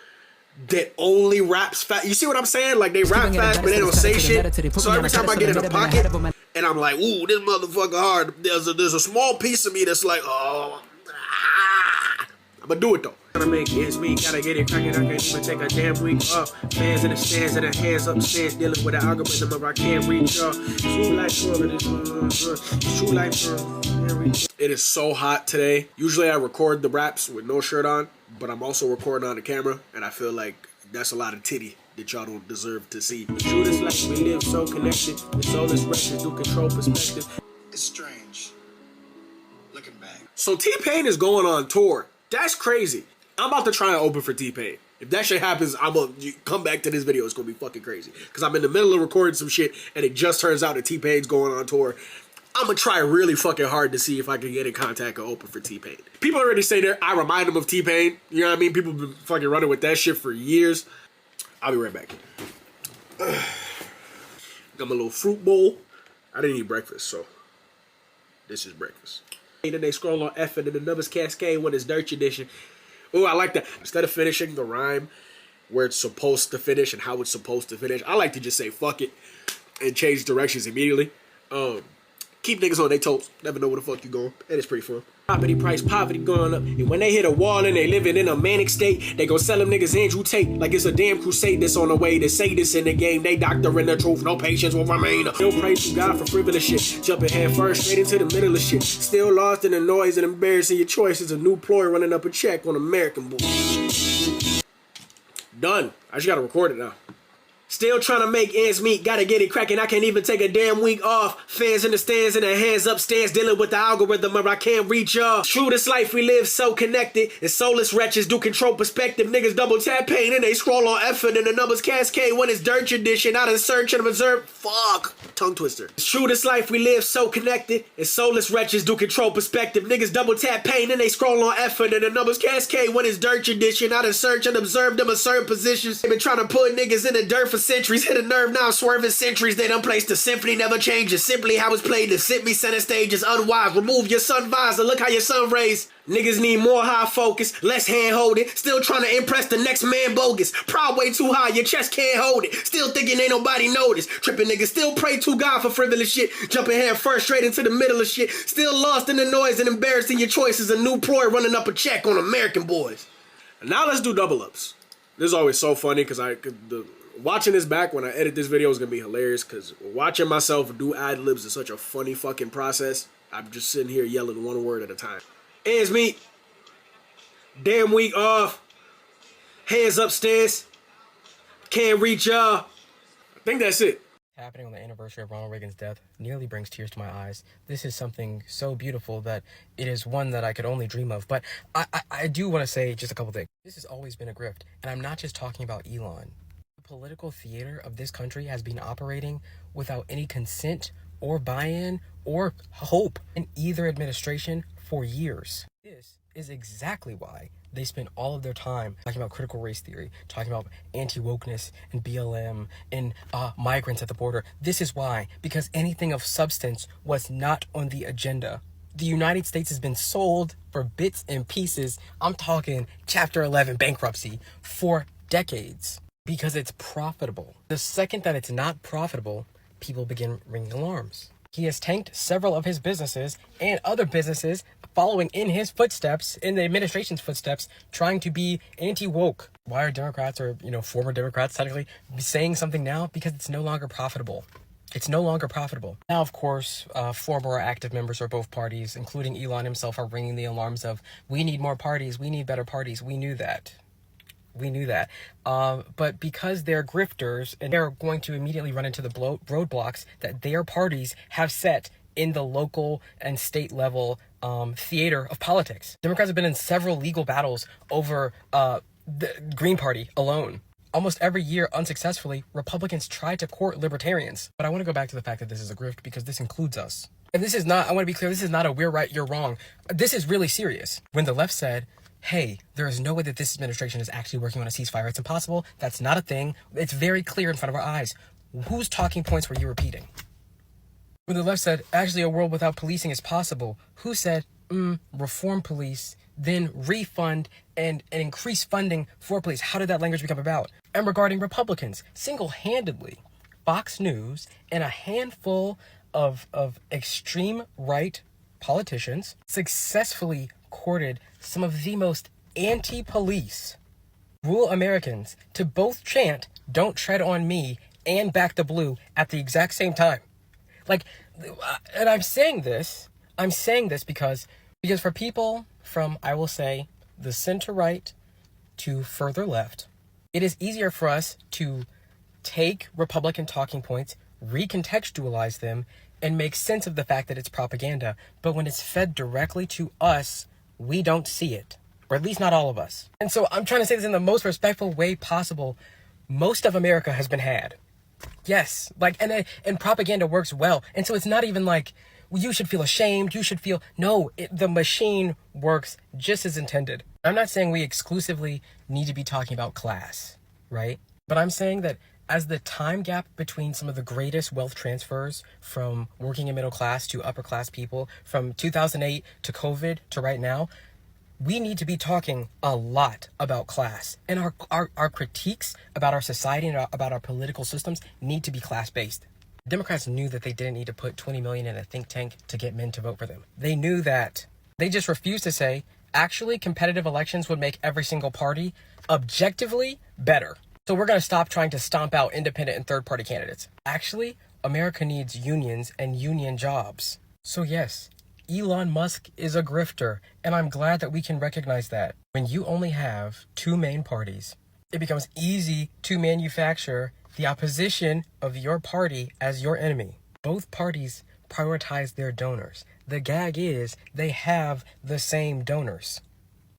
that only raps fast. You see what I'm saying? Like, they rap fast, but they don't say shit. So every time I get in a pocket, and I'm like, ooh, this motherfucker hard, there's a small piece of me that's like, oh, I'm gonna do it though. Gotta make ends meet, gotta get it cracking. I can't even take a damn week off. Fans in the stands and the hands upstairs, dealing with the algorithm of I can't reach y'all. It is so hot today. Usually I record the raps with no shirt on, but I'm also recording on the camera, and I feel like that's a lot of titty that y'all don't deserve to see. True, this life we live so connected. It's all this wretched do control perspective. It's strange. Looking back. So T-Pain is going on tour. That's crazy. I'm about to try and open for T-Pain. If that shit happens, I'm gonna come back to this video. It's gonna be fucking crazy. Because I'm in the middle of recording some shit, and it just turns out that T-Pain's going on tour. I'm gonna try really fucking hard to see if I can get in contact or open for T-Pain. People already say that I remind them of T-Pain. You know what I mean? People been fucking running with that shit for years. I'll be right back. Got my little fruit bowl. I didn't eat breakfast, so this is breakfast. And then they scroll on F and then the numbers cascade when it's Dirt Edition. Oh, I like that. Instead of finishing the rhyme where it's supposed to finish and how it's supposed to finish, I like to just say fuck it and change directions immediately. Keep niggas on their toes. Never know where the fuck you going. And it's pretty fun. Property price, poverty going up. And when they hit a wall and they living in a manic state, they gon' sell them niggas Andrew Tate like it's a damn crusade that's on the way to say this in the game. They doctoring the truth, no patience will remain. Still pray to God for frivolous shit. Jumping head first straight into the middle of shit. Still lost in the noise and embarrassing your choices. A new ploy running up a check on American Boy. Done. I just gotta record it now. Still trying to make ends meet, gotta get it cracking. I can't even take a damn week off. Fans in the stands and the hands upstairs, dealing with the algorithm or I can't reach y'all. True, this life we live so connected, and soulless wretches do control perspective. Niggas double tap pain and they scroll on effort, and the numbers cascade when it's Dirt Edition. Out of search and observe. Fuck. Tongue twister. It's true, this life we live so connected, and soulless wretches do control perspective. Niggas double tap pain and they scroll on effort, and the numbers cascade when it's Dirt Edition. Out of search and observe them certain positions. They been trying to put niggas in the dirt for centuries. Hit a nerve now, swerving centuries. They done placed the symphony, never changes. Simply how it's played. The sit me center stage is unwise. Remove your sun visor. Look how your sun rays. Niggas need more high focus, less hand holding. Still trying to impress the next man bogus. Proud way too high, your chest can't hold it. Still thinking ain't nobody notice. Tripping niggas still pray to God for frivolous shit. Jumping head first straight into the middle of shit. Still lost in the noise and embarrassing your choices. A new ploy running up a check on American Boys. And now let's do double ups. This is always so funny because watching this back when I edit this video is gonna be hilarious because watching myself do ad libs is such a funny fucking process. I'm just sitting here yelling one word at a time. Ends meet. Damn week off. Hands upstairs. Can't reach y'all. I think that's it. Happening on the anniversary of Ronald Reagan's death nearly brings tears to my eyes. This is something so beautiful that it is one that I could only dream of. But I do want to say just a couple things. This has always been a grift, and I'm not just talking about Elon. The political theater of this country has been operating without any consent or buy-in or hope in either administration for years. This is exactly why they spend all of their time talking about critical race theory, talking about anti-wokeness and BLM and migrants at the border. This is why, because anything of substance was not on the agenda. The United States has been sold for bits and pieces. I'm talking Chapter 11 bankruptcy for decades because it's profitable. The second that it's not profitable, people begin ringing alarms. He has tanked several of his businesses and other businesses following in his footsteps, in the administration's footsteps, trying to be anti-woke. Why are Democrats, or former Democrats technically, saying something now? Because it's no longer profitable. It's no longer profitable. Now, of course, former active members of both parties, including Elon himself, are ringing the alarms of, we need more parties, we need better parties. We knew that. But because they're grifters and they're going to immediately run into the roadblocks that their parties have set in the local and state level theater of politics. Democrats have been in several legal battles over the Green Party alone. Almost every year, unsuccessfully, Republicans try to court libertarians. But I want to go back to the fact that this is a grift because this includes us. And this is not, I want to be clear, this is not a we're right, you're wrong. This is really serious. When the left said, hey, there is no way that this administration is actually working on a ceasefire. It's impossible. That's not a thing. It's very clear in front of our eyes. Whose talking points were you repeating? When the left said, actually, a world without policing is possible, who said, reform police, then refund and increase funding for police? How did that language become about? And regarding Republicans, single-handedly, Fox News and a handful of extreme right politicians successfully courted some of the most anti-police rural Americans to both chant, "Don't tread on me," and "Back the blue" at the exact same time. And I'm saying this because for people from, I will say, the center right to further left, it is easier for us to take Republican talking points, recontextualize them, and make sense of the fact that it's propaganda. But when it's fed directly to us, we don't see it, or at least not all of us. And so I'm trying to say this in the most respectful way possible. Most of America has been had. Yes, and propaganda works well. And so it's not even like you should feel ashamed, the machine works just as intended. I'm not saying we exclusively need to be talking about class, right? But I'm saying that as the time gap between some of the greatest wealth transfers from working and middle class to upper class people, from 2008 to COVID to right now, we need to be talking a lot about class. And our critiques about our society and about our political systems need to be class-based. Democrats knew that they didn't need to put $20 million in a think tank to get men to vote for them. They knew that. They just refused to say, actually, competitive elections would make every single party objectively better. So we're going to stop trying to stomp out independent and third-party candidates. Actually, America needs unions and union jobs. So yes, Elon Musk is a grifter, and I'm glad that we can recognize that. When you only have two main parties, it becomes easy to manufacture the opposition of your party as your enemy. Both parties prioritize their donors. The gag is they have the same donors.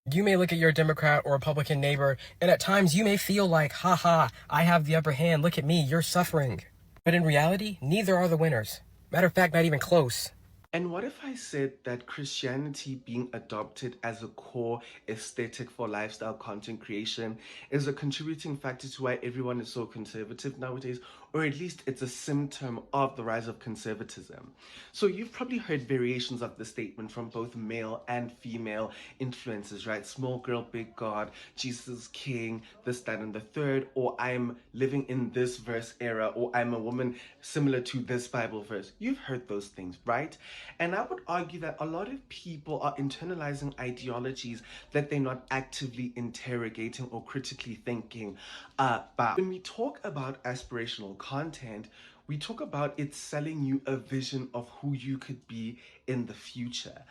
You may look at your Democrat or Republican neighbor, and at times you may feel like, haha, I have the upper hand, look at me, you're suffering. But in reality, neither are the winners. Matter of fact, not even close. And what if I said that Christianity being adopted as a core aesthetic for lifestyle content creation is a contributing factor to why everyone is so conservative nowadays, or at least it's a symptom of the rise of conservatism? So you've probably heard variations of the statement from both male and female influencers, right? Small girl, big God, Jesus is king, this, that, and the third, or I'm living in this verse era, or I'm a woman similar to this Bible verse. You've heard those things, right? And I would argue that a lot of people are internalizing ideologies that they're not actively interrogating or critically thinking about. When we talk about aspirational content, we talk about it selling you a vision of who you could be in the future.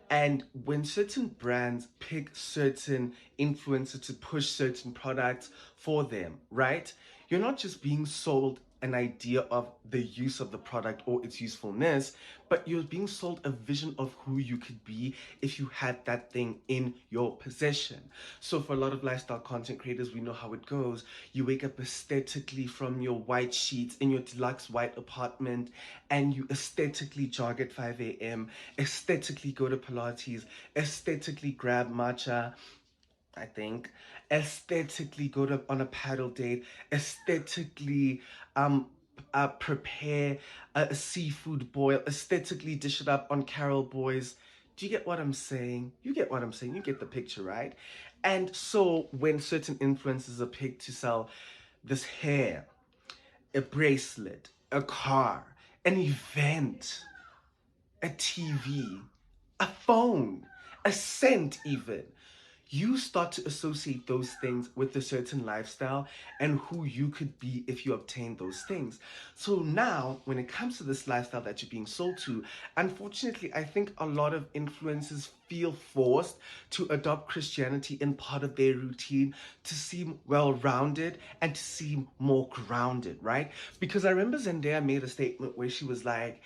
And when certain brands pick certain influencers to push certain products for them, right? You're not just being sold an idea of the use of the product or its usefulness, but you're being sold a vision of who you could be if you had that thing in your possession. So for a lot of lifestyle content creators, we know how it goes. You wake up aesthetically from your white sheets in your deluxe white apartment, and you aesthetically jog at 5 a.m., aesthetically go to Pilates, aesthetically grab matcha, I think, aesthetically go to on a paddle date, aesthetically prepare a seafood boil, aesthetically dish it up on Carol Boys. Do you get what I'm saying? You get what I'm saying. You get the picture, right? And so when certain influencers are picked to sell this hair, a bracelet, a car, an event, a TV, a phone, a scent even, you start to associate those things with a certain lifestyle and who you could be if you obtain those things. So now, when it comes to this lifestyle that you're being sold to, unfortunately, I think a lot of influencers feel forced to adopt Christianity in part of their routine to seem well-rounded and to seem more grounded, right? Because I remember Zendaya made a statement where she was like,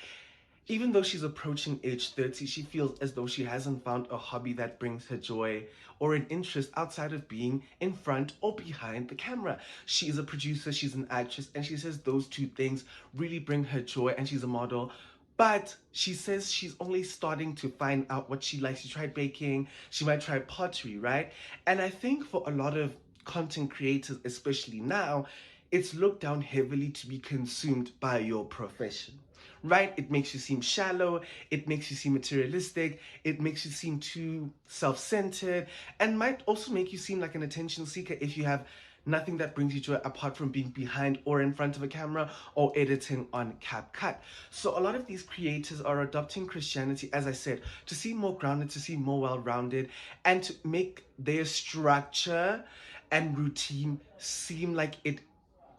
even though she's approaching age 30, she feels as though she hasn't found a hobby that brings her joy or an interest outside of being in front or behind the camera. She is a producer, she's an actress, and she says those two things really bring her joy, and she's a model. But she says she's only starting to find out what she likes. She tried baking, she might try pottery, right? And I think for a lot of content creators, especially now, it's looked down heavily to be consumed by your profession. Right? It makes you seem shallow, it makes you seem materialistic, it makes you seem too self-centered, and might also make you seem like an attention seeker if you have nothing that brings you joy apart from being behind or in front of a camera or editing on CapCut. So a lot of these creators are adopting Christianity, as I said, to seem more grounded, to seem more well-rounded, and to make their structure and routine seem like it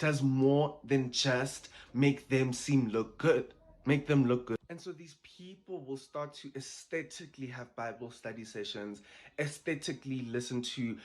does more than just make them look good. And so these people will start to aesthetically have Bible study sessions, aesthetically listen to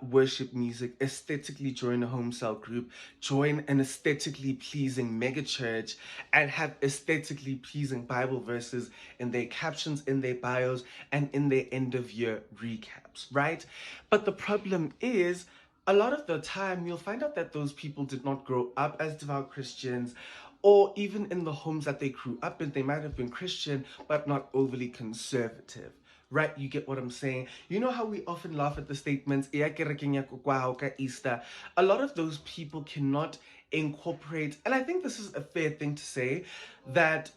worship music, aesthetically join a home cell group, join an aesthetically pleasing mega church, and have aesthetically pleasing Bible verses in their captions, in their bios, and in their end of year recaps, right? But the problem is, a lot of the time, you'll find out that those people did not grow up as devout Christians, or even in the homes that they grew up in, they might have been Christian, but not overly conservative. Right? You get what I'm saying? You know how we often laugh at the statements, Easter? A lot of those people cannot incorporate, and I think this is a fair thing to say, that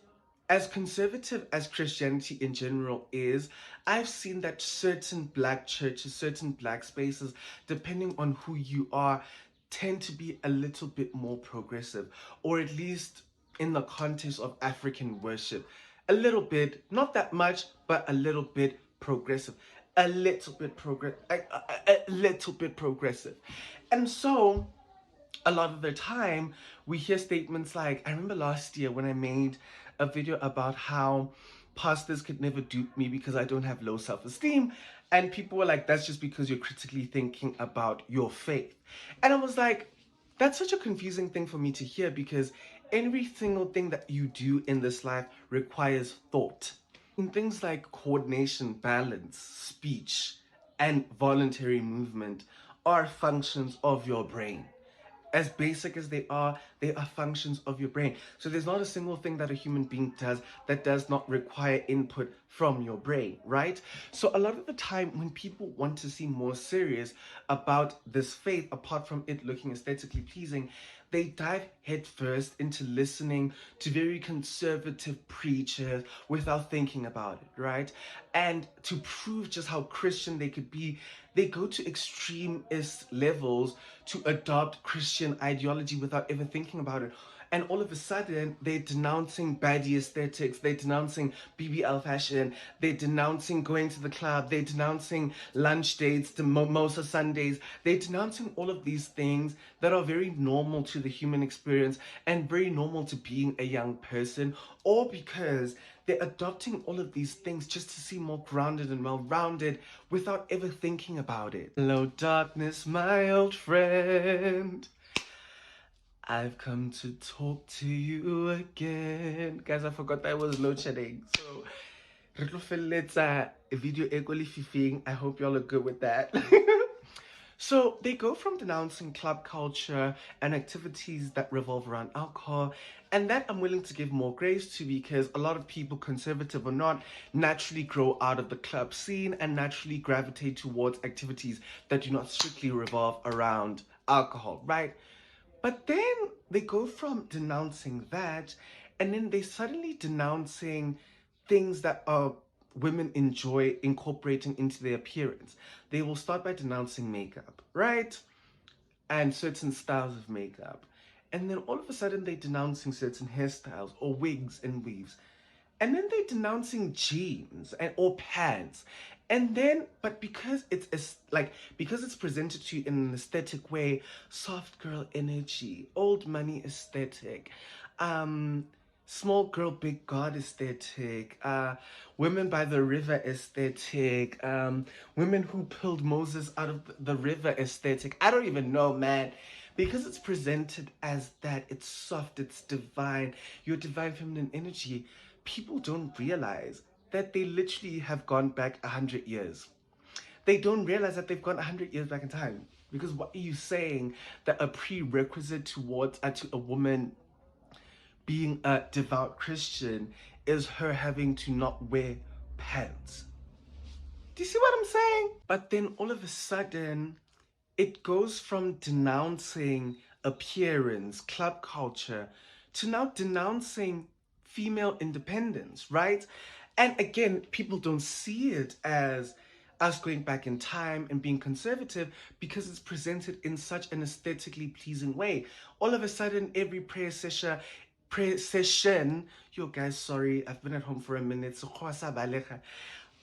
as conservative as Christianity in general is, I've seen that certain black churches, certain black spaces, depending on who you are, tend to be a little bit more progressive, or at least in the context of African worship. A little bit, not that much, but a little bit progressive. A little bit progressive. And so, a lot of the time, we hear statements like, I remember last year when I made a video about how pastors could never dupe me because I don't have low self-esteem, and people were like, that's just because you're critically thinking about your faith. And I was like, that's such a confusing thing for me to hear, because every single thing that you do in this life requires thought. In things like coordination, balance, speech, and voluntary movement are functions of your brain. As basic as they are functions of your brain. So there's not a single thing that a human being does that does not require input from your brain, right? So a lot of the time when people want to seem more serious about this faith, apart from it looking aesthetically pleasing, they dive headfirst into listening to very conservative preachers without thinking about it, right? And to prove just how Christian they could be, they go to extremist levels to adopt Christian ideology without ever thinking about it. And all of a sudden, they're denouncing baddie aesthetics, they're denouncing BBL fashion, they're denouncing going to the club, they're denouncing lunch dates, mimosa Sundays, they're denouncing all of these things that are very normal to the human experience and very normal to being a young person, all because they're adopting all of these things just to seem more grounded and well-rounded without ever thinking about it. Hello, darkness, my old friend. I've come to talk to you again. Guys, I forgot that was load shedding. So, a video equally fifing. I hope y'all are good with that. So they go from denouncing club culture and activities that revolve around alcohol, and that I'm willing to give more grace to, because a lot of people, conservative or not, naturally grow out of the club scene and naturally gravitate towards activities that do not strictly revolve around alcohol, right? But then they go from denouncing that, and then they suddenly denouncing things that women enjoy incorporating into their appearance. They will start by denouncing makeup, right? And certain styles of makeup. And then all of a sudden they're denouncing certain hairstyles or wigs and weaves. And then they're denouncing jeans or pants. And then, but because it's presented to you in an aesthetic way, soft girl energy, old money aesthetic, small girl, big god aesthetic, women by the river aesthetic, women who pulled Moses out of the river aesthetic. I don't even know, man. Because it's presented as that, it's soft, it's divine, your divine feminine energy, people don't realize that they literally have gone back 100 years. They don't realize that they've gone 100 years back in time. Because what are you saying that a prerequisite towards to a woman being a devout Christian is her having to not wear pants? Do you see what I'm saying? But then all of a sudden, it goes from denouncing appearance, club culture, to now denouncing female independence, right? And again, people don't see it as us going back in time and being conservative because it's presented in such an aesthetically pleasing way. All of a sudden, every prayer session, yo guys, sorry, I've been at home for a minute, so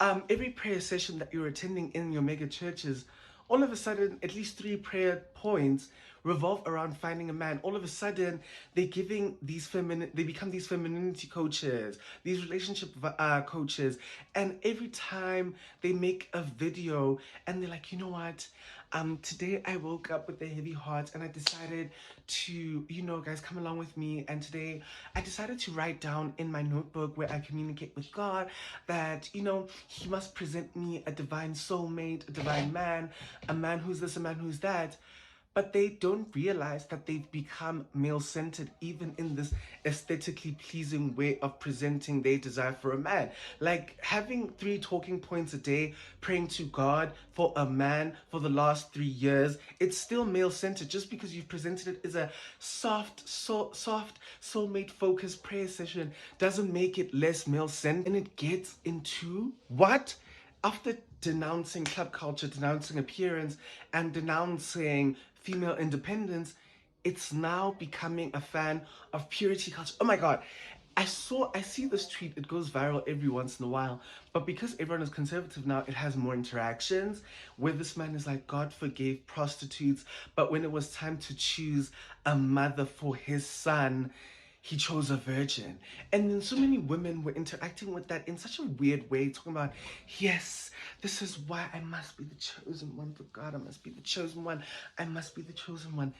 every prayer session that you're attending in your mega churches, all of a sudden, at least 3 prayer points revolve around finding a man. All of a sudden, they become these femininity coaches, these relationship coaches, and every time they make a video and they're like, you know what, today I woke up with a heavy heart and I decided to, guys, come along with me, and today I decided to write down in my notebook where I communicate with God that, he must present me a divine soulmate, a divine man, a man who's this, a man who's that. But they don't realize that they've become male-centered even in this aesthetically pleasing way of presenting their desire for a man. Like having 3 talking points a day, praying to God for a man for the last 3 years, it's still male-centered. Just because you've presented it as a soft, soulmate-focused prayer session doesn't make it less male-centered. And it gets into what? After denouncing club culture, denouncing appearance, and denouncing female independence, it's now becoming a fan of purity culture. Oh my god, I see this tweet, it goes viral every once in a while, but because everyone is conservative now, it has more interactions, where this man is like, God forgave prostitutes, but when it was time to choose a mother for his son, he chose a virgin. And then so many women were interacting with that in such a weird way, talking about, yes, this is why I must be the chosen one for God. I must be the chosen one. I must be the chosen one.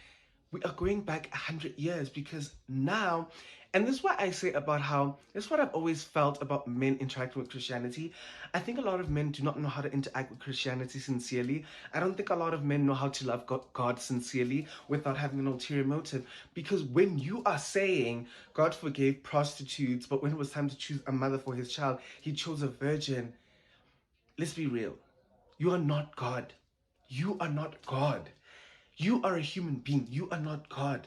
We are going back 100 years because now, and this is what I say about how, this is what I've always felt about men interacting with Christianity. I think a lot of men do not know how to interact with Christianity sincerely. I don't think a lot of men know how to love God sincerely without having an ulterior motive. Because when you are saying God forgave prostitutes, but when it was time to choose a mother for his child, he chose a virgin. Let's be real. You are not God. You are not God. You are a human being. You are not God.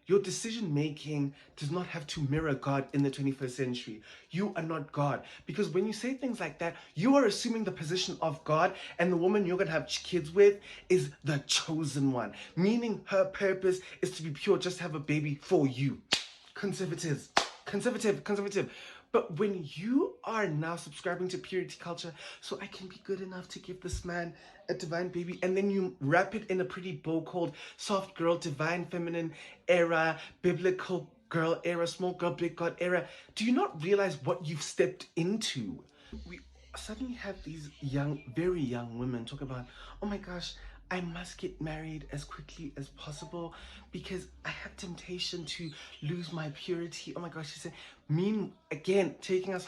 Your decision making does not have to mirror God in the 21st century. You are not God. Because when you say things like that, you are assuming the position of God, and the woman you're going to have kids with is the chosen one. Meaning her purpose is to be pure, just have a baby for you. Conservative. But when you are now subscribing to purity culture, so I can be good enough to give this man a divine baby, and then you wrap it in a pretty bow called soft girl, divine feminine era, biblical girl era, small girl, big God era, do you not realize what you've stepped into? We suddenly have these young, very young women talk about, oh my gosh, I must get married as quickly as possible because I have temptation to lose my purity. Oh my gosh, she said, again, taking us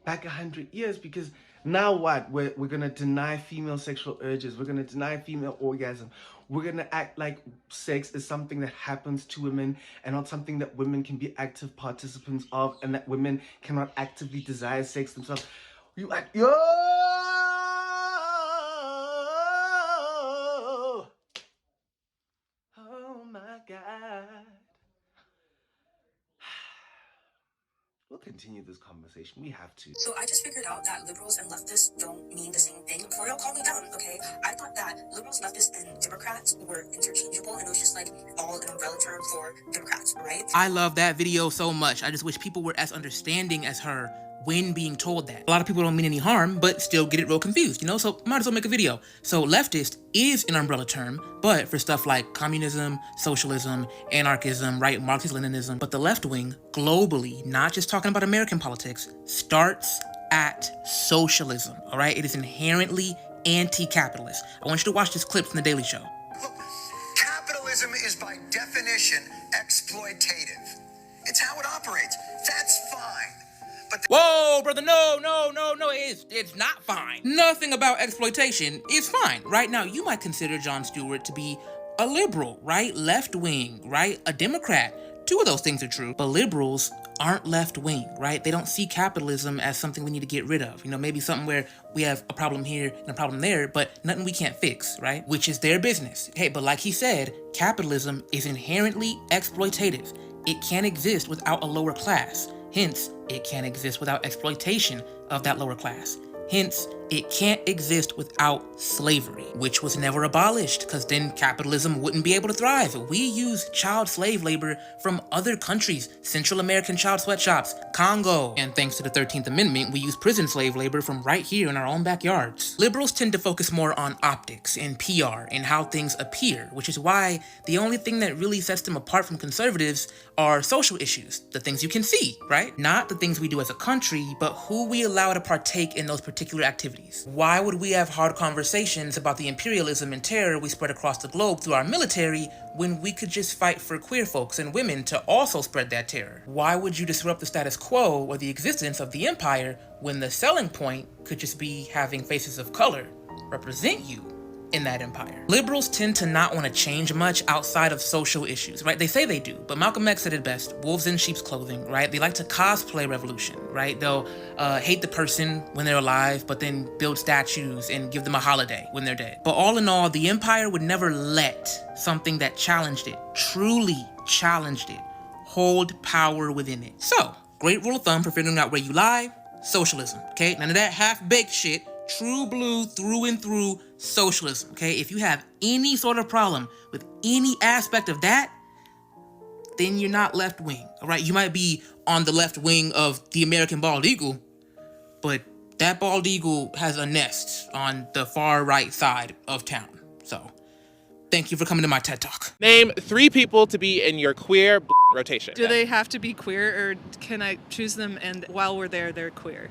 back 100 years, because now what? We're gonna deny female sexual urges. We're gonna deny female orgasm. We're gonna act like sex is something that happens to women and not something that women can be active participants of, and that women cannot actively desire sex themselves. You act, yo! Oh my God. We'll continue this conversation. We have to. So I just figured out that liberals and leftists don't mean the same thing. For real, call me down, okay? I thought that liberals, leftists, and Democrats were interchangeable, and it was just like all an umbrella term for Democrats, right? I love that video so much. I just wish people were as understanding as her when being told that. A lot of people don't mean any harm, but still get it real confused, you know? So might as well make a video. So leftist is an umbrella term, but for stuff like communism, socialism, anarchism, right, Marxist-Leninism. But the left wing, globally, not just talking about American politics, starts at socialism, all right? It is inherently anti-capitalist. I want you to watch this clip from The Daily Show. Capitalism is by definition exploitative. It's how it operates. That's fine. But whoa, brother, no, it's not fine. Nothing about exploitation is fine. Right now, you might consider Jon Stewart to be a liberal, right? Left-wing, right? A Democrat. Two of those things are true, but liberals aren't left-wing, right? They don't see capitalism as something we need to get rid of. You know, maybe something where we have a problem here and a problem there, but nothing we can't fix, right? Which is their business. Hey, but like he said, capitalism is inherently exploitative. It can't exist without a lower class. Hence, it can't exist without exploitation of that lower class. Hence, it can't exist without slavery, which was never abolished, because then capitalism wouldn't be able to thrive. We use child slave labor from other countries, Central American child sweatshops, Congo, and thanks to the 13th Amendment, we use prison slave labor from right here in our own backyards. Liberals tend to focus more on optics and PR and how things appear, which is why the only thing that really sets them apart from conservatives are social issues, the things you can see, right? Not the things we do as a country, but who we allow to partake in those particular activities. Why would we have hard conversations about the imperialism and terror we spread across the globe through our military when we could just fight for queer folks and women to also spread that terror? Why would you disrupt the status quo or the existence of the empire when the selling point could just be having faces of color represent you in that empire? Liberals tend to not want to change much outside of social issues, right? They say they do, but Malcolm X said it best, wolves in sheep's clothing, right? They like to cosplay revolution, right? They'll hate the person when they're alive, but then build statues and give them a holiday when they're dead. But all in all, the empire would never let something that challenged it, truly challenged it, hold power within it. So, great rule of thumb for figuring out where you lie, socialism, okay? None of that half-baked shit. True blue, through and through socialism, okay? If you have any sort of problem with any aspect of that, then you're not left-wing, all right? You might be on the left wing of the American bald eagle, but that bald eagle has a nest on the far right side of town. So, thank you for coming to my TED Talk. Name 3 people to be in your queer rotation. Do they have to be queer, or can I choose them and while we're there, they're queer?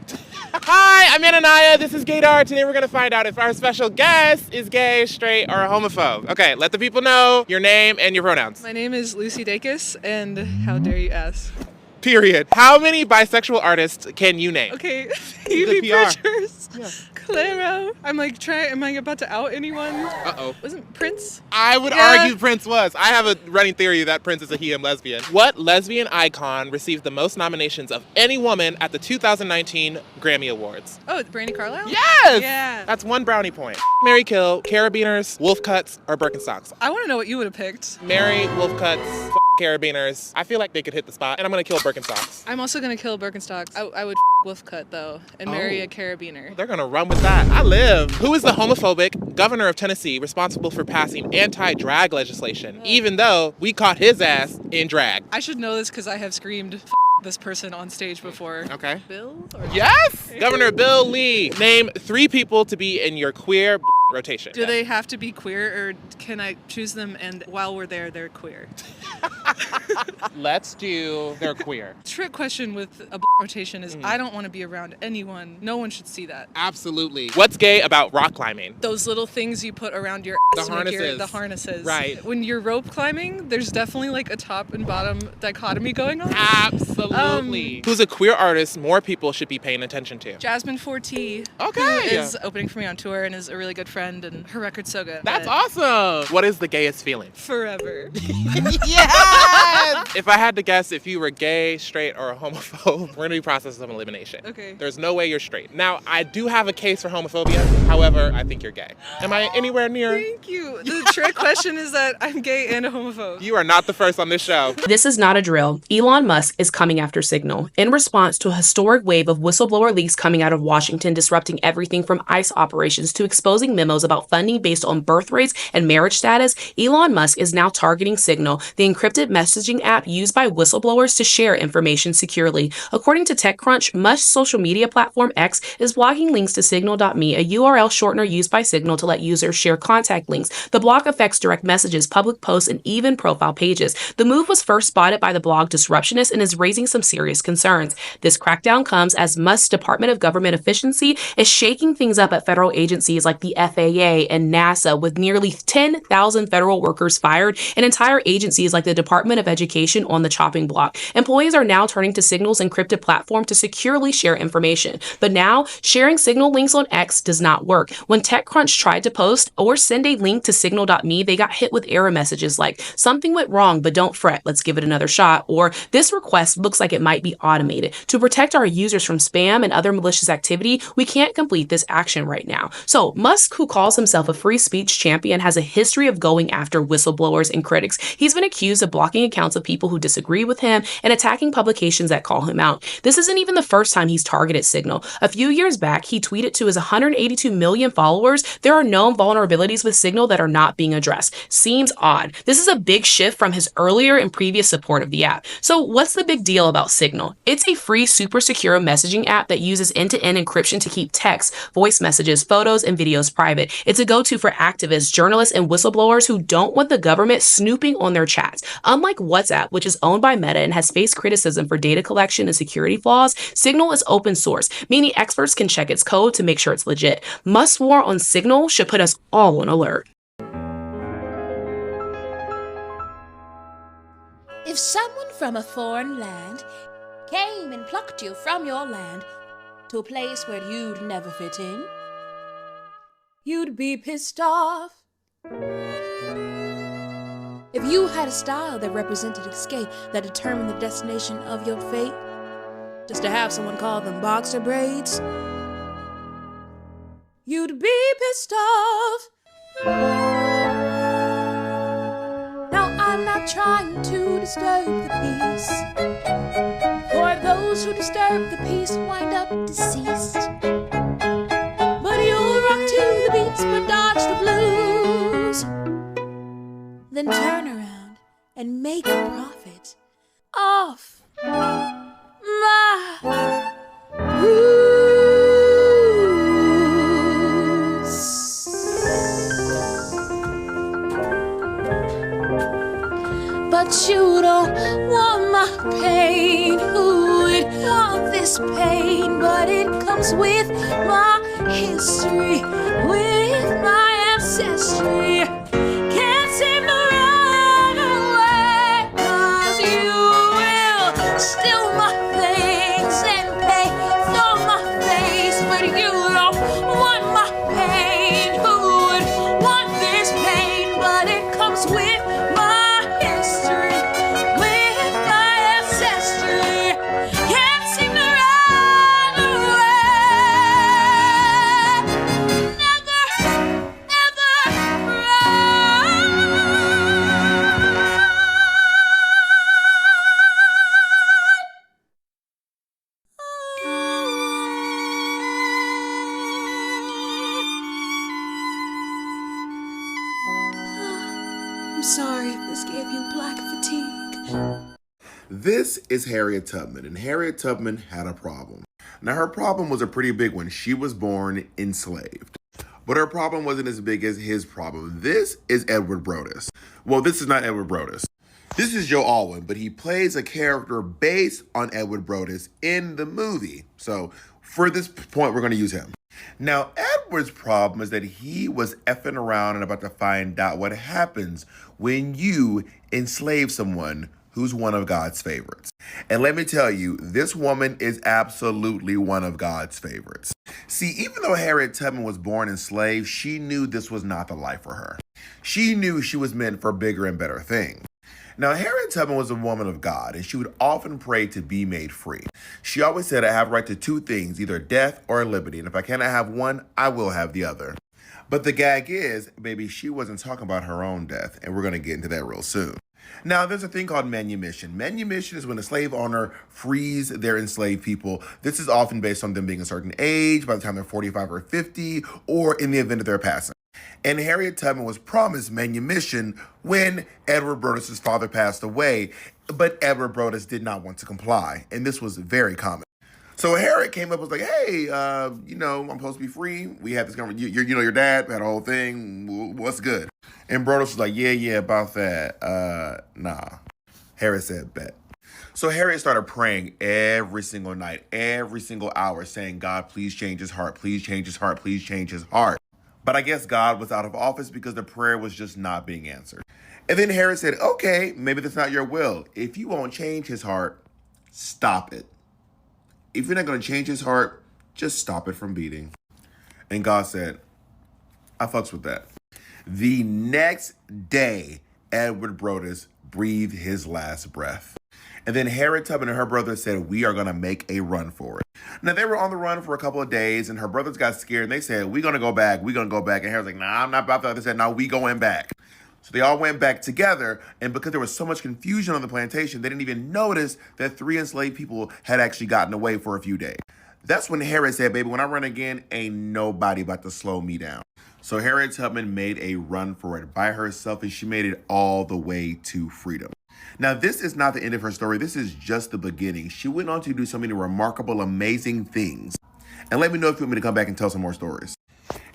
Hi, I'm Ananiah. This is Gaydar. Today we're going to find out if our special guest is gay, straight, or a homophobe. Okay, let the people know your name and your pronouns. My name is Lucy Dacus, and how dare you ask? Period. How many bisexual artists can you name? Okay, The Evie PR. Bridgers, Claro. I'm like am I about to out anyone? Uh-oh. Wasn't Prince? I would Yeah. argue Prince was. I have a running theory that Prince is a he/him lesbian. What lesbian icon received the most nominations of any woman at the 2019 Grammy Awards? Oh, Brandy Carlisle? Yes! Yeah. That's 1 brownie point. Marry, kill, carabiners, wolf cuts, or Birkenstocks? I want to know what you would have picked. Marry, wolf cuts, carabiners. I feel like they could hit the spot, and I'm gonna kill Birkenstocks. I'm also going to kill Birkenstocks. I would Wolfcut, though, and marry a carabiner. They're gonna run with that. I live. Who is the homophobic governor of Tennessee responsible for passing anti-drag legislation, even though we caught his ass in drag? I should know this because I have screamed this person on stage before. Okay. Bill? Or Yes! Governor Bill Lee. Name 3 people to be in your queer rotation. Do they have to be queer, or can I choose them and while we're there, they're queer? Let's do they're queer. Trick question with a rotation is I don't want to be around anyone. No one should see that. Absolutely. What's gay about rock climbing? Those little things you put around your ass The to make harnesses. the harnesses. Right. When you're rope climbing, there's definitely like a top and bottom dichotomy going on. Absolutely. Who's a queer artist more people should be paying attention to? Jasmine Forte, Okay. who is opening for me on tour and is a really good friend, and her record's so good. That's But awesome. What is the gayest feeling? Forever. Yes! If I had to guess if you were gay, straight, or a homophobe, we're gonna do process of elimination. Okay. There's no way you're straight. Now, I do have a case for homophobia. However, I think you're gay. Am I anywhere near? Thank you. The trick question is that I'm gay and a homophobe. You are not the first on this show. This is not a drill. Elon Musk is coming after Signal in response to a historic wave of whistleblower leaks coming out of Washington, disrupting everything from ICE operations to exposing memos about funding based on birth rates and marriage status. Elon Musk is now targeting Signal, the encrypted messaging app used by whistleblowers to share information securely. According to TechCrunch, Musk's social media platform X is blocking links to Signal.me, a URL shortener used by Signal to let users share contact links. The block affects direct messages, public posts, and even profile pages. The move was first spotted by the blog Disruptionist and is raising some serious concerns. This crackdown comes as Musk's Department of Government Efficiency is shaking things up at federal agencies like the FAA and NASA, with nearly 10,000 federal workers fired and entire agencies like the Department of Education on the chopping block. Employees are now turning to Signal's encrypted platform to securely share information. But now, sharing Signal links on X does not work. When TechCrunch tried to post or send a link to Signal.me, they got hit with error messages like, "Something went wrong, but don't fret, let's give it another shot," or "This request looks like it might be automated. To protect our users from spam and other malicious activity, we can't complete this action right now." So Musk, who calls himself a free speech champion, has a history of going after whistleblowers and critics. He's been accused of blocking accounts of people who disagree with him and attacking publications that call him out. This isn't even the first time he's targeted Signal. A few years back, he tweeted to his 182 million followers, "There are known vulnerabilities with Signal that are not being addressed." Seems odd. This is a big shift from his earlier and previous support of the app. So what's the big deal about Signal? It's a free, super secure messaging app that uses end-to-end encryption to keep text, voice messages, photos, and videos private. It's a go-to for activists, journalists, and whistleblowers who don't want the government snooping on their chats. Unlike WhatsApp, which is owned by Meta and has faced criticism for data collection and security flaws, Signal is open source, meaning experts can check its code to make sure it's legit. Musk's war on Signal should put us all on alert. If someone from a foreign land came and plucked you from your land to a place where you'd never fit in, you'd be pissed off. If you had a style that represented escape, that determined the destination of your fate, just to have someone call them boxer braids, you'd be pissed off. Now I'm not trying to disturb the peace, for those who disturb the peace wind up deceased. But you'll rock to the beats but dodge the blues, then turn around and make a profit off my roots. But you don't want my pain. Who would want this pain? But it comes with my history, with my ancestry. Can't seem to run away, 'cause you will steal my sorry if this gave you black fatigue. This is Harriet Tubman, and Harriet Tubman had a problem. Now, her problem was a pretty big one. She was born enslaved. But her problem wasn't as big as his problem. This is Edward Brodus. Well, this is not Edward Brodus. This is Joe Alwyn, but he plays a character based on Edward Brodus in the movie. So, for this point, we're going to use him. Now, Edward's problem is that he was effing around and about to find out what happens when you enslave someone who's one of God's favorites. And let me tell you, this woman is absolutely one of God's favorites. See, even though Harriet Tubman was born enslaved, she knew this was not the life for her. She knew she was meant for bigger and better things. Now, Harriet Tubman was a woman of God, and she would often pray to be made free. She always said, I have right to two things, either death or liberty, and if I cannot have one, I will have the other. But the gag is, baby, she wasn't talking about her own death, and we're going to get into that real soon. Now, there's a thing called manumission. Manumission is when a slave owner frees their enslaved people. This is often based on them being a certain age, by the time they're 45 or 50, or in the event of their passing. And Harriet Tubman was promised manumission when Edward Brodus' father passed away, but Edward Brodus did not want to comply, and this was very common. So Harriet came up and was like, hey, I'm supposed to be free. We had this conversation. Your dad had a whole thing. What's good? And Brodus was like, yeah, about that. Nah. Harriet said, bet. So Harriet started praying every single night, every single hour, saying, God, please change his heart. Please change his heart. Please change his heart. But I guess God was out of office because the prayer was just not being answered. And then Harriet said, okay, maybe that's not your will. If you won't change his heart, stop it. If you're not going to change his heart, just stop it from beating. And God said, I fucks with that. The next day, Edward Brodus breathed his last breath. And then Harriet Tubman and her brother said, we are going to make a run for it. Now, they were on the run for a couple of days, and her brothers got scared, and they said, we're going to go back. We're going to go back. And Harriet's like, nah, I'm not about that. They said, no, we going back. So they all went back together, and because there was so much confusion on the plantation, they didn't even notice that 3 enslaved people had actually gotten away for a few days. That's when Harriet said, baby, when I run again, ain't nobody about to slow me down. So Harriet Tubman made a run for it by herself, and she made it all the way to freedom. Now, this is not the end of her story. This is just the beginning. She went on to do so many remarkable, amazing things. And let me know if you want me to come back and tell some more stories.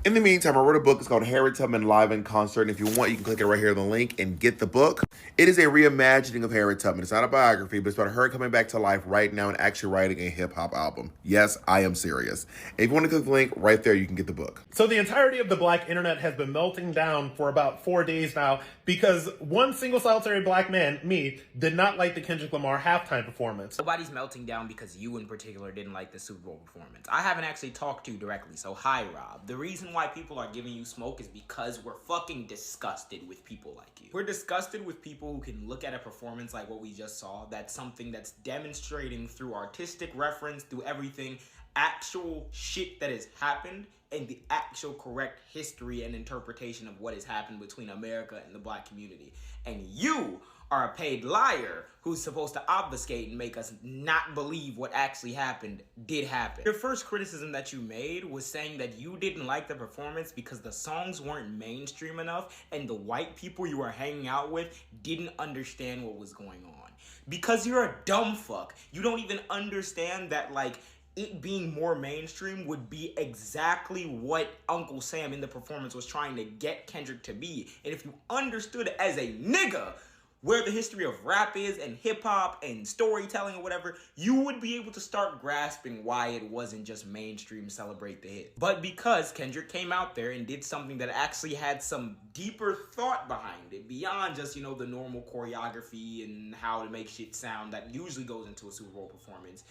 In the meantime, I wrote a book. It's called Harriet Tubman Live in Concert. And if you want, you can click it right here on the link and get the book. It is a reimagining of Harriet Tubman. It's not a biography, but it's about her coming back to life right now and actually writing a hip-hop album. Yes, I am serious. If you want to click the link right there, you can get the book. So the entirety of the black internet has been melting down for about 4 days now because one single solitary black man, me, did not like the Kendrick Lamar halftime performance. Nobody's melting down because you in particular didn't like the Super Bowl performance. I haven't actually talked to you directly, so hi, Rob. The reason why people are giving you smoke is because we're fucking disgusted with people like you. We're disgusted with people who can look at a performance like what we just saw, that's something that's demonstrating through artistic reference, through everything, actual shit that has happened, and the actual correct history and interpretation of what has happened between America and the black community. And you are a paid liar who's supposed to obfuscate and make us not believe what actually happened did happen. Your first criticism that you made was saying that you didn't like the performance because the songs weren't mainstream enough and the white people you were hanging out with didn't understand what was going on. Because you're a dumb fuck. You don't even understand that, like, it being more mainstream would be exactly what Uncle Sam in the performance was trying to get Kendrick to be. And if you understood as a nigga where the history of rap is and hip-hop and storytelling or whatever, you would be able to start grasping why it wasn't just mainstream celebrate the hit. But because Kendrick came out there and did something that actually had some deeper thought behind it, beyond just, you know, the normal choreography and how to make shit sound that usually goes into a Super Bowl performance,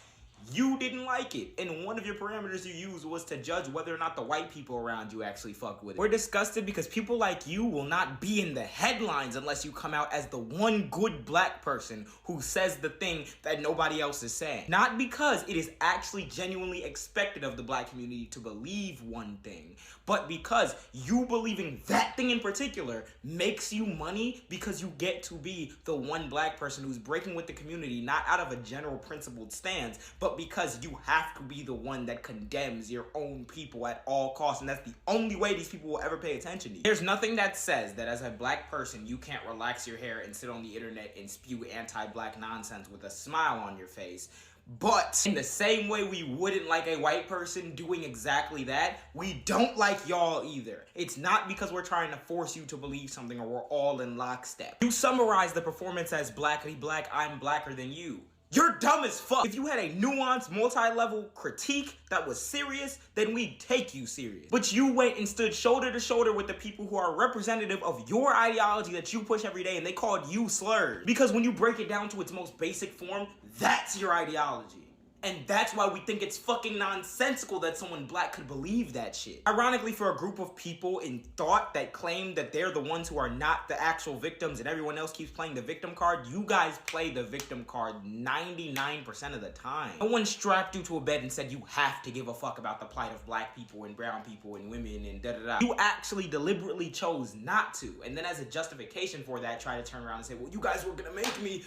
you didn't like it, and one of your parameters you used was to judge whether or not the white people around you actually fuck with it. We're disgusted because people like you will not be in the headlines unless you come out as the one good black person who says the thing that nobody else is saying. Not because it is actually genuinely expected of the black community to believe one thing, but because you believing that thing in particular makes you money because you get to be the one black person who's breaking with the community, not out of a general principled stance, but but because you have to be the one that condemns your own people at all costs, and that's the only way these people will ever pay attention to you. There's nothing that says that as a black person, you can't relax your hair and sit on the internet and spew anti-black nonsense with a smile on your face. But in the same way we wouldn't like a white person doing exactly that, we don't like y'all either. It's not because we're trying to force you to believe something or we're all in lockstep. You summarize the performance as blackity black, I'm blacker than you. You're dumb as fuck. If you had a nuanced, multi-level critique that was serious, then we'd take you serious. But you went and stood shoulder to shoulder with the people who are representative of your ideology that you push every day, and they called you slurs. Because when you break it down to its most basic form, that's your ideology. And that's why we think it's fucking nonsensical that someone black could believe that shit. Ironically, for a group of people in thought that claim that they're the ones who are not the actual victims and everyone else keeps playing the victim card, you guys play the victim card 99% of the time. No one strapped you to a bed and said you have to give a fuck about the plight of black people and brown people and women and da-da-da. You actually deliberately chose not to. And then as a justification for that, try to turn around and say, well, you guys were gonna make me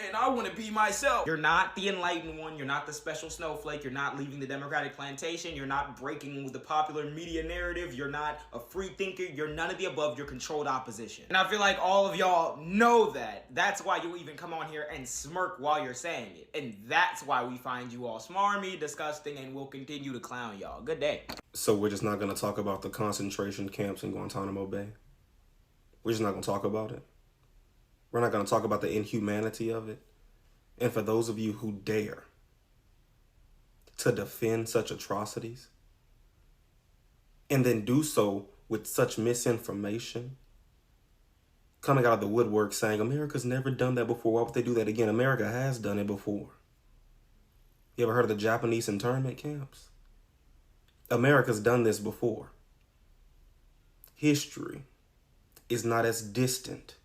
and I want to be myself. You're not the enlightened one. You're not the special snowflake. You're not leaving the Democratic plantation. You're not breaking with the popular media narrative. You're not a free thinker. You're none of the above. You're controlled opposition. And I feel like all of y'all know that. That's why you even come on here and smirk while you're saying it. And that's why we find you all smarmy, disgusting, and will continue to clown y'all. Good day. So we're just not going to talk about the concentration camps in Guantanamo Bay? We're just not going to talk about it? We're not going to talk about the inhumanity of it? And for those of you who dare to defend such atrocities and then do so with such misinformation, coming out of the woodwork saying America's never done that before, why would they do that again? America has done it before. You ever heard of the Japanese internment camps? America's done this before. History is not as distant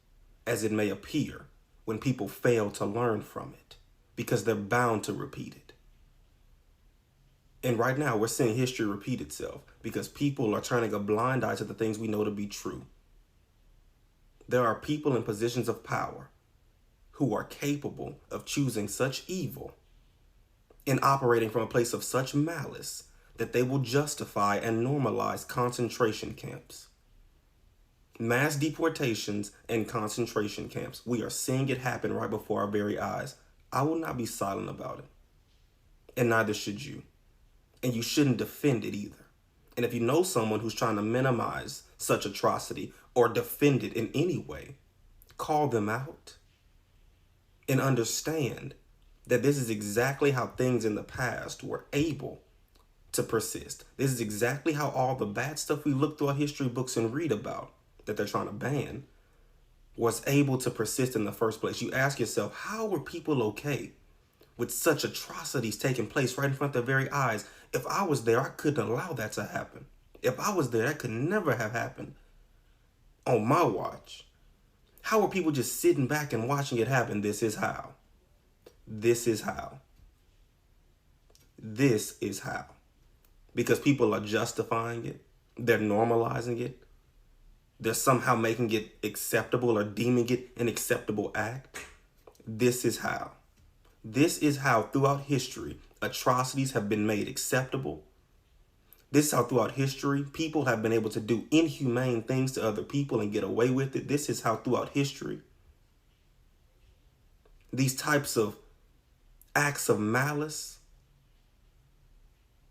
as it may appear when people fail to learn from it, because they're bound to repeat it. And right now we're seeing history repeat itself because people are turning a blind eye to the things we know to be true. There are people in positions of power who are capable of choosing such evil and operating from a place of such malice that they will justify and normalize concentration camps. Mass deportations and concentration camps. We are seeing it happen right before our very eyes. I will not be silent about it. And neither should you. And you shouldn't defend it either. And if you know someone who's trying to minimize such atrocity or defend it in any way, call them out and understand that this is exactly how things in the past were able to persist. This is exactly how all the bad stuff we look through our history books and read about that they're trying to ban was able to persist in the first place. You ask yourself, how were people okay with such atrocities taking place right in front of their very eyes? If I was there, I couldn't allow that to happen. If I was there, that could never have happened on my watch. How were people just sitting back and watching it happen? This is how. This is how. This is how. Because people are justifying it. They're normalizing it. They're somehow making it acceptable or deeming it an acceptable act. This is how. This is how throughout history, atrocities have been made acceptable. This is how throughout history, people have been able to do inhumane things to other people and get away with it. This is how throughout history, these types of acts of malice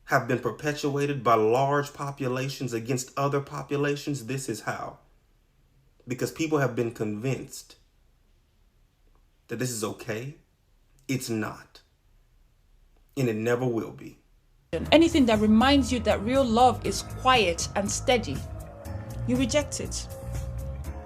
have been perpetuated by large populations against other populations. This is how. Because people have been convinced that this is okay. It's not. And it never will be. Anything that reminds you that real love is quiet and steady, you reject it.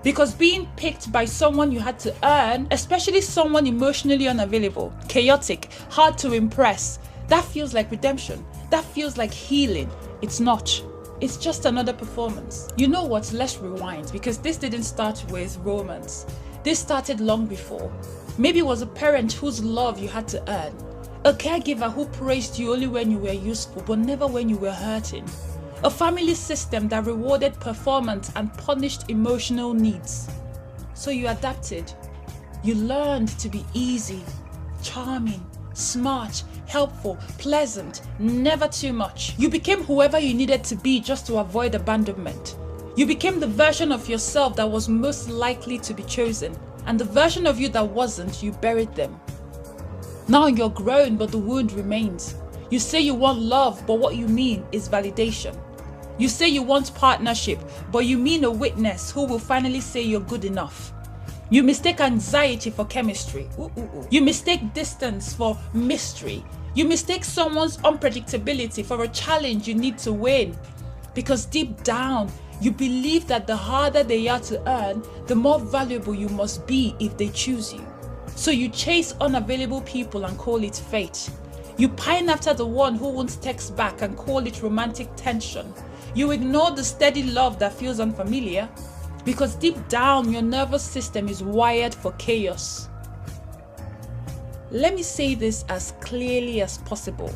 Because being picked by someone you had to earn, especially someone emotionally unavailable, chaotic, hard to impress, that feels like redemption. That feels like healing. It's not. It's just another performance. You know what? Let's rewind, because this didn't start with romance. This started long before. Maybe it was a parent whose love you had to earn. A caregiver who praised you only when you were useful, but never when you were hurting. A family system that rewarded performance and punished emotional needs. So you adapted. You learned to be easy, charming, smart, helpful, pleasant, never too much. You became whoever you needed to be just to avoid abandonment. You became the version of yourself that was most likely to be chosen, and the version of you that wasn't, you buried them. Now you're grown, but the wound remains. You say you want love, but what you mean is validation. You say you want partnership, but you mean a witness who will finally say you're good enough. You mistake anxiety for chemistry. You mistake distance for mystery. You mistake someone's unpredictability for a challenge you need to win. Because deep down, you believe that the harder they are to earn, the more valuable you must be if they choose you. So you chase unavailable people and call it fate. You pine after the one who won't text back and call it romantic tension. You ignore the steady love that feels unfamiliar. Because deep down, your nervous system is wired for chaos. Let me say this as clearly as possible.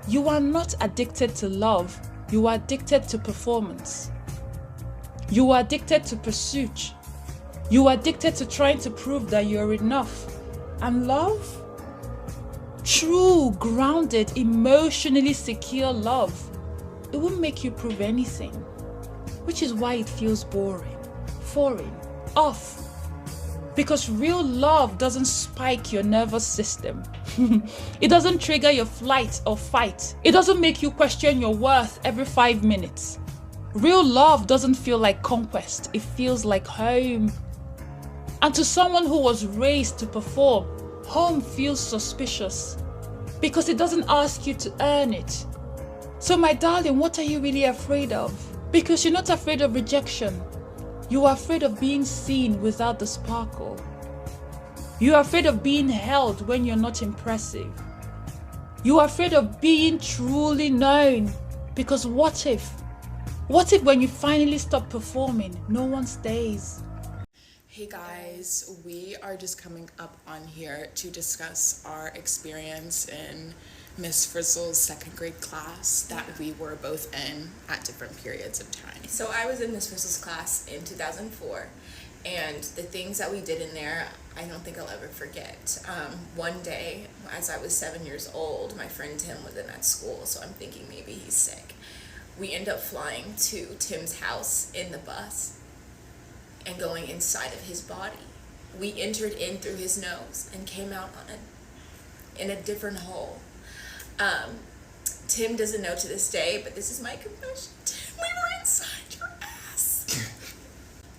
You are not addicted to love. You are addicted to performance. You are addicted to pursuit. You are addicted to trying to prove that you're enough. And love? True, grounded, emotionally secure love. It won't make you prove anything. Which is why it feels boring, foreign, off. Because real love doesn't spike your nervous system. It doesn't trigger your flight or fight. It doesn't make you question your worth every 5 minutes. Real love doesn't feel like conquest. It feels like home. And to someone who was raised to perform, home feels suspicious because it doesn't ask you to earn it. So my darling, what are you really afraid of? Because you're not afraid of rejection. You are afraid of being seen without the sparkle. You are afraid of being held when you're not impressive. You are afraid of being truly known. Because what if when you finally stop performing, no one stays? Hey guys, we are just coming up on here to discuss our experience in Miss Frizzle's second grade class that we were both in at different periods of time. So I was in Miss Frizzle's class in 2004, and the things that we did in there, I don't think I'll ever forget. One day, as I was 7 years old, my friend Tim was in that school, so I'm thinking maybe he's sick. We end up flying to Tim's house in the bus and going inside of his body. We entered in through his nose and came out in a different hole. Tim doesn't know to this day, but this is my confession. Tim, we were inside your ass.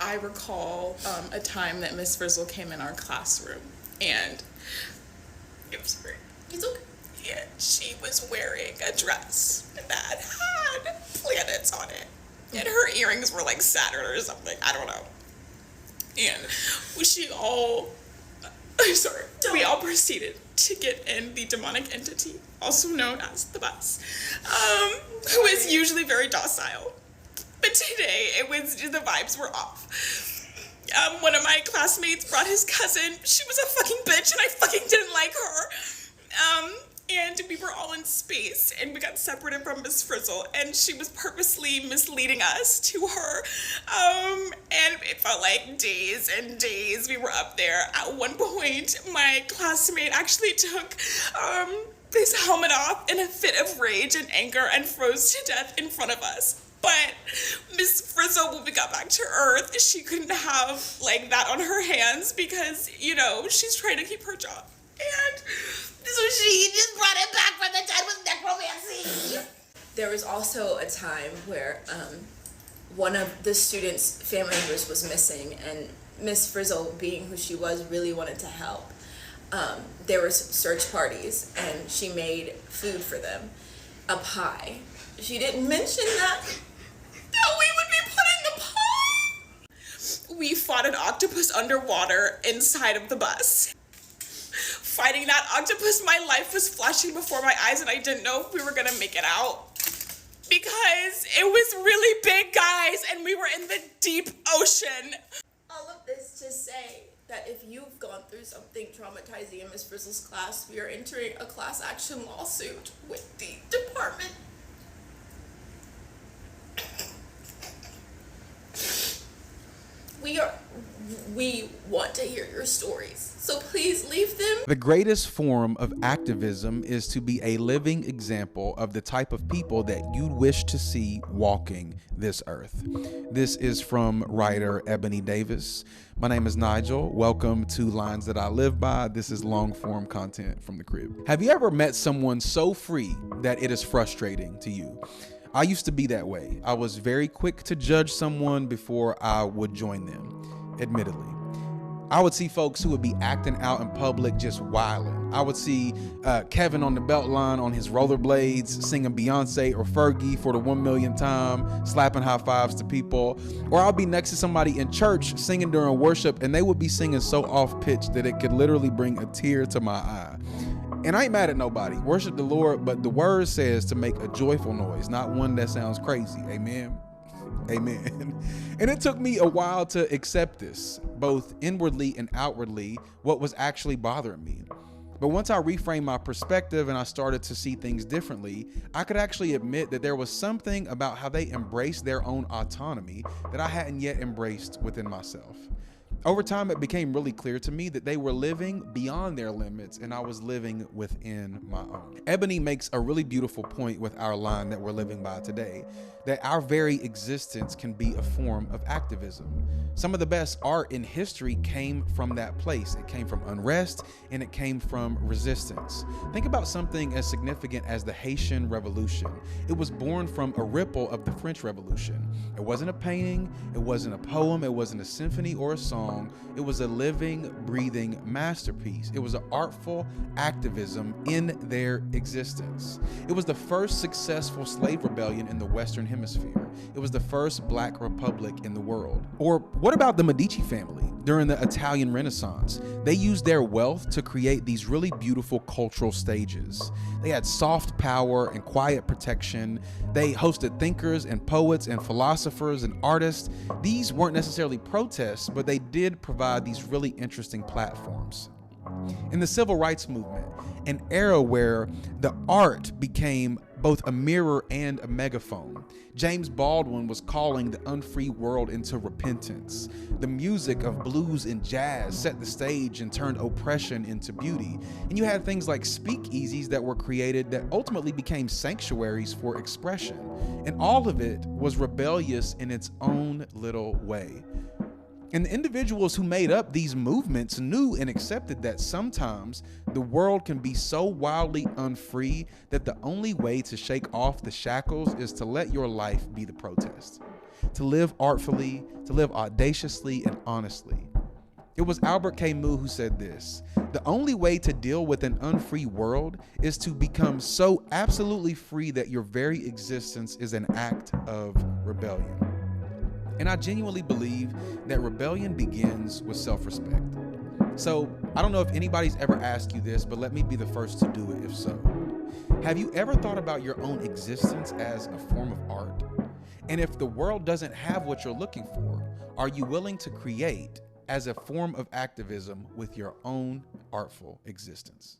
I recall a time that Miss Frizzle came in our classroom, and it was great. It's okay. And she was wearing a dress that had planets on it, and her earrings were like Saturn or something, I don't know. And we all proceeded to get in the demonic entity, also known as the bus, who is usually very docile. But today, the vibes were off. One of my classmates brought his cousin. She was a fucking bitch, and I fucking didn't like her. And we were all in space, and we got separated from Miss Frizzle, and she was purposely misleading us to her. And it felt like days and days we were up there. At one point, my classmate actually took his helmet off in a fit of rage and anger and froze to death in front of us. But Miss Frizzle, when we got back to Earth, she couldn't have like that on her hands because, you know, she's trying to keep her job. And so she just brought it back from the time of necromancy. There was also a time where one of the students' family members was missing, and Miss Frizzle, being who she was, really wanted to help. There were search parties, and she made food for them, a pie. She didn't mention that we would be put in the pie. We fought an octopus underwater inside of the bus. Fighting that octopus, my life was flashing before my eyes, and I didn't know if we were gonna make it out. Because it was really big, guys, and we were in the deep ocean. All of this to say that if you've gone through something traumatizing in Miss Frizzle's class, we are entering a class action lawsuit with the department. want to hear your stories. So please leave them. The greatest form of activism is to be a living example of the type of people that you wish to see walking this earth. This is from writer Ebony Davis. My name is Nigel. Welcome to Lines That I Live By. This is long form content from the crib. Have you ever met someone so free that it is frustrating to you? I used to be that way. I was very quick to judge someone before I would join them, admittedly. I would see folks who would be acting out in public just wilding. I would see Kevin on the Beltline on his rollerblades singing Beyonce or Fergie for the 1 millionth time, slapping high fives to people. Or I'll be next to somebody in church singing during worship and they would be singing so off pitch that it could literally bring a tear to my eye. And I ain't mad at nobody. Worship the Lord, but the word says to make a joyful noise, not one that sounds crazy. Amen. Amen. And it took me a while to accept this, both inwardly and outwardly, what was actually bothering me. But once I reframed my perspective and I started to see things differently, I could actually admit that there was something about how they embraced their own autonomy that I hadn't yet embraced within myself. Over time, it became really clear to me that they were living beyond their limits and I was living within my own. Ebony makes a really beautiful point with our line that we're living by today, that our very existence can be a form of activism. Some of the best art in history came from that place. It came from unrest and it came from resistance. Think about something as significant as the Haitian Revolution. It was born from a ripple of the French Revolution. It wasn't a painting, it wasn't a poem, it wasn't a symphony or a song. It was a living, breathing masterpiece. It was an artful activism in their existence. It was the first successful slave rebellion in the Western Hemisphere. It was the first Black republic in the world. Or what about the Medici family during the Italian Renaissance? They used their wealth to create these really beautiful cultural stages. They had soft power and quiet protection. They hosted thinkers and poets and philosophers and artists. These weren't necessarily protests, but they did provide these really interesting platforms. In the civil rights movement, an era where the art became both a mirror and a megaphone. James Baldwin was calling the unfree world into repentance. The music of blues and jazz set the stage and turned oppression into beauty. And you had things like speakeasies that were created that ultimately became sanctuaries for expression. And all of it was rebellious in its own little way. And the individuals who made up these movements knew and accepted that sometimes the world can be so wildly unfree that the only way to shake off the shackles is to let your life be the protest, to live artfully, to live audaciously and honestly. It was Albert Camus who said this: the only way to deal with an unfree world is to become so absolutely free that your very existence is an act of rebellion. And I genuinely believe that rebellion begins with self-respect. So I don't know if anybody's ever asked you this, but let me be the first to do it if so. Have you ever thought about your own existence as a form of art? And if the world doesn't have what you're looking for, are you willing to create as a form of activism with your own artful existence?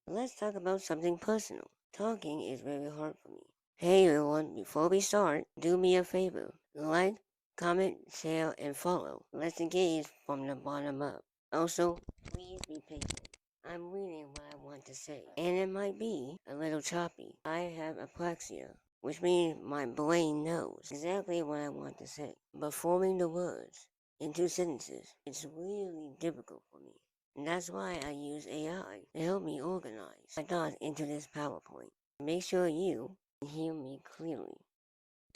Let's talk about something personal. Talking is very hard for me. Hey everyone, before we start, do me a favor. Like, comment, share, and follow. Let's engage from the bottom up. Also, please be patient. I'm reading what I want to say, and it might be a little choppy. I have apraxia, which means my brain knows exactly what I want to say, but forming the words in 2 sentences, it's really difficult for me. And that's why I use AI to help me organize my thoughts into this PowerPoint. Make sure you hear me clearly.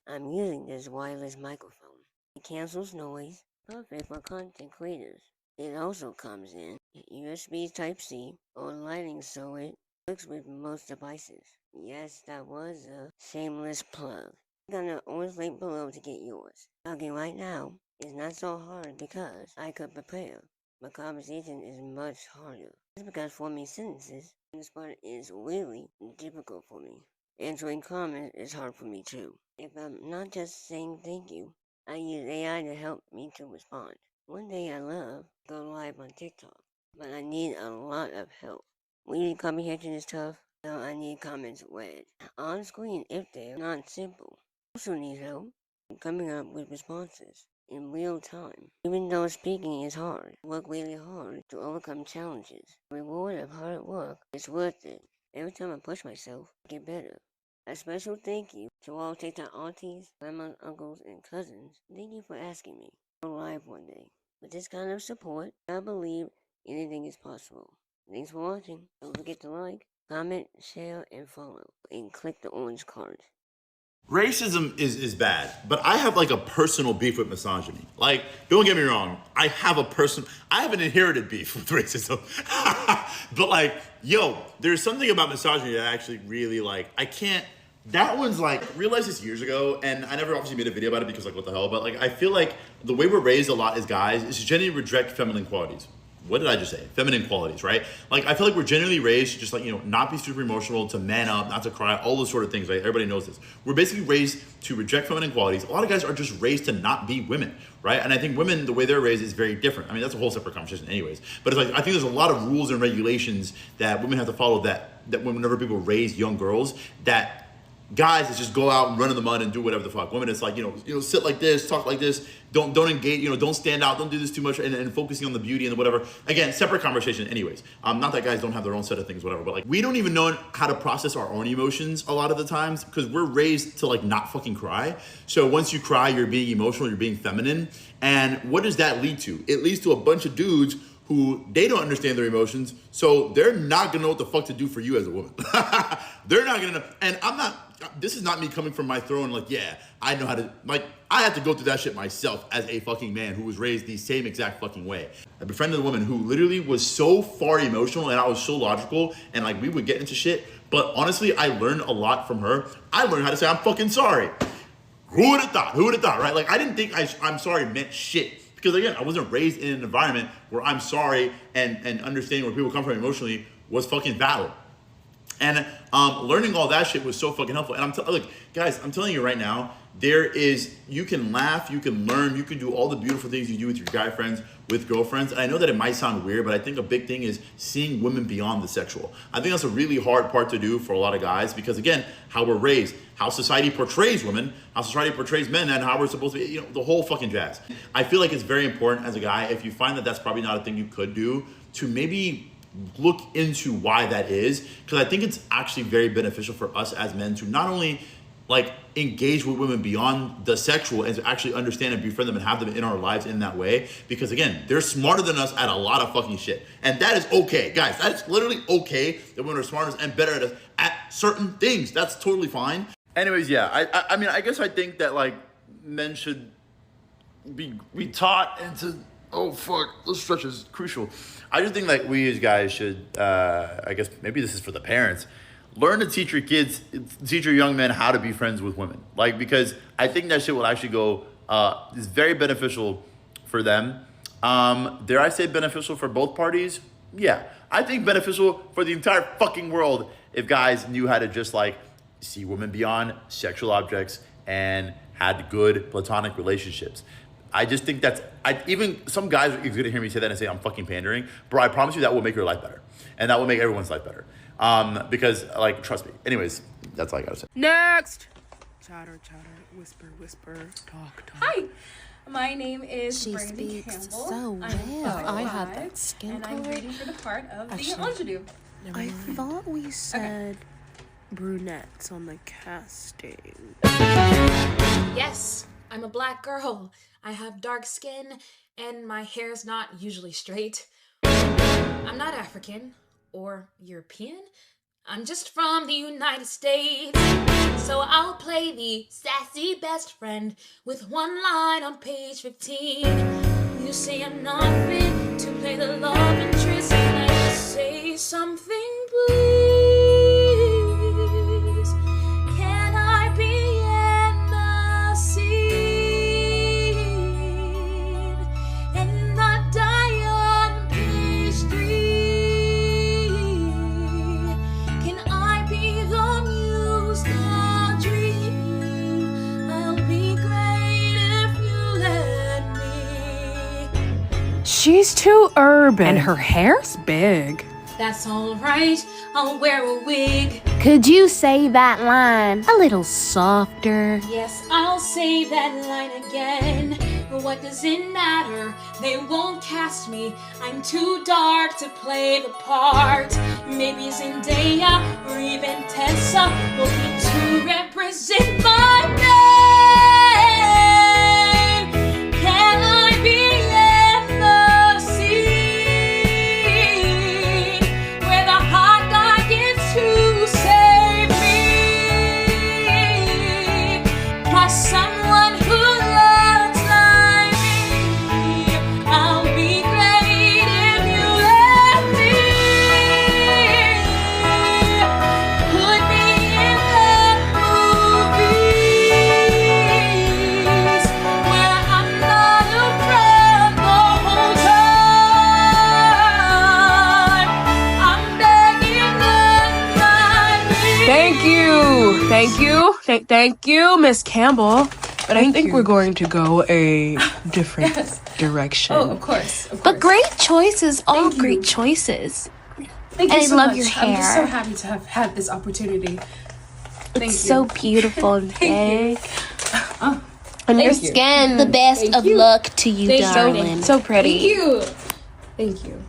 I'm using this wireless microphone. It cancels noise, perfect for content creators. It also comes in USB Type-C or Lightning, so it works with most devices. Yes, that was a shameless plug. I'm gonna always link below to get yours. Talking right now is not so hard because I could prepare, but conversation is much harder. It's because forming sentences, this part is really difficult for me. Answering comments is hard for me too. If I'm not just saying thank you, I use AI to help me to respond. One day I love to go live on TikTok, but I need a lot of help. Reading comprehension is tough, so I need comments read on screen if they're not simple. Also need help coming up with responses. in real time. Even though speaking is hard, work really hard to overcome challenges. The reward of hard work is worth it. Every time I push myself, I get better. A special thank you to all TikTok aunties, grandmas, uncles, and cousins. Thank you for asking me to go live one day. With this kind of support, I believe anything is possible. Thanks for watching. Don't forget to like, comment, share, and follow. And click the orange card. Racism is bad, but I have like a personal beef with misogyny. Like, don't get me wrong, I have an inherited beef with racism. But like, yo, there's something about misogyny that I actually really like. That one's like, realized this years ago, and I never obviously made a video about it because like, what the hell, but like, I feel like the way we're raised a lot as guys is to generally reject feminine qualities. What did I just say? Feminine qualities, right? Like, I feel like we're generally raised to just like, not be super emotional, to man up, not to cry, all those sort of things, right? Everybody knows this. We're basically raised to reject feminine qualities. A lot of guys are just raised to not be women, right? And I think women, the way they're raised is very different. I mean, that's a whole separate conversation anyways. But it's like, I think there's a lot of rules and regulations that women have to follow that whenever people raise young girls, that guys is just go out and run in the mud and do whatever the fuck. Women, it's like, sit like this, talk like this, don't engage, don't stand out, don't do this too much, and focusing on the beauty and whatever. Again, separate conversation anyways. Not that guys don't have their own set of things, whatever, but like, we don't even know how to process our own emotions a lot of the times because we're raised to like not fucking cry. So once you cry, you're being emotional, you're being feminine. And what does that lead to? It leads to a bunch of dudes who they don't understand their emotions, so they're not gonna know what the fuck to do for you as a woman. They're not gonna know. And this is not me coming from my throne like, yeah, I know how to, like, I had to go through that shit myself as a fucking man who was raised the same exact fucking way. I befriended a woman who literally was so far emotional and I was so logical and like we would get into shit, but honestly, I learned a lot from her. I learned how to say, I'm fucking sorry. Who would have thought, right? Like, I didn't think I'm sorry meant shit. Because again, I wasn't raised in an environment where I'm sorry and understanding where people come from emotionally was fucking valid. And learning all that shit was so fucking helpful. And look, guys, I'm telling you right now, you can laugh, you can learn, you can do all the beautiful things you do with your guy friends, with girlfriends. And I know that it might sound weird, but I think a big thing is seeing women beyond the sexual. I think that's a really hard part to do for a lot of guys because again, how we're raised, how society portrays women, how society portrays men, and how we're supposed to be, the whole fucking jazz. I feel like it's very important as a guy, if you find that that's probably not a thing you could do, to maybe look into why that is, because I think it's actually very beneficial for us as men to not only like engage with women beyond the sexual and to actually understand and befriend them and have them in our lives in that way, because again, they're smarter than us at a lot of fucking shit, and that is okay, guys. That's literally okay that women are smarter and better at us at certain things. That's totally fine. Anyways, yeah, I mean, I guess I think that like men should be taught into, oh fuck, this stretch is crucial. I just think like we as guys should, I guess maybe this is for the parents, learn to teach your kids, teach your young men how to be friends with women. Like, because I think that shit will actually go, is very beneficial for them. Dare I say beneficial for both parties? Yeah, I think beneficial for the entire fucking world if guys knew how to just like see women beyond sexual objects and had good platonic relationships. I just think even some guys are going to hear me say that and say I'm fucking pandering. Bro, I promise you that will make your life better. And that will make everyone's life better. Because, like, trust me. Anyways, that's all I got to say. Next! Chatter, chatter, whisper, whisper, talk, talk. Hi! My name is She Brandy speaks Campbell. so I'm well. If I had 5'5", that skin and I'm color- reading for the part of Actually, the ingenue. I thought we said brunettes on the casting. Yes, I'm a black girl. I have dark skin, and my hair's not usually straight. I'm not African or European. I'm just from the United States. So I'll play the sassy best friend with one line on page 15. You say I'm not fit to play the love interest. Can I say something, please? Can I be in the scene? And not die on page 3? Can I be the muse, the dream? I'll be great if you let me. She's too urban. And her hair's big. That's alright, I'll wear a wig. Could you say that line a little softer? Yes, I'll say that line again. But what does it matter? They won't cast me. I'm too dark to play the part. Maybe Zendaya or even Tessa will be to represent my name. Can I be in the scene where the hot guy gets to save me? Plus someone who looks like me. I'll be great if you let me. Put me in the movies where I'm not afraid the whole time. I'm begging the Thank you. Thank you, Miss Campbell. But I think we're going to go a different direction. Oh, of course. But great choices, all great choices. Thank you And so I love much. your I'm just so hair. happy to have had this opportunity. Thank It's you. so beautiful and big. And your Thank you. skin, the best Thank of you. luck to you, Thank you. darling. So pretty. Thank you. Thank you.